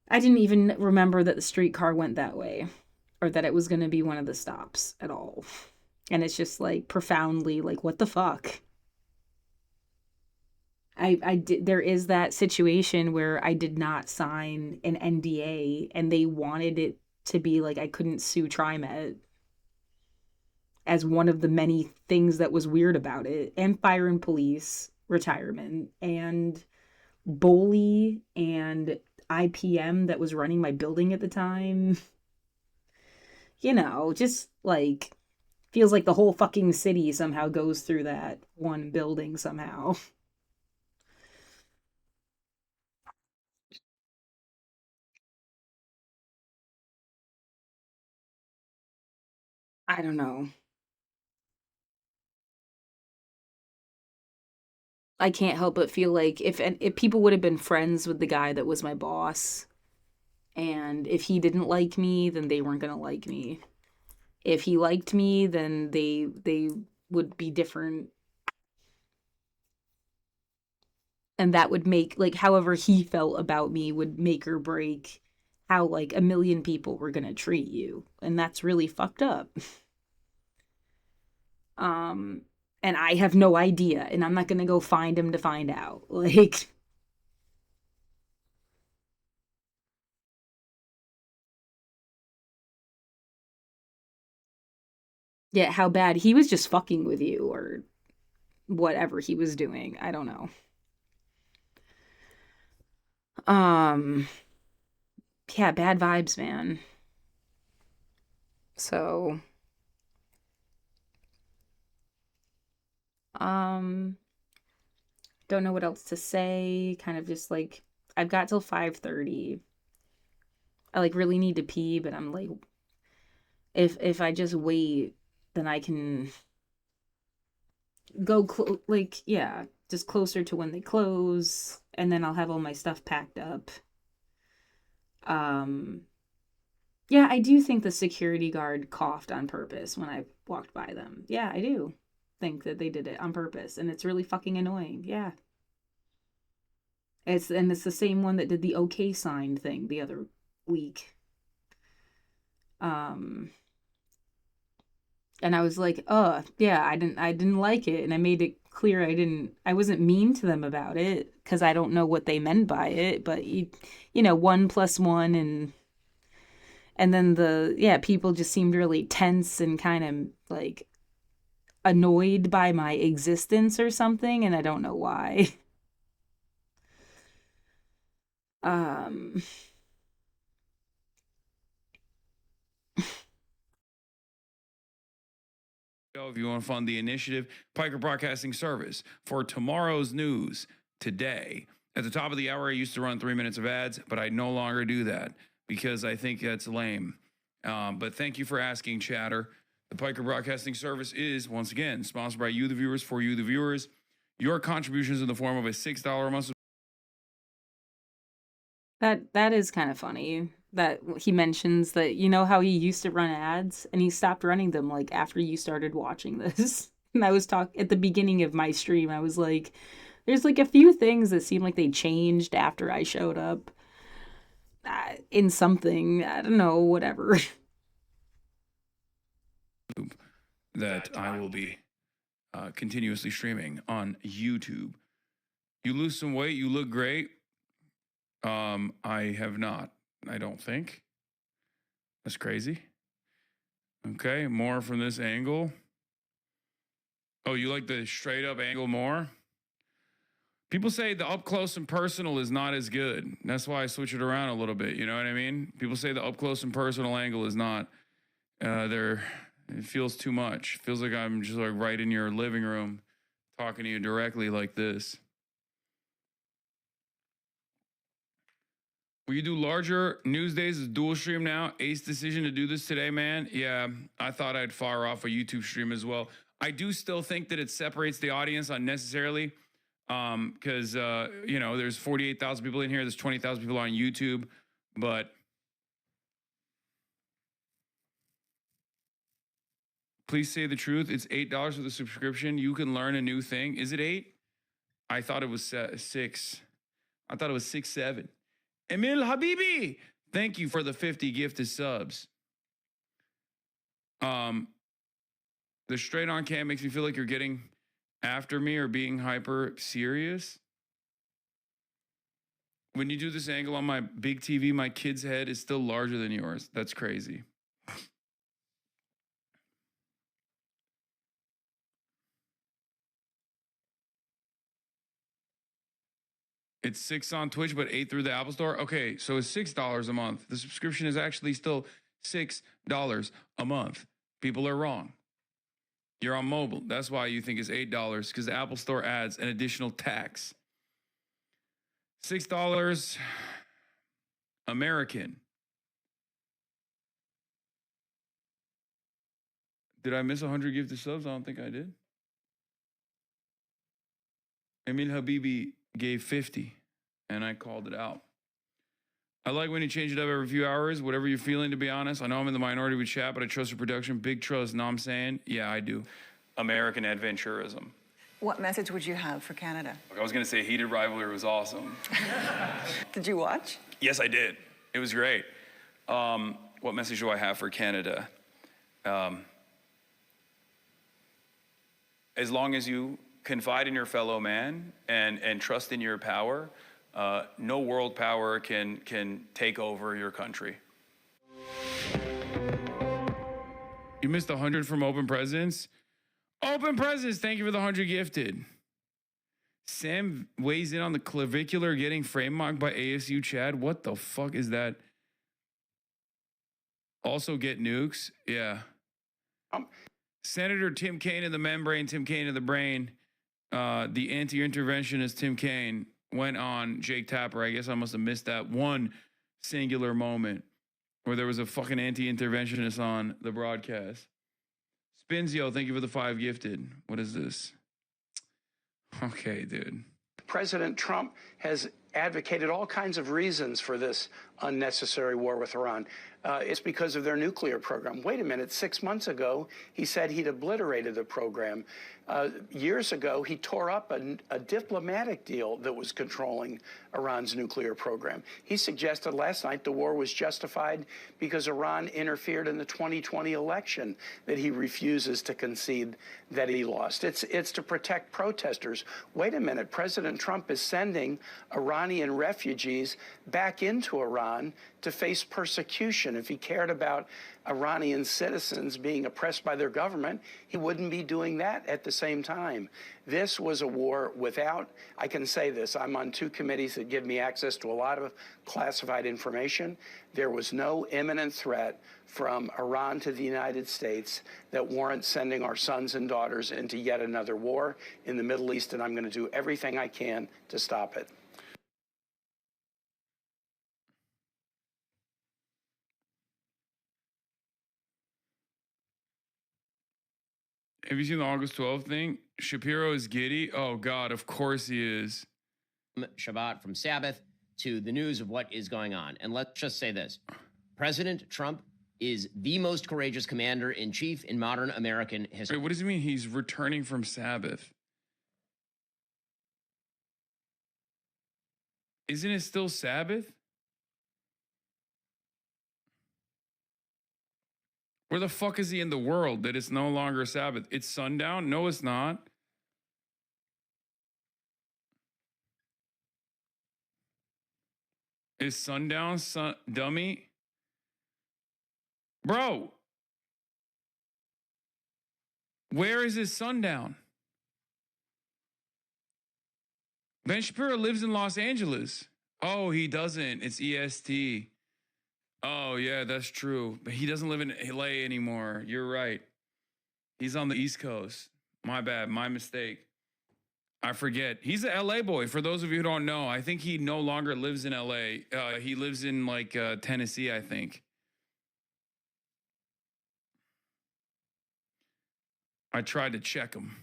I didn't even remember that the streetcar went that way or that it was going to be one of the stops at all. And it's just like profoundly like, what the fuck? I did, there is that situation where I did not sign an NDA and they wanted it to be like I couldn't sue TriMet as one of the many things that was weird about it, and fire and police retirement and bully and IPM that was running my building at the time. You know, just like feels like the whole fucking city somehow goes through that one building somehow. I don't know. I can't help but feel like if people would have been friends with the guy that was my boss, and if he didn't like me, then they weren't gonna like me. If he liked me, then they would be different. And that would make, like, however he felt about me would make or break how, like, a million people were gonna treat you. And that's really fucked up. And I have no idea, and I'm not gonna go find him to find out. Like, yeah, how bad he was just fucking with you or whatever he was doing. I don't know. Yeah, bad vibes, man. So, don't know what else to say. Kind of just like I've got till 5:30. I like really need to pee, but I'm like if I just wait, then I can go like yeah, just closer to when they close, and then I'll have all my stuff packed up. Yeah, I do think the security guard coughed on purpose when I walked by them. Yeah, I do think that they did it on purpose, and it's really fucking annoying. Yeah. It's the same one that did the okay sign thing the other week. And I was like, "Oh, yeah, I didn't like it." And I made it clear I wasn't mean to them about it cuz I don't know what they meant by it, but you know, 1 + 1 and then people just seemed really tense and kind of like annoyed by my existence or something, and I don't know why. If you want to fund the initiative, Piker Broadcasting Service for tomorrow's news today. At the top of the hour, I used to run 3 minutes of ads, but I no longer do that because I think that's lame. But thank you for asking, Chatter. The Piker Broadcasting Service is, once again, sponsored by you, the viewers, for you, the viewers. Your contributions in the form of a $6 a month. That is kind of funny that he mentions that, you know how he used to run ads and he stopped running them like after you started watching this. And I was at the beginning of my stream, I was like, there's like a few things that seem like they changed after I showed up in something. I don't know, whatever. That I will be continuously streaming on YouTube. You lose some weight, you look great. I have not, I don't think. That's crazy. Okay, more from this angle. Oh, you like the straight up angle more? People say the up close and personal is not as good. That's why I switch it around a little bit. You know what I mean? People say the up close and personal angle is not there. It feels too much. It feels like I'm just like right in your living room talking to you directly like this. Will you do larger news days as dual stream now? Ace decision to do this today, man. Yeah, I thought I'd fire off a YouTube stream as well. I do still think that it separates the audience unnecessarily because, you know, there's 48,000 people in here. There's 20,000 people on YouTube, but Please say the truth. It's $8 for the subscription. You can learn a new thing. Is it 8? I thought it was 6. I thought it was 6, 7. Emil Habibi, thank you for the 50 gifted subs. The straight on cam makes me feel like you're getting after me or being hyper serious. When you do this angle on my big TV, my kid's head is still larger than yours. That's crazy. It's $6 on Twitch, but $8 through the Apple Store. Okay, so it's $6 a month. The subscription is actually still $6 a month. People are wrong. You're on mobile. That's why you think it's $8, because the Apple Store adds an additional tax. $6 American. Did I miss 100 gifted subs? I don't think I did. Emil Habibi gave 50, and I called it out. I like when you change it up every few hours, whatever you're feeling, to be honest. I know I'm in the minority with chat, but I trust your production. Big trust, know what I'm saying? Yeah, I do. American adventurism. What message would you have for Canada? Look, I was going to say Heated Rivalry was awesome. Did you watch? Yes, I did. It was great. What message do I have for Canada? As long as you confide in your fellow man and trust in your power, no world power can take over your country. You missed 100 from Open Presidents? Open Presidents, thank you for the 100 gifted. Sam weighs in on the clavicular getting frame mocked by ASU Chad. What the fuck is that? Also get nukes? Yeah. Senator Tim Kaine in the membrane, Tim Kaine in the brain. The anti-interventionist Tim Kaine went on Jake Tapper. I guess I must have missed that one singular moment where there was a fucking anti-interventionist on the broadcast. Spinzio, thank you for the 5 gifted. What is this? Okay, dude. President Trump has advocated all kinds of reasons for this unnecessary war with Iran. It's because of their nuclear program. Wait a minute, 6 months ago, he said he'd obliterated the program. Years ago, he tore up a diplomatic deal that was controlling Iran's nuclear program. He suggested last night the war was justified because Iran interfered in the 2020 election that he refuses to concede that he lost. It's to protect protesters. Wait a minute, President Trump is sending Iranian refugees back into Iran to face persecution. If he cared about Iranian citizens being oppressed by their government, he wouldn't be doing that at the same time. This was a war without, I can say this, I'm on 2 committees that give me access to a lot of classified information. There was no imminent threat from Iran to the United States that warrants sending our sons and daughters into yet another war in the Middle East, and I'm going to do everything I can to stop it. Have you seen the August 12th thing? Shapiro is giddy. Oh, God, of course he is. Shabbat from Sabbath to the news of what is going on. And let's just say this. President Trump is the most courageous commander-in-chief in modern American history. Wait, what does it mean he's returning from Sabbath? Isn't it still Sabbath? Where the fuck is he in the world that it's no longer Sabbath? It's sundown? No, it's not. Is sundown dummy? Bro. Where is his sundown? Ben Shapiro lives in Los Angeles. Oh, he doesn't. It's EST. Oh, yeah, that's true. But he doesn't live in LA anymore. You're right. He's on the East Coast. My bad. My mistake. I forget. He's a LA boy. For those of you who don't know, I think he no longer lives in LA. He lives in like Tennessee, I think. I tried to check him.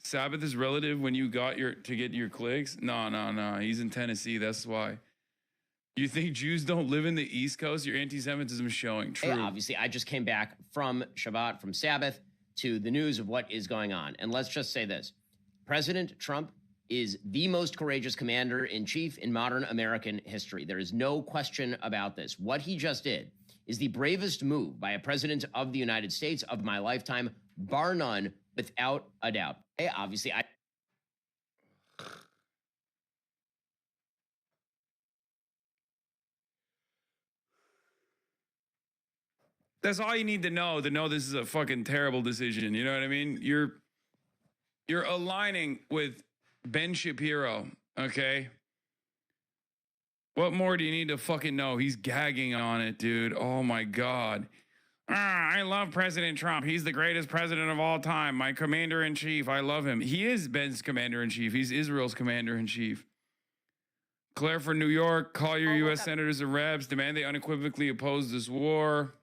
Sabbath is relative when you got to get your clicks? No. He's in Tennessee. That's why. You think Jews don't live in the East Coast? Your anti-Semitism is showing. True. Hey, obviously, I just came back from Shabbat, from Sabbath, to the news of what is going on. And let's just say this. President Trump is the most courageous commander-in-chief in modern American history. There is no question about this. What he just did is the bravest move by a president of the United States of my lifetime, bar none, without a doubt. Hey, obviously, That's all you need to know this is a fucking terrible decision. You know what I mean? You're aligning with Ben Shapiro, okay? What more do you need to fucking know? He's gagging on it, dude. Oh my God. I love President Trump. He's the greatest president of all time. My commander-in-chief. I love him. He is Ben's commander-in-chief. He's Israel's commander-in-chief. Claire for New York, call your U.S. senators and reps, demand they unequivocally oppose this war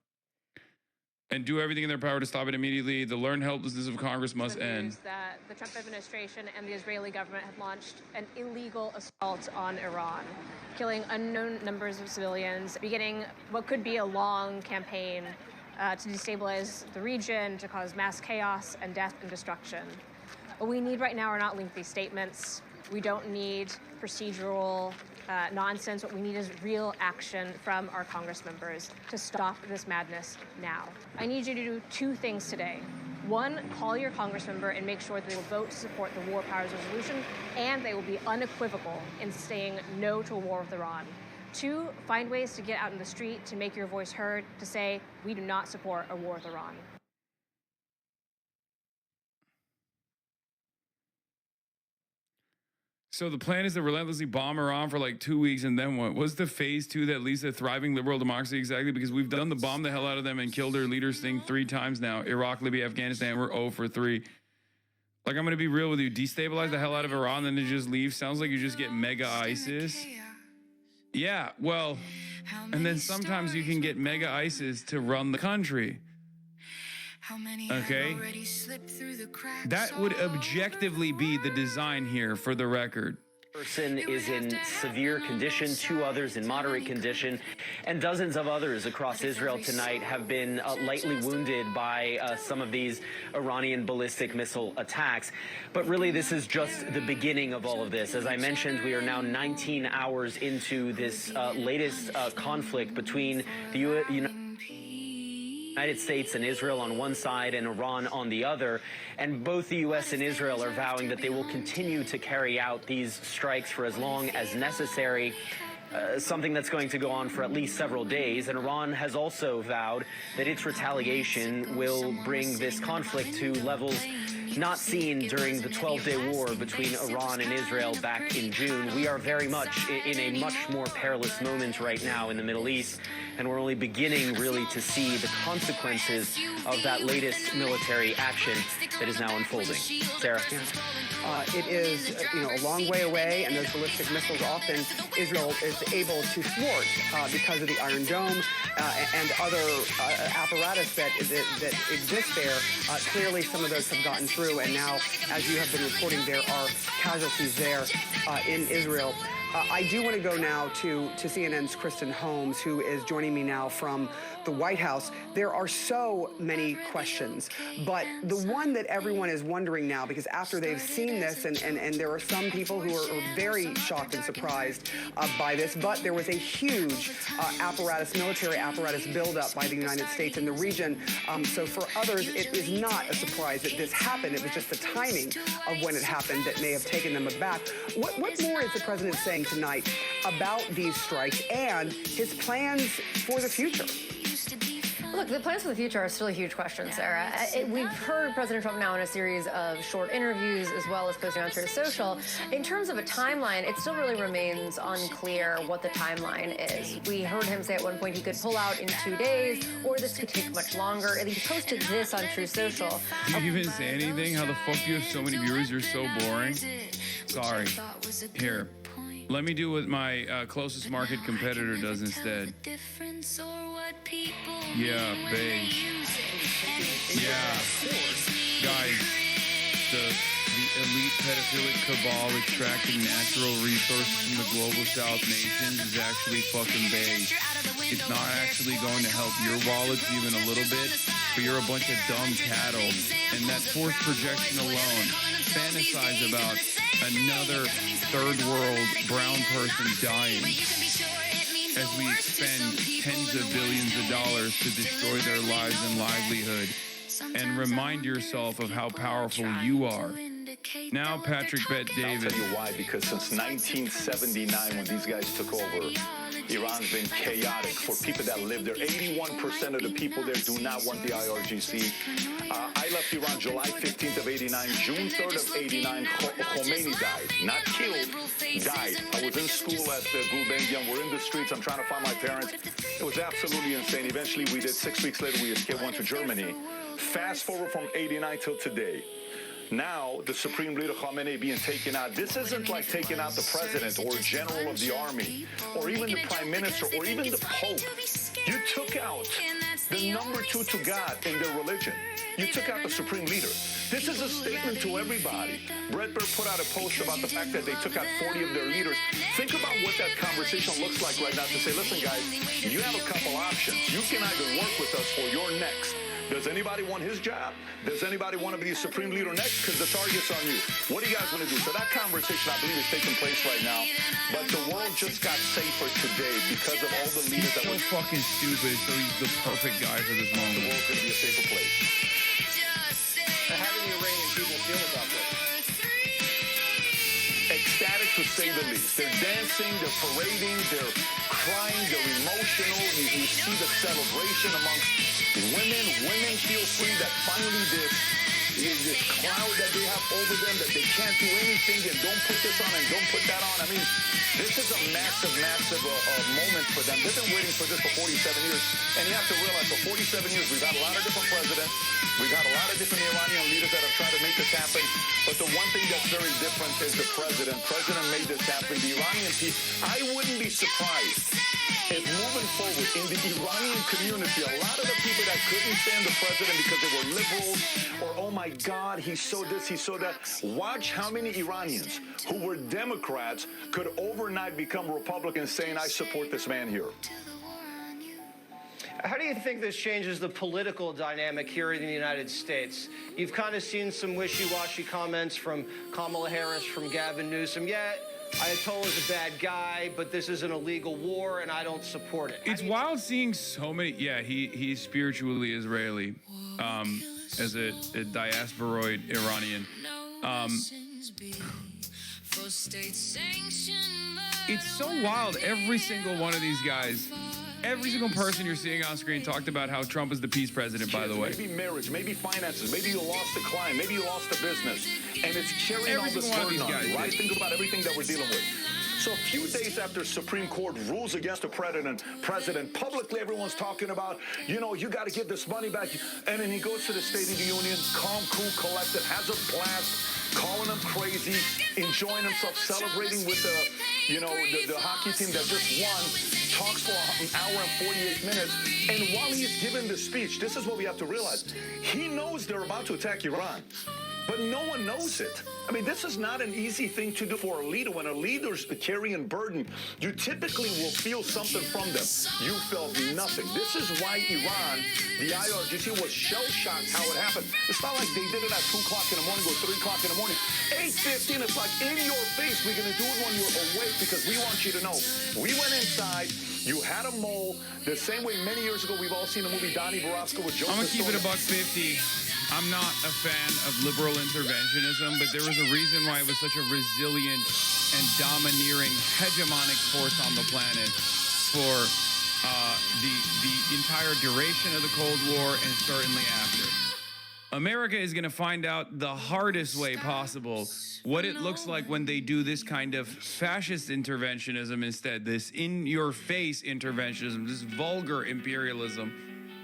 and do everything in their power to stop it immediately. The learned helplessness of Congress must end. That the Trump administration and the Israeli government have launched an illegal assault on Iran, killing unknown numbers of civilians, beginning what could be a long campaign to destabilize the region, to cause mass chaos and death and destruction. What we need right now are not lengthy statements. We don't need procedural nonsense. What we need is real action from our Congress members to stop this madness now. I need you to do two things today. One, call your Congress member and make sure that they will vote to support the War Powers Resolution, and they will be unequivocal in saying no to a war with Iran. Two, find ways to get out in the street to make your voice heard, to say, we do not support a war with Iran. So the plan is to relentlessly bomb Iran for like 2 weeks, and then what? What's the phase two that leads to thriving liberal democracy exactly? Because we've done the bomb the hell out of them and killed their leaders thing 3 times now. Iraq, Libya, Afghanistan, we're 0 for 3. Like, I'm going to be real with you. Destabilize the hell out of Iran, then they just leave. Sounds like you just get mega ISIS. Yeah, well, and then sometimes you can get mega ISIS to run the country. Okay? That would objectively be the design here, for the record. Person is in severe condition, 2 others in moderate condition, and dozens of others across Israel tonight have been lightly wounded by some of these Iranian ballistic missile attacks. But really, this is just the beginning of all of this. As I mentioned, we are now 19 hours into this latest conflict between the United States and Israel on one side and Iran on the other. And both the U.S. and Israel are vowing that they will continue to carry out these strikes for as long as necessary, something that's going to go on for at least several days. And Iran has also vowed that its retaliation will bring this conflict to levels not seen during the 12-day war between Iran and Israel back in June. We are very much in a much more perilous moment right now in the Middle East, and we're only beginning really to see the consequences of that latest military action that is now unfolding. Sarah? It is, a long way away, and those ballistic missiles often Israel is able to thwart because of the Iron Dome and other apparatus that exists there. Clearly, some of those have gotten through, and now, as you have been reporting, there are casualties there in Israel. I do want to go now to CNN's Kristen Holmes, who is joining me now from the White House. There are so many questions, but the one that everyone is wondering now, because after they've seen this, and there are some people who are very shocked and surprised by this, but there was a huge military apparatus buildup by the United States in the region. So for others, it is not a surprise that this happened. It was just the timing of when it happened that may have taken them aback. What more is the president saying tonight about these strikes and his plans for the future? Look, the plans for the future are still a huge question, Sarah. We've heard President Trump now in a series of short interviews as well as posting on Truth Social. In terms of a timeline, it still really remains unclear what the timeline is. We heard him say at one point he could pull out in 2 days, or this could take much longer. And he posted this on Truth Social. Do you even say anything? How the fuck do you have so many viewers? You're so boring. Sorry. Here. Let me do what my closest market competitor does instead. Yeah, babe. Yeah. Guys, the the elite pedophilic cabal extracting natural resources from the global South nations is actually fucking bait. It's not actually going to help your wallets even a little bit, but you're a bunch of dumb cattle. And that forced projection alone, fantasize about another third world brown person dying as we expend tens of billions of dollars to destroy their lives and livelihood, and remind yourself of how powerful you are. Now, Patrick Bet David. I'll tell you why, because since 1979, when these guys took over, Iran's been chaotic for people that live there. 81% of the people there do not want the IRGC. I left Iran July 15th of 89. June 3rd of 89, Khomeini died. Not killed, died. I was in school at Gulbenkian. We're in the streets. I'm trying to find my parents. It was absolutely insane. Eventually, we did. 6 weeks later, we escaped, went to Germany. Fast forward from 89 till today. Now, the Supreme Leader Khamenei being taken out. This isn't like taking out the president or general of the army or even the prime minister or even the Pope. You took out the number 2 to God in their religion. You took out the Supreme Leader. This is a statement to everybody. Brett Baer put out a post about the fact that they took out 40 of their leaders. Think about what that conversation looks like right now to say, listen, guys, you have a couple options. You can either work with us or you're next. Does anybody want his job? Does anybody want to be the Supreme Leader next? Because the target's on you. What do you guys want to do? So that conversation, I believe, is taking place right now. But the world just got safer today because of all the leaders that were fucking stupid. So he's the perfect guy for this moment. The world's going to be a safer place. How do the Iranian people feel about this? Ecstatic, to say the least. They're dancing, they're parading, they're crying, they're emotional. You see the celebration amongst women. Women feel free that finally this cloud that they have over them, that they can't do anything and don't put this on and don't put that on. I mean, this is a massive, massive moment for them. They've been waiting for this for 47 years. And you have to realize for 47 years, we've had a lot of different presidents. We've had a lot of different Iranian leaders that have tried to make this happen. But the one thing that's very different is the president. President made this happen. The Iranian people, I wouldn't be surprised if moving forward in the Iranian community, a lot of the people that couldn't stand the president because they were liberals or, oh my God, he saw this, he saw that. Watch how many Iranians who were Democrats could overnight become Republicans saying, I support this man here. How do you think this changes the political dynamic here in the United States? You've kind of seen some wishy-washy comments from Kamala Harris, from Gavin Newsom. Yeah, Ayatollah's a bad guy, but this is an illegal war, and I don't support it. It's wild seeing so many. Yeah, he's spiritually Israeli, as a diasporoid Iranian. It's so wild. Every single one of these guys. Every single person you're seeing on screen talked about how Trump is the peace president, by the way. Maybe marriage, maybe finances, maybe you lost a client, maybe you lost a business, and it's carrying all this burden on you, right? Think about everything that we're dealing with. So a few days after Supreme Court rules against the president, publicly everyone's talking about, you know, you got to give this money back. And then he goes to the State of the Union, calm, cool, collected, has a blast, calling them crazy, enjoying himself, celebrating with the hockey team that just won. Talks for an hour and 48 minutes. And while he's giving the speech, this is what we have to realize. He knows they're about to attack Iran, but no one knows it. I mean, this is not an easy thing to do for a leader. When a leader's carrying burden, you typically will feel something from them. You felt nothing. This is why Iran, the IRGC, was shell-shocked how it happened. It's not like they did it at 2 o'clock in the morning or 3 o'clock in the morning. 8:15, it's like in your face. We're going to do it when you're awake because we want you to know. We went inside. You had a mole. The same way many years ago, we've all seen the movie Donnie Brasco with Joe. I'm going to keep it $1.50. I'm not a fan of liberal interventionism, but there was a reason why it was such a resilient and domineering hegemonic force on the planet for the entire duration of the Cold War and certainly after. America is going to find out the hardest way possible what it looks like when they do this kind of fascist interventionism instead, this in-your-face interventionism, this vulgar imperialism,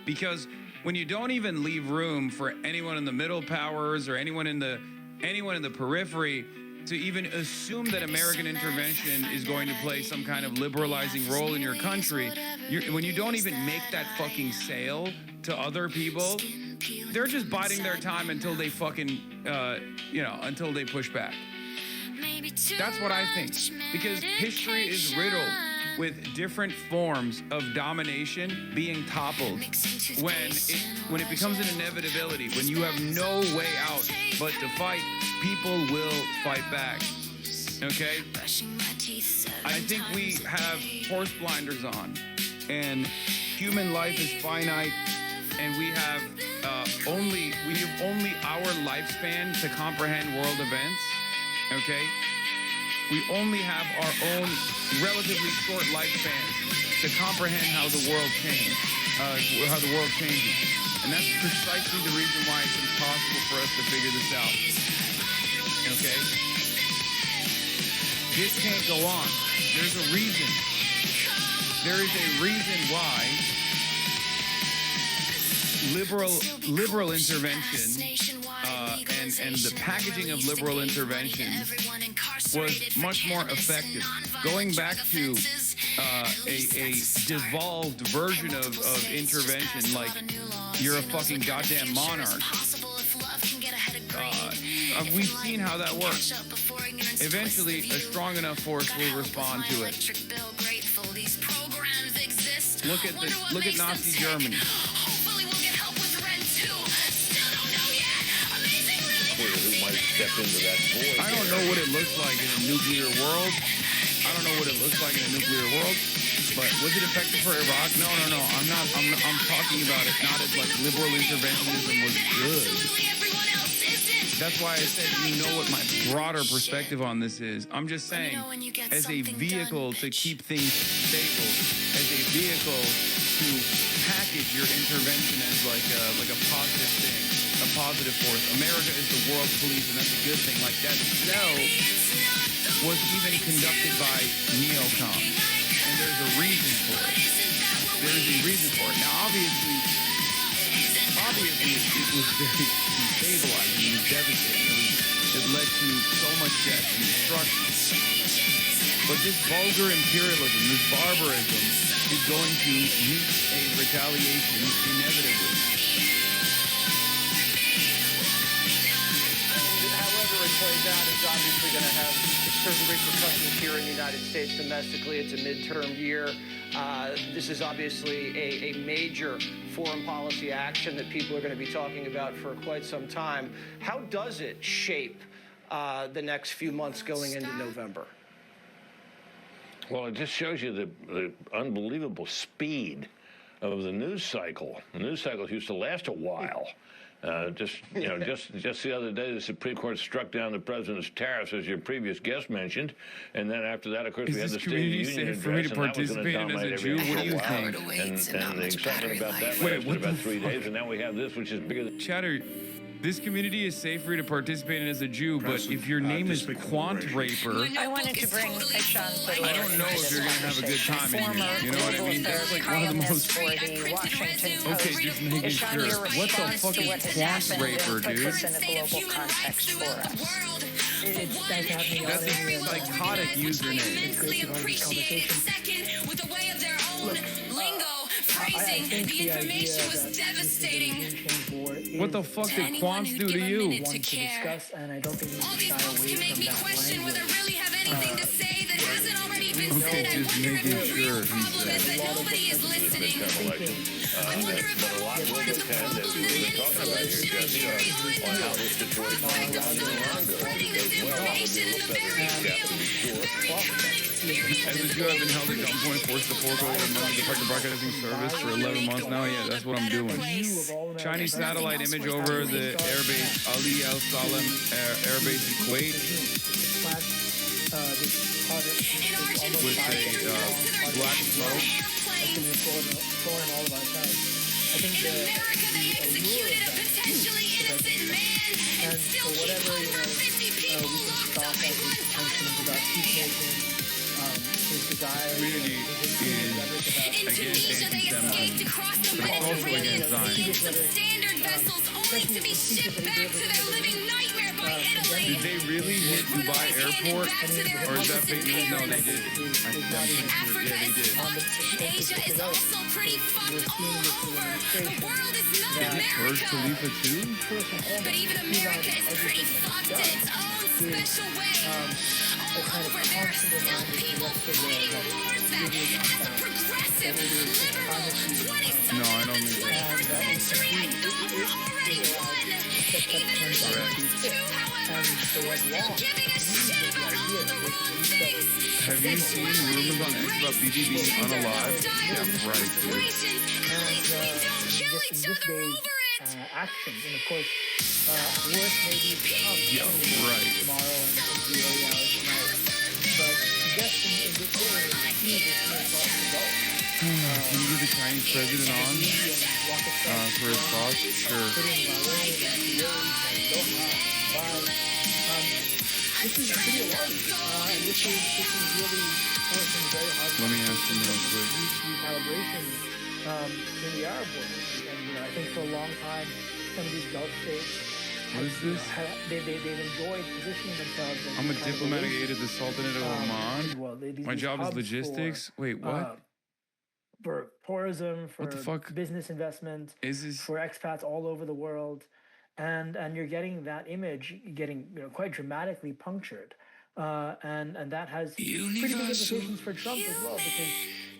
because when you don't even leave room for anyone in the middle powers or anyone in the periphery to even assume that American intervention is going to play some kind of liberalizing role in your country, when you don't even make that fucking sale to other people, they're just biding their time until they fucking, until they push back. That's what I think. Because history is riddled with different forms of domination being toppled when it becomes an inevitability, when you have no way out but to fight, people will fight back. Okay? I think we have horse blinders on, and human life is finite, and we have only our lifespan to comprehend world events. Okay? We only have our own relatively short lifespans to comprehend how the world changes, and that's precisely the reason why it's impossible for us to figure this out. Okay? This can't go on. There's a reason. There is a reason why liberal intervention and the packaging of liberal intervention was much more effective. Going back to a devolved version of intervention, like you're a fucking goddamn monarch. We've seen how that works. Eventually, a strong enough force will respond to it. Look at Nazi Germany. Who might step into that void. I don't know what it looks like in a nuclear world. I don't know what it looks like in a nuclear world. But was it effective for Iraq? No. I'm talking about it not as like liberal interventionism was good. That's why I said you know what my broader perspective on this is. I'm just saying, as a vehicle to keep things stable, as a vehicle to package your intervention as like a positive thing, a positive force. America is the world police, and that's a good thing. Like that cell was even conducted by neocon, and there's a reason for it. There's a reason for it. Now, obviously, it was very destabilizing. It was devastating. It led to so much death and destruction. But this vulgar imperialism, this barbarism, is going to meet a retaliation inevitably. However it plays out, it's obviously going to have certain repercussions here in the United States domestically. It's a midterm year. This is obviously a major foreign policy action that people are going to be talking about for quite some time. How does it shape the next few months going into November? Well, it just shows you the unbelievable speed of the news cycle. The news cycles used to last a while. Just the other day, the Supreme Court struck down the president's tariffs, as your previous guest mentioned, and then after that, of course, we had the State of the Union address, for me to participate in as a Jew? What do you think? And the excitement about that lasted about 3 days, and now we have this, which is bigger than Chatter. This community is safe for you to participate in as a Jew, but if your name is Quant Raper, I wanted to bring Sean I don't know if you're going to have a good time in here. You know what I mean? That's like one of the most... Okay, just making sure. What's a fucking Quant Raper, dude? That's a psychotic username. The information was devastating. What the fuck did Quants do to you? All these books can make me question whether I really have anything to say that hasn't already been said. Just making sure. The problem is that nobody is listening. I wonder if a lot will depend, as we've been talking about here, Jesse, on how this situation unfolds in Iran goes. Because, well, As a Jew, I've been held at gunpoint, forced to fork over money to the broadcasting service for 11 months now. Yeah, that's what I'm doing. Chinese satellite image over the airbase Ali Al Salem Air Base in Kuwait with a black smoke. In America, they executed a potentially innocent man, and still keep over 50 people locked up in Guantanamo. Community is against anti-Semitism, but it's also against Zion. Standard vessels only to be shipped back to their living nightmare Did they really hit Dubai Airport? Or is that fake news? No, they did. Yeah, they did. Asia is also pretty fucked all over. The world is not Is it Burj Khalifa too? but even America is pretty fucked in its own special way. All over there are still people fighting wars that, as a progressive, liberal, 20th No, I don't century country, I thought we already won. Even too, however, we're still giving a shit about all the wrong things. Have you seen rumors on X about BB being unalive? Yeah, right, dude. Kill each other over it. Action, and of course, worse maybe Yo, right. tomorrow and 3 hours tonight. But just in this area, he is Can you get the Chinese president on for his thoughts? Sure. This is pretty alarming, and this is really forcing very hard. Let me ask you real quick. Recalibration in the Arab world, and I think for a long time, some of these Gulf states. What is this? They've enjoyed positioning themselves. I'm a diplomatic aide of the Sultanate of Oman. Well, My job is logistics. Wait, what? For tourism, for What the fuck? business investment, Is this? for expats all over the world, and you're getting that image quite dramatically punctured, and that has pretty big implications for Trump as well, because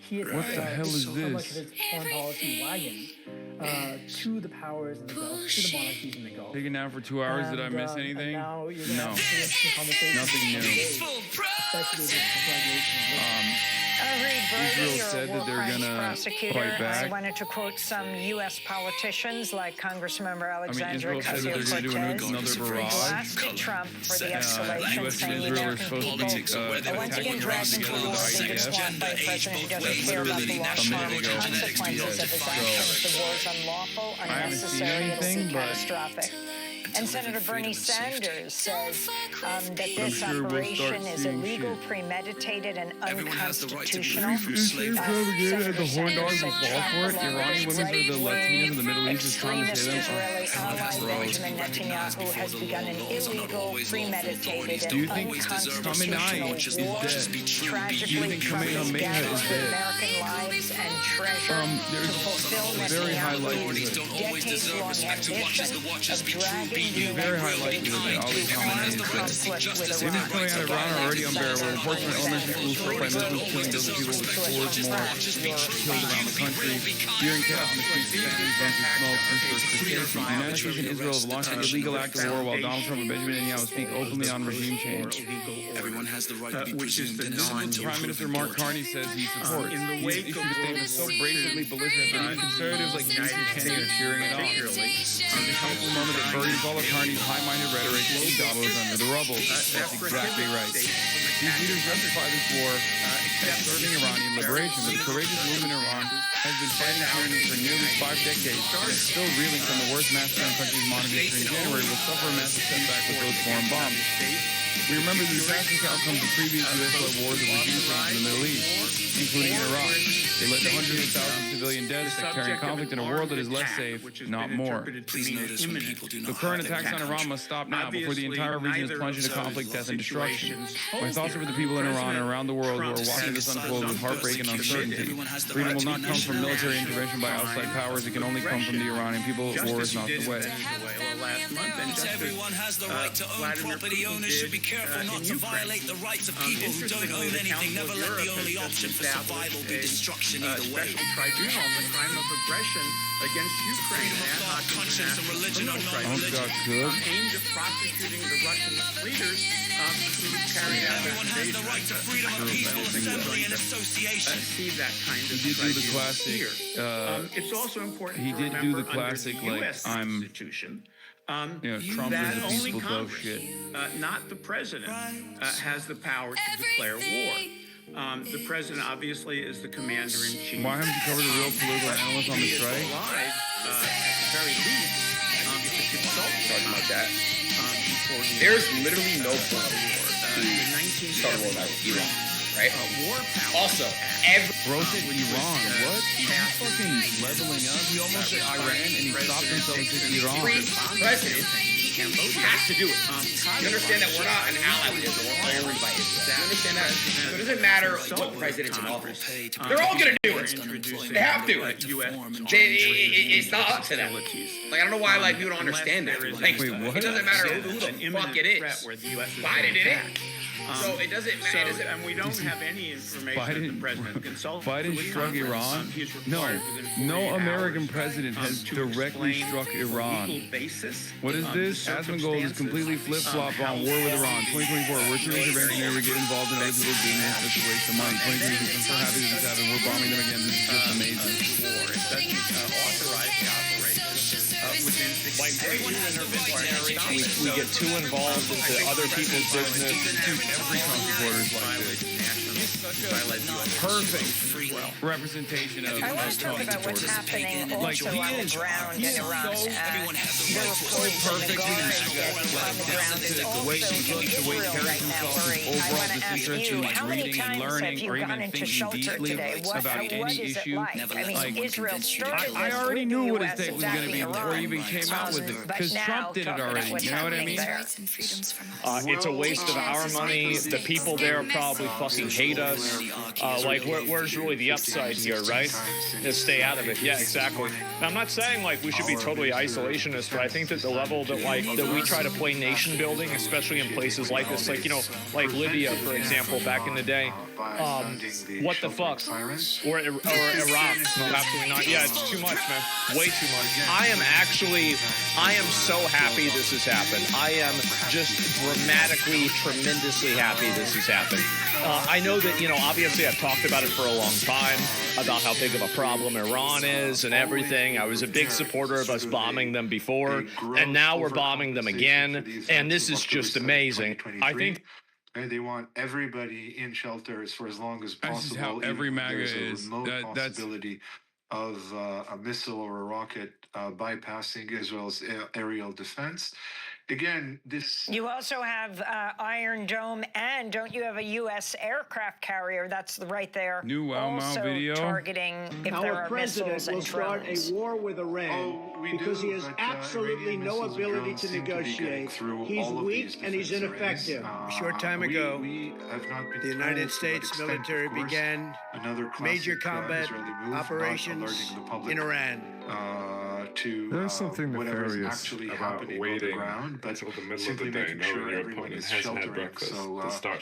he has What the hell is so this? much of his foreign policy wagon to the powers in the Gulf, to the monarchies in the Gulf. Taking down for 2 hours. Did I miss anything? Now you're gonna No. have interesting conversations. Nothing new. Especially with conflagration. Israel said that they're gonna prosecutor. fight back. I wanted to quote some U.S. politicians like Congressmember Alexandria Israel said that they're gonna do another barrage. blasted Trump for the escalation, U.S. saying and the Israel are American supposed people to be are once again dragged into a war they didn't want by a president who doesn't care about the long-term consequences of his actions. The war is unlawful, unnecessary, and anything, but- catastrophic. And Senator Bernie Sanders says that this sure we'll operation start is seeing illegal, shit. premeditated, and unconstitutional. Is there propaganda that the horn dogs will fall for it? Iranian women or the Latinas of the Middle East is trying to say Israeli them? ally Benjamin Netanyahu has begun an illegal, premeditated, Do you and think unconstitutional Khamenei is war. dead? Tragically, Trump is Kamehameha is gambling with dead. American lives and treasure There's to fulfill a very high Netanyahu's likelihood. decades-long ambition of dragging It's very high likelihood that Ali Khamenei is dead. Images coming out of Iran are already unbearable. Reports from elementary schools struck by Muslims killing dozens of people with scores more killed around the country. During chaos in the streets, families run through smoke and search for safety. The United States and Israel have launched an illegal act of war while Donald Trump and Benjamin Netanyahu speak openly on regime change. Everyone has the right to be Which is presumed the innocent. Prime Minister Mark Carney says he supports. He's issued a statement so brazenly belligerent that even conservatives like Jason Kenney are cheering it on. It's a helpful moment that buries all of Carney's high-minded rhetoric and dabbles under the rubble. That's exactly right. These leaders justify this war as serving Iranian liberation, but the courageous movement in Iran has been fighting tyranny for nearly 5 decades and is still reeling from the worst massacre in the country's modern history. In January, will suffer a massive setback with those foreign bombs. We remember the disastrous outcomes of previous U.S.-led wars of regime change in the Middle East, including in Iraq. They led to hundreds of thousands of civilian deaths, sectarian conflict in a world that is less safe, not more. The current attacks on Iran must stop now before the entire region is plunged into conflict, death, and destruction. My thoughts are with the people in Iran and around the world who are watching this unfold with heartbreak and uncertainty. Freedom will not come from military intervention by outside powers. It can only come from the Iranian people. War is not the way. Last month, and everyone has the right to own property. Owners should be careful not to violate the rights of people who don't own anything. Never let the only option for survival be destruction either way. Special tribunal on the crime of aggression against Ukraine. Conscience and religion are not religion. Aimed at prosecuting the Russian leaders who carried out Everyone has the right to freedom of peaceful assembly and association. See that kind of He did do the classic. it's also important He to did do the remember under classic, the like, US I'm. Constitution, Trump that is a only peaceful dog Congress, shit. not the president, has the power to declare war. The president obviously is the commander-in-chief. Why haven't you covered the real political analyst on the He is strike? alive, at the very least, to consult Talking about that. before he There's literally no point to start a war about Iran, right? Also, Bro said Iran. What? He's fucking leveling up. He almost said Iran and he stopped himself and said Iran. President Cambodia has to do it. You understand that we're not an ally with Israel, we're owned by Israel. You understand that? So it doesn't matter what president's in office. They're all going to do it. They have to. It's not up to them. Like, I don't know why people don't understand that. Like, it doesn't matter who the fuck it is. Biden did it. So it doesn't matter. And we don't have any information that the president consulted. Biden struck Iran? No American president has directly struck Iran. What is this? Asmongold is completely flip-flop on war with Iran. 2024, we're through intervention here. We get involved in other people's business. That's a waste of money. 2026, I'm so happy this is happening. We're bombing them again. This is just amazing. Authorize the operation within 6 we get too involved into other people's business. Every Trump supporter is like this. Perfect representation of I want to talk about what's happening also on the ground in Iran. The reports of the guards on the ground is also in Israel right now, Marie. I want to ask you, how many times have you gone into shelter today? What is it like? I mean, Israel started I already knew what his take was going to be before he even came out with it, because Trump did it already. You know what I mean? It's a waste of our money. The people there probably fucking hate us. Where's really the upside here, right? Just stay out of it. Yeah, exactly. Now, I'm not saying we should be totally isolationist, but I think that the level that that we try to play nation building, especially in places like this, like Libya, for example, back in the day. What the fuck? Or Iraq? No, absolutely not. Yeah, it's too much, man. Way too much. I am so happy this has happened. I am just dramatically, tremendously happy this has happened. I know that, obviously I've talked about it for a long time, about how big of a problem Iran is and everything. I was a big supporter of us bombing them before, and now we're bombing them again, and this is just amazing. I think... They want everybody in shelters for as long as possible. This is how every MAGA is. Possibility of a missile or a rocket bypassing Israel's aerial defense. Again, this... You also have Iron Dome, and don't you have a U.S. aircraft carrier that's right there? New Wow Mao video. Targeting if there are missiles and drones. Our president will start a war with Iran because he has absolutely no ability to negotiate. He's weak and he's ineffective. A short time ago, the United States military began major combat operations in Iran. There's something nefarious about waiting until the middle of the day, knowing your opponent hasn't had breakfast to start.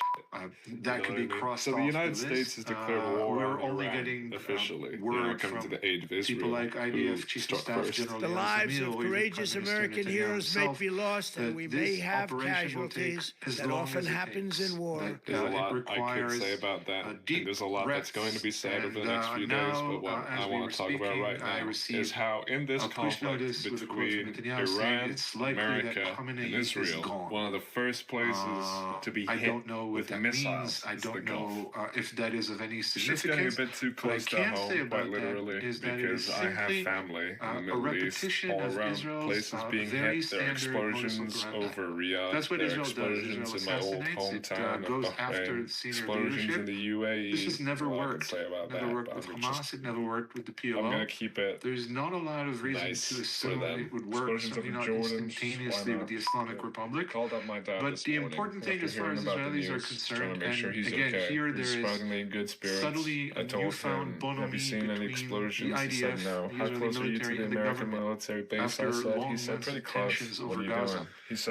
That could be crossed off. So the United States has declared war on Iran officially. Coming to the aid of Israel. People like IDF Chief of Staff General. The lives of courageous American heroes may be lost, and we may have casualties. That often happens in war. There's a lot I could say about that. And there's a lot that's going to be said over the next few days. But what I want to talk about right now is how in this conflict between Iran, America, and Israel, one of the first places to be hit with missiles. I don't know if that is of any significance. It's getting a bit too close to home, quite literally, because I have family in the Middle East, all around places being hit. There are explosions over Riyadh. There are explosions in my old hometown of Bahrain. Explosions in the UAE. This has never worked. Never worked with Hamas. It never worked with the PLO. I'm going to keep it. There's not a lot of reason to assume it would work instantaneously with the Islamic Republic. But the important thing as far as Israelis are concerned, and again, here there is subtly a newfound bonhomie between the IDF, the Israeli military, and the government. After long months of tensions over Gaza,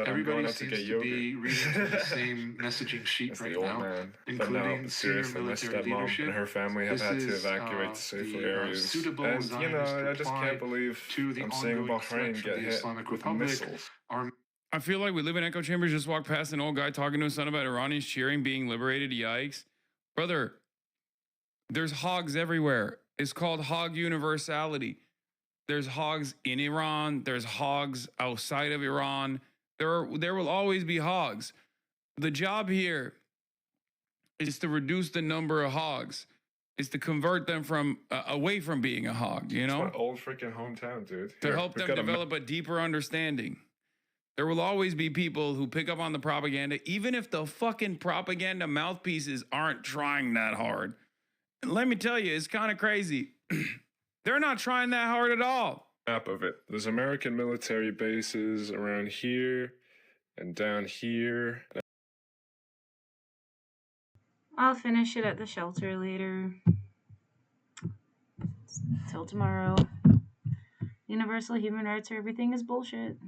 everybody seems to be reading from the same messaging sheet right now, including senior military leadership. And her family have had to evacuate to safer areas. And, I just can't believe I'm seeing Bahrain get hit with missiles. I feel like we live in echo chambers. Just walked past an old guy talking to his son about Iranians cheering, being liberated. Yikes. Brother, there's hogs everywhere. It's called hog universality. There's hogs in Iran. There's hogs outside of Iran. There will always be hogs. The job here is to reduce the number of hogs. Is to convert them from away from being a hog, It's my old freaking hometown, dude. To help them develop a deeper understanding. There will always be people who pick up on the propaganda, even if the fucking propaganda mouthpieces aren't trying that hard. And let me tell you, it's kind of crazy. They're not trying that hard at all. map of it. There's American military bases around here and down here. I'll finish it at the shelter later. Till tomorrow. Universal human rights for everything is bullshit.